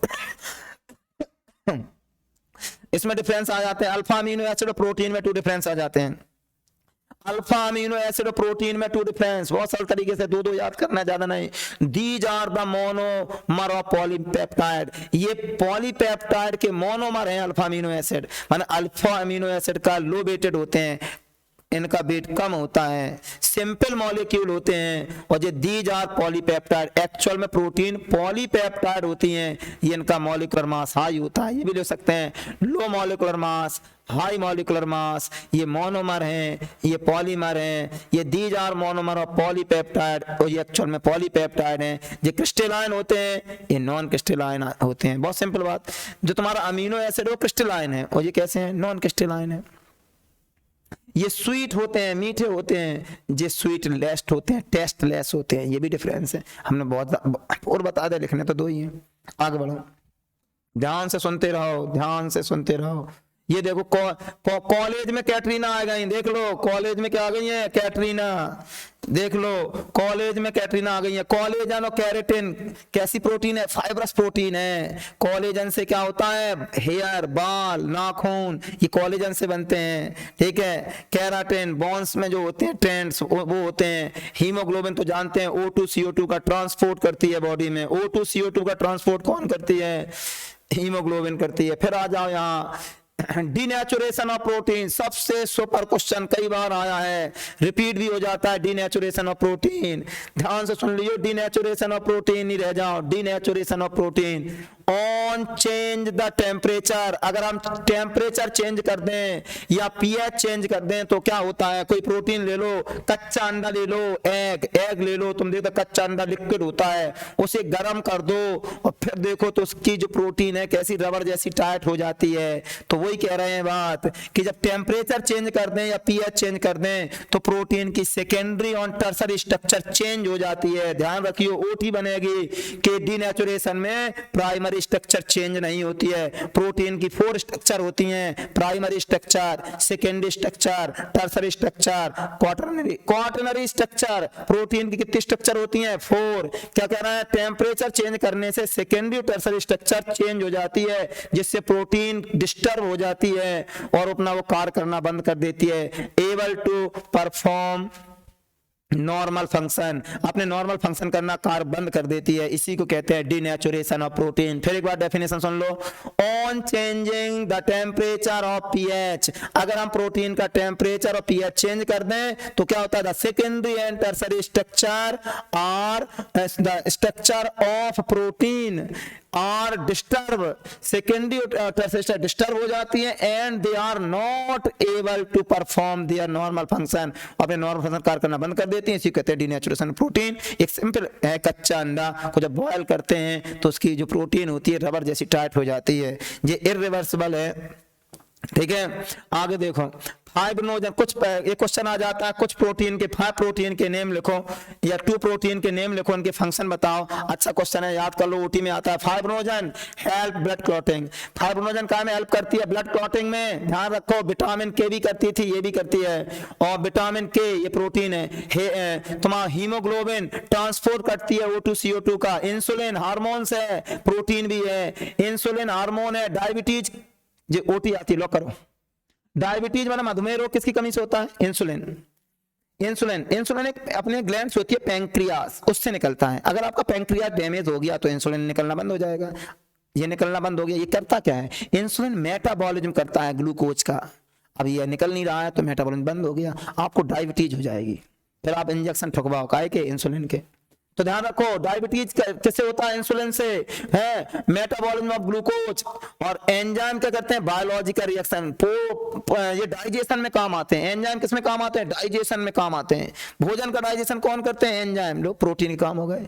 इसमें डिफरेंस आ जाते हैं। अल्फा अमीनो एसिड और प्रोटीन में 2 डिफरेंस आ जाते हैं। अल्फा अमीनो एसिड और प्रोटीन में 2 डिफरेंस, बहुत सरल तरीके से 2-2 याद करना, ज्यादा नहीं। These are the monomer of polypeptide. ये पॉलीपेप्टाइड के मोनोमर हैं अल्फा अमीनो एसिड। माने अल्फा अमीनो एसिड का लो वेटेड होते हैं, इनका वेट कम होता है, सिंपल मॉलिक्यूल होते हैं। और ये दीज आर पॉलीपेप्टाइड, एक्चुअल में प्रोटीन पॉलीपेप्टाइड होती हैं, ये इनका मॉलिक्यूलर मास हाई होता है। ये भी ले सकते हैं, low molecular mass, high molecular mass. ये मोनोमर हैं, ये पॉलीमर हैं। ये these are monomer of polypeptide, और ये एक्चुअल में पॉलीपेप्टाइड हैं। ये क्रिस्टलाइन होते हैं, ये नॉन क्रिस्टलाइन होते हैं। बहुत सिंपल बात, जो तुम्हारा अमीनो एसिड है वो क्रिस्टलाइन है, और ये कैसे हैं? नॉन क्रिस्टलाइन है। ये स्वीट होते हैं, मीठे होते हैं, ये स्वीट लेस होते हैं, टेस्ट लेस होते हैं। ये भी डिफरेंस है, हमने बहुत और बता दिया, लिखने तो 2 ही हैं। आगे बढ़ो, ध्यान से सुनते रहो, ध्यान से सुनते रहो। ये देखो कॉलेज में कैटरीना आ गई, देख लो कॉलेज में क्या आ गई है, कैटरीना। देख लो कॉलेज में कैटरीना आ गई है। कॉलेजन और केराटिन कैसी प्रोटीन है, फाइब्रस प्रोटीन है। कॉलेजन से क्या होता है, हेयर, बाल, नाखून, ये कॉलेजन से बनते हैं, ठीक है। केराटिन बोन्स में जो होते हैं टेंट्स वो होते हैं। हीमोग्लोबिन तो जानते हैं O2 CO2 का ट्रांसपोर्ट करती है बॉडी में। O2 CO2 का ट्रांसपोर्ट कौन करती है, हीमोग्लोबिन करती है। फिर आ जाओ यहाँ डीनेचुरेशन ऑफ प्रोटीन, सबसे सुपर क्वेश्चन, कई बार आया है, रिपीट भी हो जाता है। डीनेचुरेशन ऑफ प्रोटीन, ध्यान से सुन लियो, डीनेचुरेशन ऑफ प्रोटीन नहीं रह जाओ। Denaturation of protein on change the temperature, अगर हम टेम्परेचर चेंज कर दें या पीएच चेंज कर दें तो क्या होता है। कोई प्रोटीन ले लो, कच्चा अंडा ले लो, एग ले लो, तुम देखो कच्चा अंडा लिक्विड होता है, उसे गर्म कर दो और फिर देखो तो उसकी जो प्रोटीन है कैसी रबर जैसी टाइट हो जाती है। तो वही कह रहे हैं बात कि जब टेम्परेचर चेंज कर दें या पीएच चेंज कर दें तो प्रोटीन की सेकेंडरी और टर्सरी स्ट्रक्चर चेंज हो जाती है। ध्यान रखियो, ओटी बनेगी कि डीनेचुरेशन में प्राइमरी स्ट्रक्चर चेंज नहीं होती है। प्रोटीन की 4 स्ट्रक्चर होती हैं, primary structure, secondary structure, tertiary structure, quaternary structure. Protein की कितनी स्ट्रक्चर होती हैं, 4। क्या कह रहा है, टेम्परेचर चेंज करने से सेकेंडरी टर्सरी स्ट्रक्चर चेंज हो जाती है, जिससे प्रोटीन डिस्टर्ब हो जाती है और अपना वो कार्य करना बंद कर देती है। Able to perform normal function, अपने नॉर्मल फंक्शन करना कार्य बंद कर देती है, इसी को कहते हैं डीनेचुरेशन ऑफ प्रोटीन। फिर एक बार डेफिनेशन सुन लो, on changing the temperature of pH, अगर हम प्रोटीन का टेम्परेचर और पीएच चेंज कर दें तो क्या होता है, the secondary and tertiary structure are the structure of protein are disturb, secondary tertiary disturb हो जाती है and they are not able to perform their normal function, अपने नॉर्मल फंक्शन कार्य करना बंद कर देती है, इसी कहते हैं डीनेचुरेशन प्रोटीन। एक सिंपल है, कच्चा अंडा को जब बॉयल करते हैं तो उसकी जो प्रोटीन होती है रबर जैसी टाइट हो जाती है, ये इरिवर्सिबल है, ठीक है। आगे देखो फाइब्रोनोजन, कुछ एक क्वेश्चन आ जाता है, कुछ प्रोटीन के 5 प्रोटीन के नेम लिखो या 2 प्रोटीन के नेम लिखो, उनके फंक्शन बताओ। अच्छा क्वेश्चन है, याद कर लो, ओटी में आता है। Fibrinogen help blood clotting, fibrinogen क्या में हेल्प करती है, ब्लड क्लॉटिंग में। ध्यान रखो, विटामिन के भी करती थी, ये भी करती है, और विटामिन के ये प्रोटीन है। तुम्हारा हीमोग्लोबिन ट्रांसपोर्ट करती है O2 CO2 का। इंसुलिन हार्मोन्स है, प्रोटीन भी है, इंसुलिन हार्मोन है। डायबिटीज, ये ओटी आती है, लॉक करो। डायबिटीज मतलब मधुमेह रोग किसकी कमी से होता है, इंसुलिन। इंसुलिन एक अपने ग्लैंड्स होती है पैंक्रियास, उससे निकलता है। अगर आपका पैंक्रियास डैमेज हो गया तो इंसुलिन निकलना बंद हो जाएगा। ये निकलना बंद हो गया, ये करता क्या है, इंसुलिन मेटाबॉलिज्म करता है ग्लूकोज का। अब ये निकल नहीं रहा है तो मेटाबॉलिज्म बंद हो गया, आपको डायबिटीज हो जाएगी, फिर आप इंजेक्शन ठुकवाओ काहे के, इंसुलिन के। तो ध्यान रखो, डायबिटीज किससे होता है, इंसुलिन से है, मेटाबॉलिज्म ऑफ ग्लूकोज। और एंजाइम क्या करते हैं, बायोलॉजिकल रिएक्शन, ये डाइजेशन में काम आते हैं। एंजाइम किस में काम आते हैं, डाइजेशन में काम आते हैं। भोजन का डाइजेशन कौन करते हैं, एंजाइम। लो प्रोटीन के काम हो गए,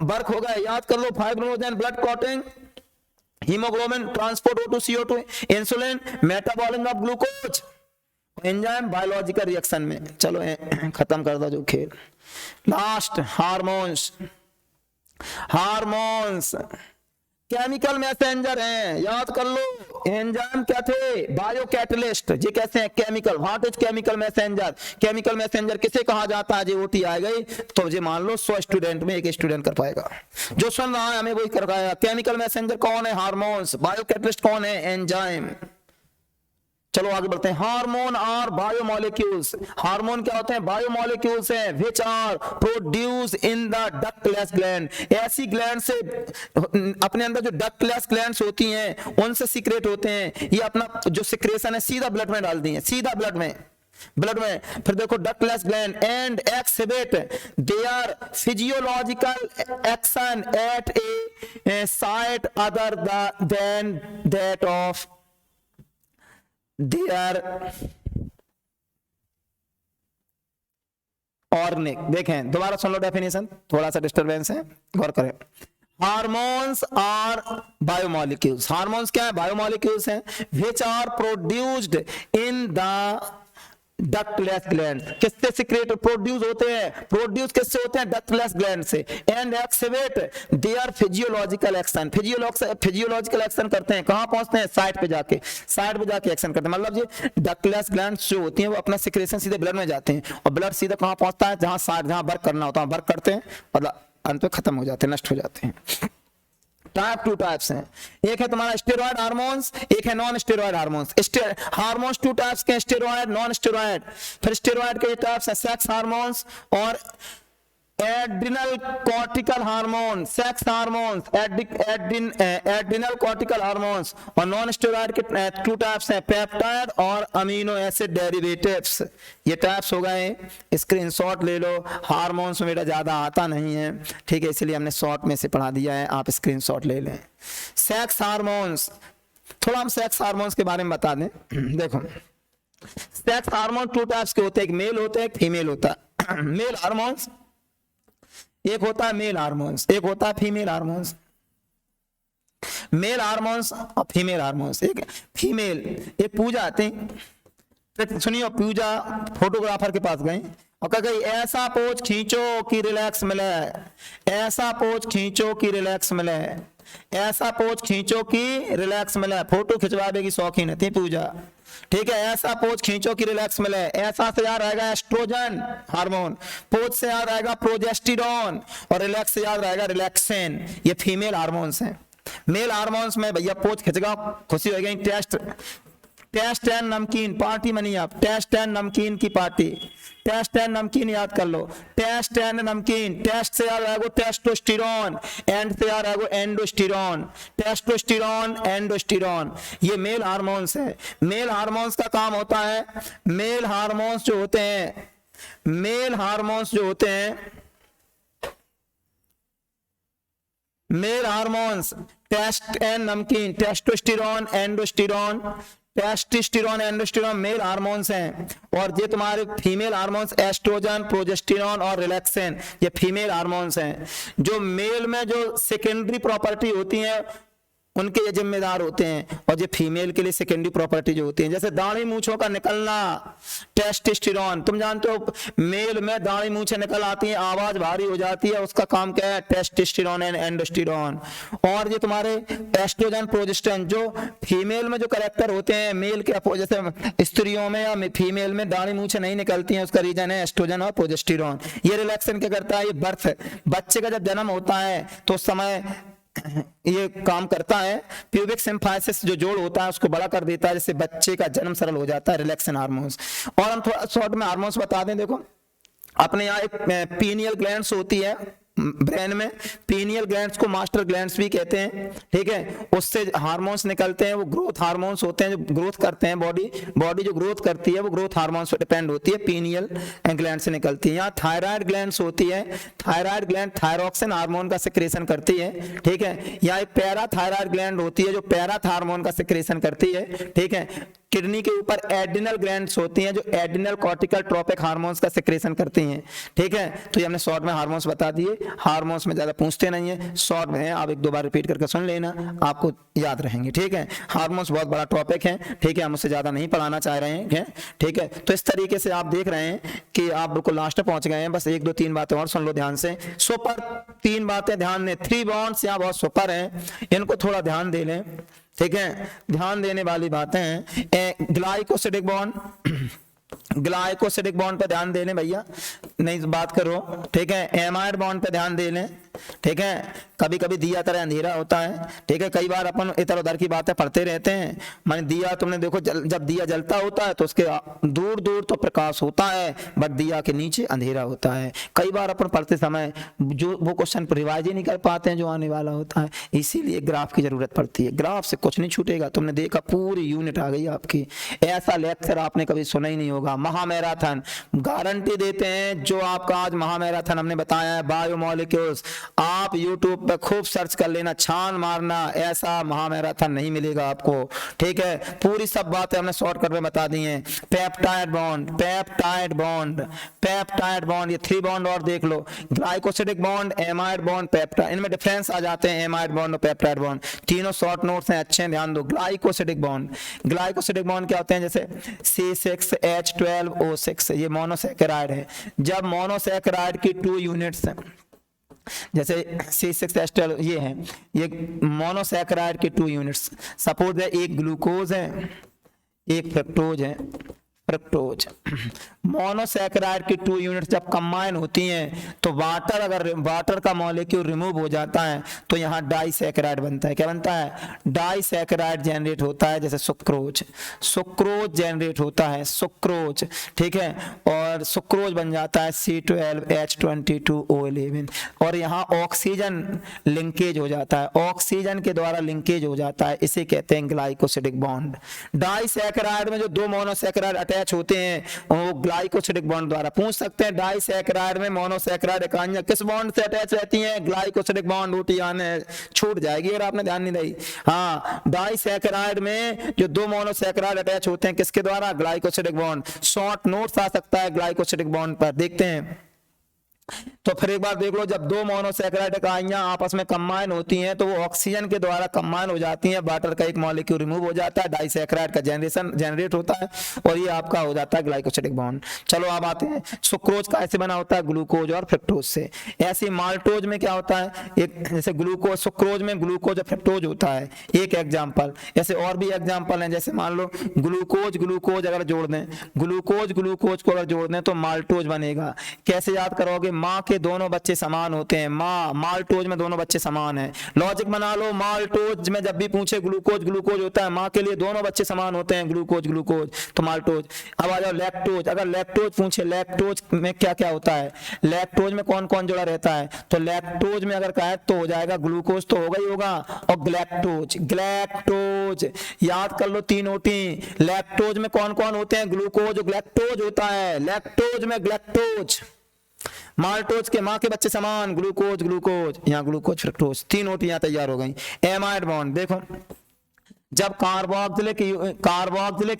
वर्क हो गए, याद कर लो। Fibrinogen blood clotting, haemoglobin transport O2 CO2, insulin metabolism of glucose, enzyme biological reaction में। चलो खत्म कर दो जो खेल। Last hormones, hormones chemical messenger हैं, याद कर लो। एंजाइम क्या थे, बायो कैटलिस्ट, ये कैसे हैं, chemical. What is chemical messenger, chemical messenger किसे कहा जाता है। जो ओटी आ गई तो ये मान लो 100 स्टूडेंट में 1 स्टूडेंट कर पाएगा, जो सुन रहा है हमें वही कर पाएगा। केमिकल मैसेंजर कौन है, हार्मोन्स। बायो कैटलिस्ट कौन है, एंजाइम। चलो आगे बढ़ते हैं। हार्मोन आर बायोमोलिक्यूल्स, हार्मोन क्या होते हैं, बायोमोलिक्यूल्स हैं, which are produce in the ductless gland, ऐसी ग्लैंड से अपने अंदर जो डक्टलेस ग्लैंड्स होती हैं उनसे सीक्रेट होते हैं। ये अपना जो सिक्रेशन है सीधा ब्लड में डाल दी है, सीधा ब्लड में। फिर देखो ductless gland and exhibit their physiological action at a site other than that of their organic. देखें दोबारा सुन लो डेफिनेशन, थोड़ा सा डिस्टरबेंस है, गौर करें। हार्मोन्स आर बायोमोलिक्यूल्स, हार्मोन्स क्या है, बायोमोलिक्यूल्स हैं, which are produced in the ductless gland किससे सिक्रेट प्रोड्यूस होते हैं, प्रोड्यूस किससे होते हैं, डक्टलेस ग्लैंड से। And activate their physiological action, physiological action करते हैं, कहां पहुंचते हैं, साइड पे जाके एक्शन करते हैं। मतलब ये डक्टलेस ग्लैंड जो होती हैं वो अपना सिक्रेशन सीधे ब्लड में जाते हैं और ब्लड सीधे कहां पहुंचता है, जहां वर्क करना होता है वर्क करते हैं और अंत में खत्म हो जाते हैं, नष्ट हो जाते हैं। टाइप 2 टाइप्स हैं, एक है तुम्हारा स्टेरॉयड हार्मोन्स, एक है non steroid hormones. Hormones 2 types के, स्टेरॉयड, नॉन स्टेरॉयड। फिर स्टेरॉयड के टाइप्स हैं सेक्स हार्मोन्स और adrenal cortical hormone, sex hormones, adrenal cortical hormones. और नॉन स्टेरॉयड के 2 टाइप्स हैं पेप्टाइड और अमीनो एसिड डेरिवेटिव्स। ये टाइप्स हो गए, स्क्रीनशॉट ले लो। हार्मोन्स में बेटा ज्यादा आता नहीं है, ठीक है, इसलिए हमने शॉर्ट में से पढ़ा दिया है, आप स्क्रीनशॉट ले लें। सेक्स हार्मोन्स, थोड़ा हम सेक्स हार्मोन्स के बारे में बता दें। देखो सेक्स हार्मोन 2 टाइप्स के होते हैं, एक मेल होता है, एक फीमेल होता है। मेल हार्मोन्स एक होता है मेल हार्मोन्स, एक होता है फीमेल हार्मोन्स। मेल हार्मोन्स और फीमेल हार्मोन्स। एक फीमेल, एक पूजा आती, सुनियो, पूजा फोटोग्राफर के पास गई और कह गई ऐसा पोज खींचो कि रिलैक्स मिले, ऐसा पोज खींचो कि रिलैक्स मिले, ऐसा पोज खींचो कि रिलैक्स मिले। फोटो खिंचवाने की शौकीन थी पूजा, ठीक है। ऐसा पोज खींचो कि रिलैक्स मिले। ऐसा से याद रहेगा एस्ट्रोजन हार्मोन, पोज से याद रहेगा प्रोजेस्टेरॉन और रिलैक्स से याद रहेगा रिलैक्सेन। ये फीमेल हार्मोन्स हैं। मेल हार्मोन्स में भैया पोज खिंचगा, खुशी हो गई, टेस्ट एंड नमकीन पार्टी मनी, आप टेस्ट एंड नमकीन की पार्टी, टेस्ट एंड नमकीन याद कर लो, टेस्ट एंड नमकीन। टेस्ट से याद रहेगा टेस्टोस्टेरॉन, एंड से याद रहेगा एंडोस्टेरॉन, टेस्टोस्टेरॉन एंडोस्टेरॉन। ये मेल हार्मोन्स है। मेल हार्मोन्स का काम होता है, मेल हार्मोन्स जो होते हैं, मेल हार्मोन्स जो होते हैं, मेल हार्मोन्स टेस्ट एंड नमकीन, टेस्टोस्टेरॉन एंडोस्टेरॉन, टेस्टोस्टेरॉन एंडोस्टेरॉन मेल हार्मोन्स हैं। और ये तुम्हारे फीमेल हार्मोन्स एस्ट्रोजन, प्रोजेस्टेरॉन और रिलैक्सेन, ये फीमेल हार्मोन्स हैं। जो मेल में जो सेकेंडरी प्रॉपर्टी होती है उनके ये जिम्मेदार होते हैं, और ये फीमेल के लिए सेकेंडरी प्रॉपर्टी जो होती है, जैसे दाढ़ी मूंछों का निकलना, टेस्टोस्टेरॉन। तुम जानते हो मेल में दाढ़ी मूंछें निकल आती हैं, आवाज भारी हो जाती है, उसका काम क्या है, टेस्टोस्टेरॉन एंड एंडोस्टेरॉन। और ये तुम्हारे एस्ट्रोजन, प्रोजेस्टेरॉन जो फीमेल में जो कैरेक्टर होते हैं, मेल के अपोजिट, जैसे स्त्रियों में या फीमेल में दाढ़ी मूंछें नहीं निकलती हैं, उसका रीजन है एस्ट्रोजन और प्रोजेस्टेरॉन। ये रिलैक्सेशन क्या करता है, ये बर्थ, बच्चे का जब जन्म होता है तो उस समय ये काम करता है, प्यूबिक सिम्फाइसिस जो जोड़ होता है उसको बड़ा कर देता है, जिससे बच्चे का जन्म सरल हो जाता है, रिलैक्सेशन हार्मोन्स। और हम थोड़ा शॉर्ट में हार्मोन्स बता दें। देखो अपने यहाँ एक पीनियल ग्लैंड्स होती है ब्रेन में, पीनियल ग्लैंड्स को मास्टर ग्लैंड्स भी कहते हैं, ठीक है। उससे हार्मोन्स निकलते हैं, वो ग्रोथ हार्मोन्स होते हैं जो ग्रोथ करते हैं, बॉडी जो ग्रोथ करती है वो ग्रोथ हार्मोन्स पर डिपेंड होती है, पीनियल ग्लैंड से निकलती है। यहाँ थायराइड ग्लैंड्स होती है, थायराइड ग्लैंड थायरोक्सिन हार्मोन का सिक्रेशन करती है, ठीक है। यहाँ एक पैराथायराइड ग्लैंड होती है जो पैराथ हार्मोन का सिक्रेशन करती है, ठीक है। किडनी के ऊपर एड्रिनल ग्लैंड्स होती हैं जो एड्रिनल कॉर्टिकल ट्रोपिक हार्मोन्स का सिक्रेशन करती हैं, ठीक है। तो ये हमने शॉर्ट में हार्मोन्स बता दिए, हार्मोन्स में ज्यादा पूछते नहीं है, शॉर्ट में है, आप 1-2 बार रिपीट करके सुन लेना, आपको याद रहेंगे, ठीक है। हार्मोन्स बहुत बड़ा टॉपिक है, ठीक है, हम उससे ज्यादा नहीं पढ़ाना चाह रहे हैं, ठीक है। तो इस तरीके से आप देख रहे हैं कि आप बिल्कुल लास्ट में पहुंच गए हैं, बस 1-2-3 बातें और सुन लो ध्यान से। सुपर 3 बातें ध्यान दें, 3 बॉन्ड्स यहाँ बहुत सुपर हैं, इनको थोड़ा ध्यान दे लें, ठीक है। ध्यान देने वाली बातें हैं। ग्लाइकोसिडिक बॉन्ड, ग्लाइकोसिडिक बॉन्ड पे ध्यान दे लें भैया, नहीं बात करो, ठीक है। एमाइड बॉन्ड पे ध्यान दे लें, ठीक है। कभी कभी दिया तरह अंधेरा होता है, ठीक है। कई बार अपन इधर उधर की बातें पढ़ते रहते हैं, माने दिया तुमने देखो जब दिया जलता होता है तो उसके दूर दूर तो प्रकाश होता है, बट दिया के नीचे अंधेरा होता है। कई बार अपन पढ़ते समय जो वो क्वेश्चन रिवाइज ही नहीं कर पाते हैं जो आने वाला होता है, इसीलिए ग्राफ की जरूरत पड़ती है। ग्राफ से कुछ नहीं छूटेगा, तुमने देखा पूरी यूनिट आ गई आपकी, ऐसा लेक्चर आपने कभी सुना ही नहीं होगा। महामैराथन गारंटी देते हैं, जो आपका आज महामैराथन हमने बताया है, बायोमोलिक्यूल्स आप यूट्यूब पे खूब सर्च कर लेना, छान मारना, ऐसा महामैराथन नहीं मिलेगा आपको, ठीक है। पूरी सब बातें हमने शॉर्टकट में बता दी हैं। Peptide bond, peptide bond, peptide bond, ये 3 बॉन्ड और देख लो, glycosidic bond, amide bond, peptide, इनमें डिफरेंस आ जाते हैं, एमाइड बॉन्ड और पेप्टाइड बॉन्ड। तीनों शॉर्ट नोट्स हैं, अच्छे ध्यान दो। ग्लाइकोसिडिक बॉन्ड, ग्लाइकोसिडिक बॉन्ड क्या होते हैं, जैसे C6H12O6, ये मोनोसैकेराइड है। जब मोनोसैकेराइड की 2 यूनिट्स हैं, जैसे C6H12 ये है, ये मोनोसैकेराइड की 2 यूनिट्स, सपोज है एक ग्लूकोज है एक फ्रक्टोज है, फ्रक्टोज मोनोसैकेराइड की 2 यूनिट्स जब कंबाइन होती हैं तो वाटर, अगर वाटर का मॉलिक्यूल रिमूव हो जाता है तो यहाँ डाइसैकेराइड बनता है। क्या बनता है? डाइसैकेराइड जनरेट होता है, जैसे सुक्रोज, सुक्रोज जनरेट होता है, सुक्रोज, ठीक है। और सुक्रोज बन जाता है C12H22O11, और यहाँ ऑक्सीजन लिंकेज हो जाता है, ऑक्सीजन के द्वारा लिंकेज हो जाता है, इसे कहते हैं ग्लाइकोसिडिक बॉन्ड। डाइसैकेराइड में जो 2 मोनोसैकेराइड अटैच होते हैं वो ग्लाइकोसिडिक बॉन्ड द्वारा। पूछ सकते हैं डाइसैकेराइड में मोनोसैकेराइड इकाइयां किस बॉन्ड से अटैच रहती हैं? Glycosidic bond. रोटी आने छूट जाएगी अगर आपने ध्यान नहीं दी। हाँ, डाइसैकेराइड में जो 2 मोनोसैकेराइड अटैच होते हैं किसके द्वारा? Glycosidic bond. शॉर्ट नोट्स आ सकता है ग्लाइकोसिडिक बॉन्ड पर, देखते हैं। तो फिर एक बार देख लो, जब 2 मोनोसैकेराइड इकाइयां आपस में कंबाइन होती हैं तो वो ऑक्सीजन के द्वारा कंबाइन हो जाती हैं, वाटर का एक मॉलिक्यूल रिमूव हो जाता है, डाइसैकेराइड का जनरेट होता है, और ये आपका हो जाता है ग्लाइकोसिडिक बॉन्ड। चलो अब आते हैं, सुक्रोज का ऐसे बना होता है ग्लूकोज और फ्रक्टोज से। ऐसे माल्टोज में क्या होता है, एक जैसे ग्लूकोज, सुक्रोज में ग्लूकोज और फ्रक्टोज होता है, एक एग्जाम्पल। ऐसे और भी एग्जाम्पल हैं, जैसे मान लो ग्लूकोज ग्लूकोज अगर जोड़ दें, ग्लूकोज ग्लूकोज को अगर जोड़ दें तो माल्टोज बनेगा। कैसे याद करोगे? माँ के दोनों बच्चे समान होते हैं, माँ, माल्टोज में दोनों बच्चे समान हैं। लॉजिक बना लो, माल्टोज में जब भी पूछे ग्लूकोज ग्लूकोज होता है, माँ के लिए दोनों बच्चे समान होते हैं, ग्लूकोज ग्लूकोज, तो माल्टोज। अब आ जाओ लैक्टोज, अगर लैक्टोज पूछे, लैक्टोज में क्या क्या होता है, लैक्टोज में कौन कौन जुड़ा रहता है, तो लैक्टोज में अगर कहे तो हो जाएगा ग्लूकोज तो होगा ही होगा, और ग्लैक्टोज, ग्लैक्टोज याद कर लो तीनों टी। लैक्टोज में कौन कौन होते हैं? ग्लूकोज, ग्लैक्टोज होता है, लैक्टोज में ग्लैक्टोज। माल्टोज के माँ के बच्चे समान, ग्लूकोज ग्लूकोज, यहाँ ग्लूकोज फ्रक्टोज, 3 ओटियां तैयार हो गई। एमाइड बॉन्ड देखो, जब कार्बोक्सिलिक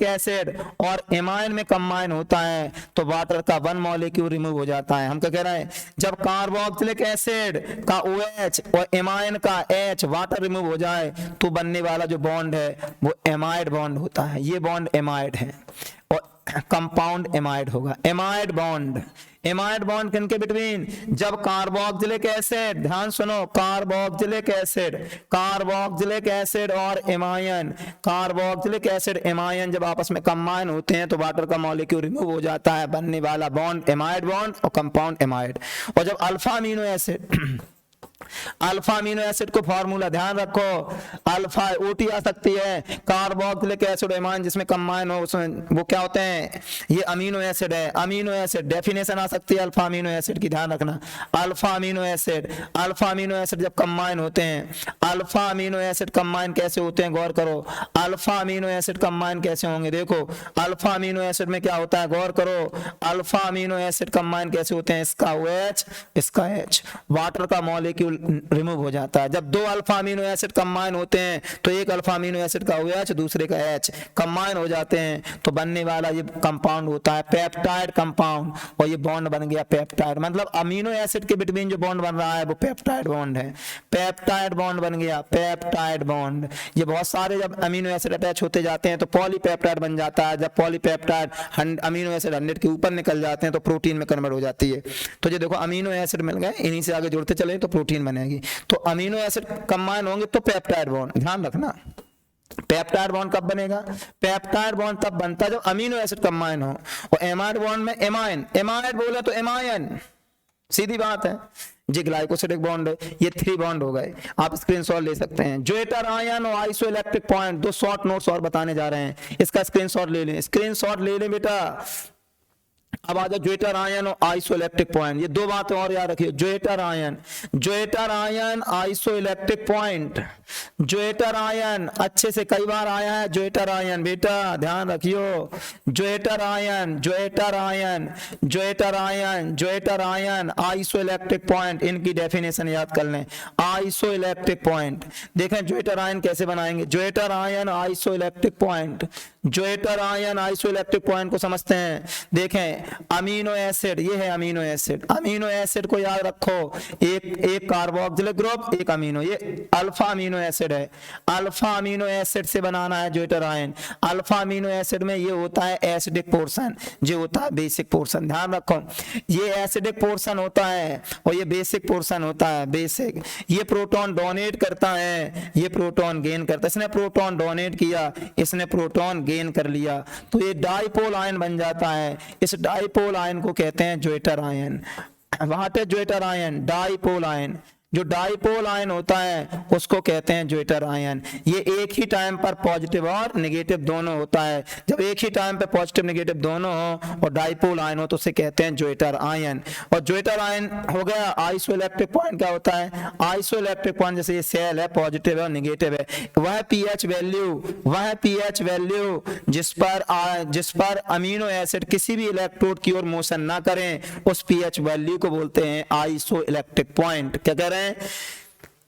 एसिड और एमाइन में कंबाइन होता है तो वाटर का 1 मॉलिक्यूल रिमूव हो जाता है। हम क्या कह रहे हैं? जब कार्बोक्सिलिक एसिड का OH और एमाइन का H वाटर रिमूव हो जाए तो बनने वाला जो बॉन्ड है वो एमाइड बॉन्ड होता है। ये बॉन्ड एमाइड है और कंपाउंड एमाइड होगा। एमाइड बॉन्ड, एमाइड बॉन्ड किनके बिटवीन? जब कार्बोक्सिलिक एसिड, ध्यान सुनो, कार्बोक्सिलिक एसिड, कार्बोक्सिलिक एसिड और एमाइन, कार्बोक्सिलिक एसिड एमाइन जब आपस में कंबाइन होते हैं तो वाटर का मॉलिक्यूल रिमूव हो जाता है, बनने वाला बॉन्ड एमाइड बॉन्ड और कंपाउंड एमाइड। और जब alpha amino acid, alpha amino acid को फॉर्मूला ध्यान रखो, अल्फा ओटी आ सकती है, कार्बोक्सिलिक एसिड एमाइन जिसमें कंबाइन हो उसमें वो क्या होते हैं? ये अमीनो एसिड है। अमीनो एसिड डेफिनेशन आ सकती है अल्फा अमीनो एसिड की, ध्यान रखना। Alpha amino acid, alpha amino acid जब कंबाइन होते हैं, अल्फा अमीनो एसिड कंबाइन कैसे होते हैं? गौर करो, अल्फा अमीनो एसिड कंबाइन कैसे होंगे? देखो, अल्फा अमीनो एसिड में क्या होता है? गौर करो, अल्फा अमीनो एसिड कंबाइन कैसे होते हैं? इसका OH, इसका H, वाटर का मॉलिक्यूल रिमूव हो जाता है। जब 2 अल्फा अमीनो एसिड कंबाइन होते हैं तो एक अल्फा अमीनो एसिड का OH दूसरे का H कंबाइन हो जाते हैं तो बनने वाला ये कंपाउंड होता है पेप्टाइड कंपाउंड, और ये बॉन्ड बन गया पेप्टाइड। मतलब अमीनो एसिड के बिटवीन जो बॉन्ड बन रहा है वो पेप्टाइड बॉन्ड है, पेप्टाइड बॉन्ड बन गया, पेप्टाइड बॉन्ड। ये बहुत सारे जब अमीनो एसिड अटैच होते जाते हैं तो पॉलीपेप्टाइड बन जाता है। जब पॉलीपेप्टाइड अमीनो एसिड 100 के ऊपर निकल जाते हैं तो प्रोटीन में कन्वर्ट हो जाती है। तो ये देखो अमीनो एसिड मिल गए, इन्हीं से आगे जुड़ते चले तो प्रोटीन बनेगी। तो अमीनो एसिड कंबाइन होंगे तो पेप्टाइड बॉन्ड, ध्यान रखना। पेप्टाइड बॉन्ड कब बनेगा? पेप्टाइड बॉन्ड तब बनता है जब अमीनो एसिड कंबाइन हो। और एमाइड बॉन्ड में एमाइन, एमाइड बोले तो एमाइन, सीधी बात है जी। ग्लाइकोसिडिक बॉन्ड, ये 3 बॉन्ड हो गए, आप स्क्रीनशॉट ले सकते हैं। ज्वेटर आयन और आइसोइलेक्ट्रिक पॉइंट, 2 शॉर्ट नोट्स और बताने जा रहे हैं, इसका स्क्रीनशॉट ले लें, स्क्रीनशॉट ले लें बेटा। अब आ जाओ ज्वेटर आयन और आइसोइलेक्ट्रिक पॉइंट, ये दो बातें और याद रखिए। Zwitter ion, zwitter ion, isoelectric point. Zwitter ion अच्छे से कई बार आया है, ज्वेटर आयन बेटा ध्यान रखियो। Zwitter ion, zwitter ion, zwitter ion, zwitter ion, isoelectric point, इनकी डेफिनेशन याद कर लें। आइसोइलेक्ट्रिक पॉइंट देखें ज्वेटर आयन कैसे बनाएंगे। Zwitter ion isoelectric point, zwitter ion isoelectric point को समझते हैं। देखें अमीनो एसिड, ये है अमीनो एसिड, अमीनो एसिड को याद रखो, एक कार्बोक्सिलिक ग्रुप एक अमीनो, ये अल्फा अमीनो एसिड है। अल्फा अमीनो एसिड से बनाना है zwitter ion. Alpha amino acid में ये होता है एसिडिक पोर्शन, जो होता है बेसिक पोर्शन। ध्यान रखो ये एसिडिक पोर्शन होता है और ये बेसिक पोर्शन होता है बेसिक। ये प्रोटॉन डोनेट करता है, ये प्रोटॉन गेन करता है। इसने प्रोटॉन डोनेट किया, इसने प्रोटॉन गेन कर लिया, तो ये डाइपोल आयन बन जाता है। इस डाइपोल आयन को कहते हैं zwitter ion. What is zwitter ion? Dipole ion. जो डाइपोल आयन होता है उसको कहते हैं ज्वेटर आयन। ये एक ही टाइम पर पॉजिटिव और नेगेटिव दोनों होता है। जब एक ही टाइम पे पॉजिटिव नेगेटिव दोनों हो और डाइपोल आयन हो तो उसे कहते हैं ज्वेटर आयन। और ज्वेटर आयन हो गया। आइसोइलेक्ट्रिक पॉइंट क्या होता है? आइसोइलेक्ट्रिक पॉइंट जैसे ये सेल है, पॉजिटिव है और नेगेटिव है, वह पीएच वैल्यू जिस पर अमीनो एसिड किसी भी इलेक्ट्रोड की ओर मोशन ना करें, उस पीएच वैल्यू को बोलते हैं आइसोइलेक्ट्रिक पॉइंट। क्या कह रहे हैं?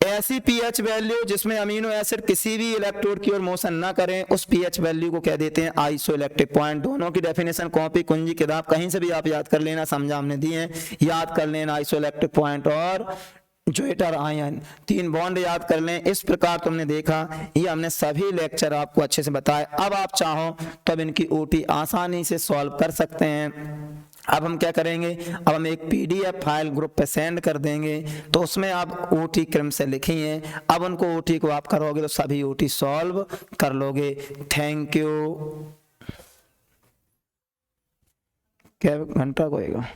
ऐसी पीएच वैल्यू जिसमें अमीनो एसिड किसी भी इलेक्ट्रोड की ओर मोशन ना करें, उस पीएच वैल्यू को कह देते हैं आइसोइलेक्ट्रिक पॉइंट। दोनों की डेफिनेशन कॉपी कुंजी किताब कहीं से भी आप याद कर लेना, समझा हमने दिए हैं, याद कर लेना। आइसोइलेक्ट्रिक पॉइंट और ज्वेटर आयन, तीन बॉन्ड याद कर लें। इस प्रकार तुमने देखा, ये हमने सभी लेक्चर आपको अच्छे से बताए। अब आप चाहो तो अब इनकी ओटी आसानी से सॉल्व कर सकते हैं। अब हम क्या करेंगे, अब हम एक पीडीएफ फाइल ग्रुप पे सेंड कर देंगे, तो उसमें आप ओटी क्रम से लिखिए। अब उनको ओटी को आप करोगे तो सभी ओटी सॉल्व कर लोगे। Thank you. क्या घंटा होएगा?